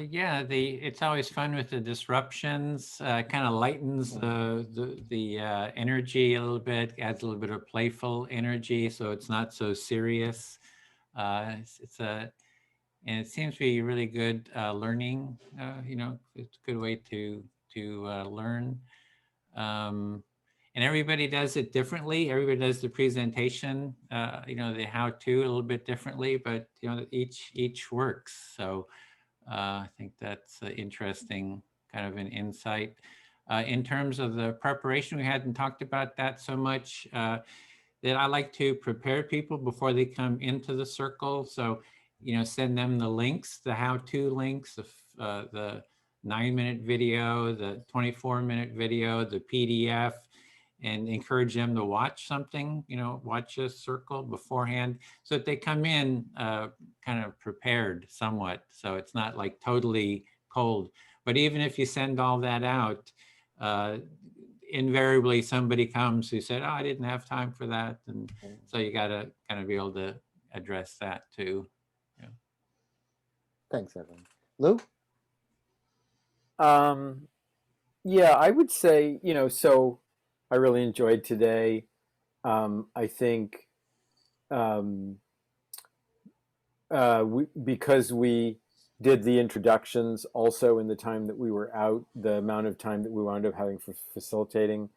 Yeah, it's always fun with the disruptions. Kind of lightens the energy a little bit, adds a little bit of playful energy, so it's not so serious. And it seems to be really good learning. It's a good way to learn. And everybody does it differently. Everybody does the presentation, the how-to a little bit differently, but each works. So I think that's interesting, kind of an insight. In terms of the preparation, we hadn't talked about that so much. That I like to prepare people before they come into the circle. So, send them the links, the how-to links, the 9-minute video, the 24-minute video, the PDF, and encourage them to watch something, watch a circle beforehand so that they come in kind of prepared somewhat. So it's not like totally cold. But even if you send all that out, invariably somebody comes who said, oh, I didn't have time for that. And so you got to kind of be able to address that too. Yeah. Thanks, Evan. Lou? Yeah, I would say, so I really enjoyed today. I think because we did the introductions also in the time that we were out, the amount of time that we wound up having for facilitating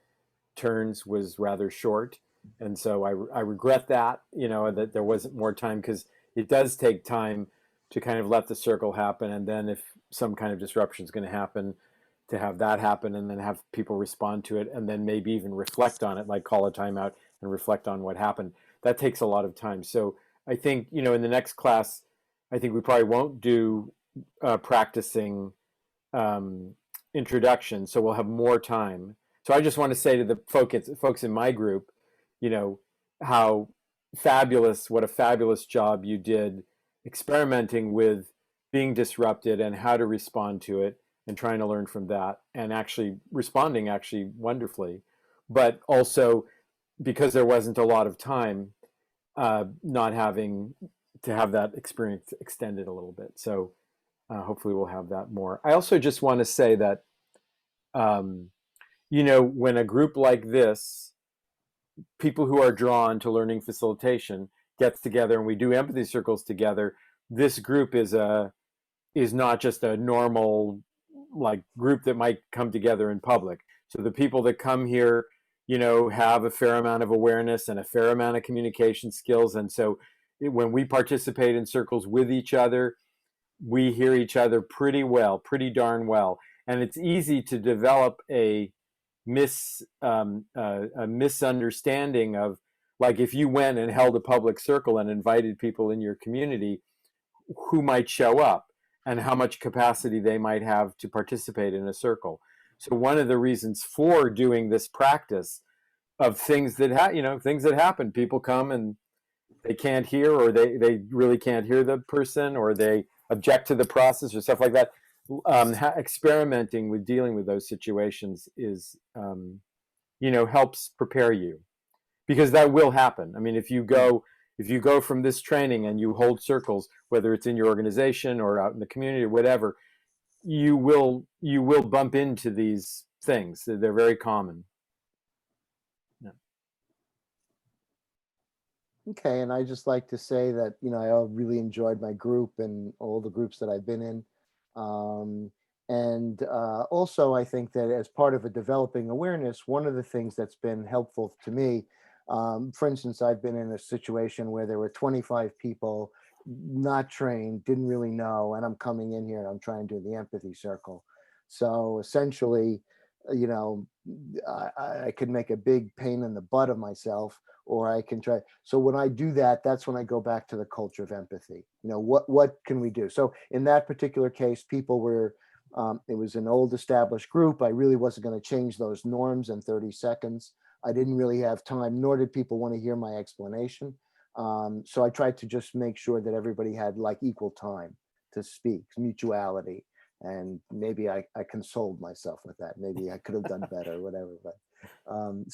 turns was rather short. And so I regret that, that there wasn't more time, because it does take time to kind of let the circle happen. And then if some kind of disruption is going to happen, to have that happen and then have people respond to it and then maybe even reflect on it, like call a timeout and reflect on what happened. That takes a lot of time. So I think, in the next class, I think we probably won't do practicing introduction. So we'll have more time. So I just want to say to the folks in my group, how what a fabulous job you did experimenting with being disrupted and how to respond to it, and trying to learn from that, and actually responding wonderfully. But also, because there wasn't a lot of time, not having to have that experience extended a little bit. So hopefully we'll have that more. I also just want to say that, when a group like this, people who are drawn to learning facilitation gets together and we do empathy circles together, this group is not just a normal group that might come together in public. So the people that come here, have a fair amount of awareness and a fair amount of communication skills. And so when we participate in circles with each other, we hear each other pretty darn well. And it's easy to develop a misunderstanding of, if you went and held a public circle and invited people in your community, who might show up and how much capacity they might have to participate in a circle. So one of the reasons for doing this practice of things that things that happen, people come and they can't hear, or they really can't hear the person, or they object to the process or stuff like that. Experimenting with dealing with those situations is, helps prepare you, because that will happen. I mean, if you go from this training and you hold circles, whether it's in your organization or out in the community or whatever, you will bump into these things. They're very common. Yeah. Okay, and I just like to say that, I really enjoyed my group and all the groups that I've been in. And also, I think that as part of a developing awareness, one of the things that's been helpful to me, for instance, I've been in a situation where there were 25 people not trained, didn't really know, and I'm coming in here and I'm trying to do the empathy circle. So essentially, I could make a big pain in the butt of myself, or I can try. So when I do that, that's when I go back to the culture of empathy. What can we do? So in that particular case, people were, it was an old established group. I really wasn't going to change those norms in 30 seconds. I didn't really have time, nor did people want to hear my explanation. So I tried to just make sure that everybody had like equal time to speak, mutuality. And maybe I consoled myself with that. Maybe I could have done better or whatever.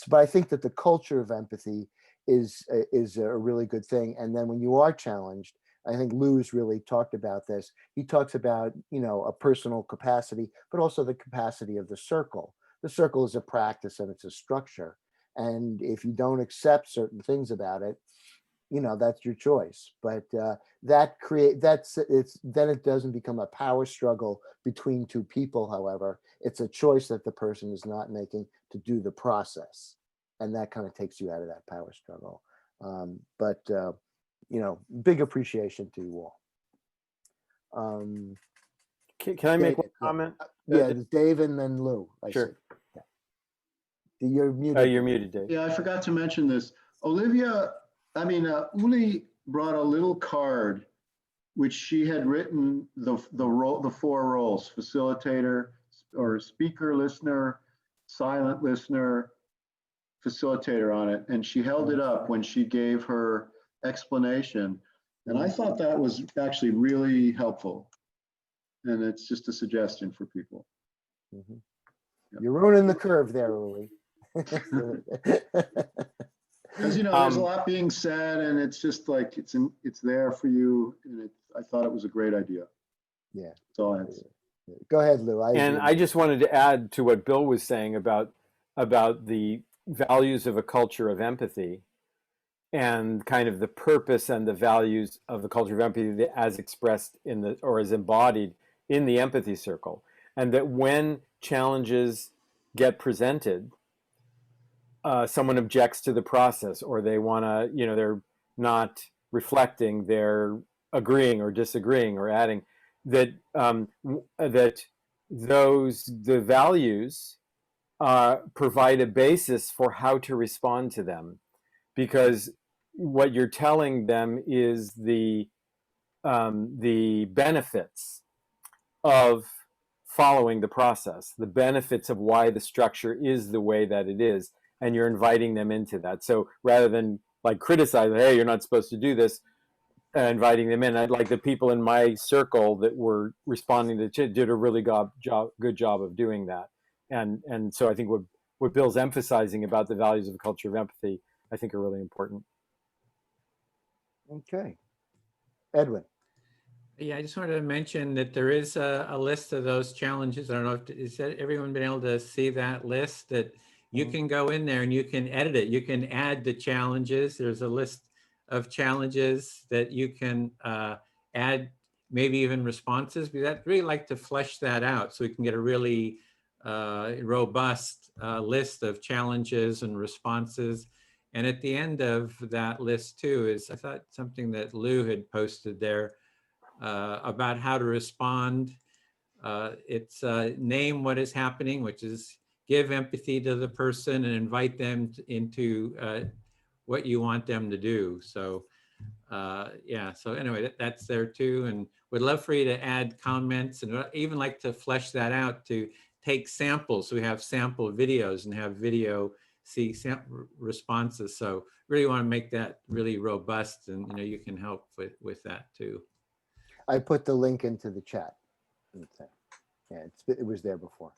But I think that the culture of empathy is a really good thing. And then when you are challenged, I think Lou's really talked about this. He talks about, a personal capacity, but also the capacity of the circle. The circle is a practice and it's a structure. And if you don't accept certain things about it, that's your choice. But then it doesn't become a power struggle between two people. However, it's a choice that the person is not making to do the process. And that kind of takes you out of that power struggle. Big appreciation to you all. Can I make one comment? Yeah, it's Dave and then Lou. Sure. Yeah. You're muted. You're muted, Dave. Yeah, I forgot to mention this. Uli brought a little card which she had written the 4 roles: facilitator or speaker, listener, silent listener, facilitator on it. And she held it up when she gave her explanation. And I thought that was actually really helpful. And it's just a suggestion for people. Mm-hmm. Yep. You're ruining the curve there, Uli. Because there's a lot being said, and it's just like it's there for you, and I thought it was a great idea. Yeah. That's all I had to say. Go ahead, Lou. I just wanted to add to what Bill was saying about the values of a culture of empathy, and kind of the purpose and the values of the culture of empathy as expressed or as embodied in the empathy circle, and that when challenges get presented, someone objects to the process, or they want to, they're not reflecting, they're agreeing or disagreeing or adding, that the values provide a basis for how to respond to them, because what you're telling them is the benefits of following the process, the benefits of why the structure is the way that it is, and you're inviting them into that. So rather than like criticizing, hey, you're not supposed to do this, inviting them in. I'd like the people in my circle that were responding to did a really good job of doing that. And so I think what Bill's emphasizing about the values of the culture of empathy, I think, are really important. Okay. Edwin. Yeah, I just wanted to mention that there is a list of those challenges. I don't know if everyone been able to see that list, that you can go in there and you can edit it. You can add the challenges. There's a list of challenges that you can add, maybe even responses. But I'd really like to flesh that out so we can get a really robust list of challenges and responses. And at the end of that list too is, I thought, something that Lou had posted there about how to respond. It's name what is happening, which is give empathy to the person and invite them into what you want them to do. So yeah, so anyway, that's there too. And would love for you to add comments, and even like to flesh that out to take samples. So we have sample videos and have video see responses. So really want to make that really robust, and you can help with that too. I put the link into the chat. Yeah, it was there before.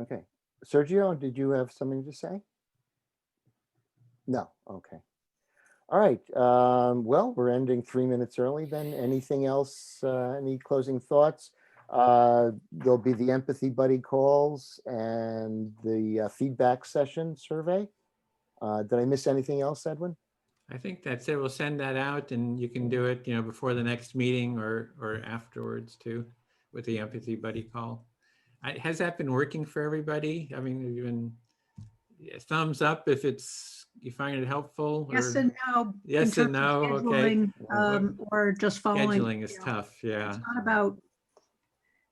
Okay. Sergio, did you have something to say? No. Okay. All right. Well, we're ending 3 minutes early then. Anything else? Any closing thoughts? There'll be the Empathy Buddy calls and the feedback session survey. Did I miss anything else, Edwin? I think that's it. We'll send that out, and you can do it, before the next meeting or afterwards too, with the Empathy Buddy call. Has that been working for everybody? I mean, even thumbs up if you find it helpful. Yes or, and no. Yes and no. Okay. Or just following. Scheduling is tough. Yeah. It's not about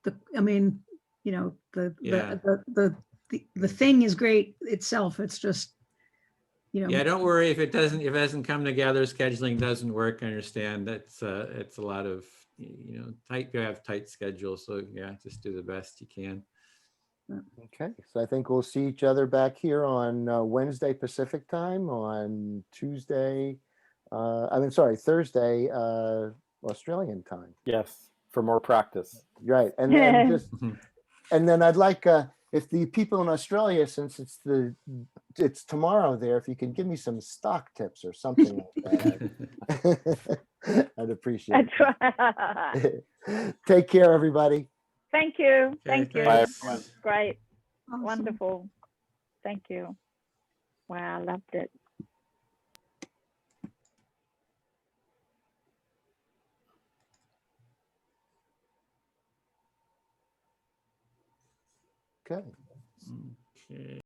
the. I mean, the thing is great itself. It's just. Yeah, don't worry if it hasn't come together. Scheduling doesn't work. I understand that's it's a lot of you have tight schedules. So yeah, just do the best you can. Okay, so I think we'll see each other back here on Wednesday Pacific time, on Tuesday. Thursday Australian time. Yes, for more practice. Right, and then and then I'd like if the people in Australia, since it's tomorrow there, if you can give me some stock tips or something like that, I'd appreciate it. That's right. Take care, everybody. Thank you. Okay, Thank you. thanks. Great. Awesome. Wonderful. Thank you. Wow, I loved it. Okay. Okay.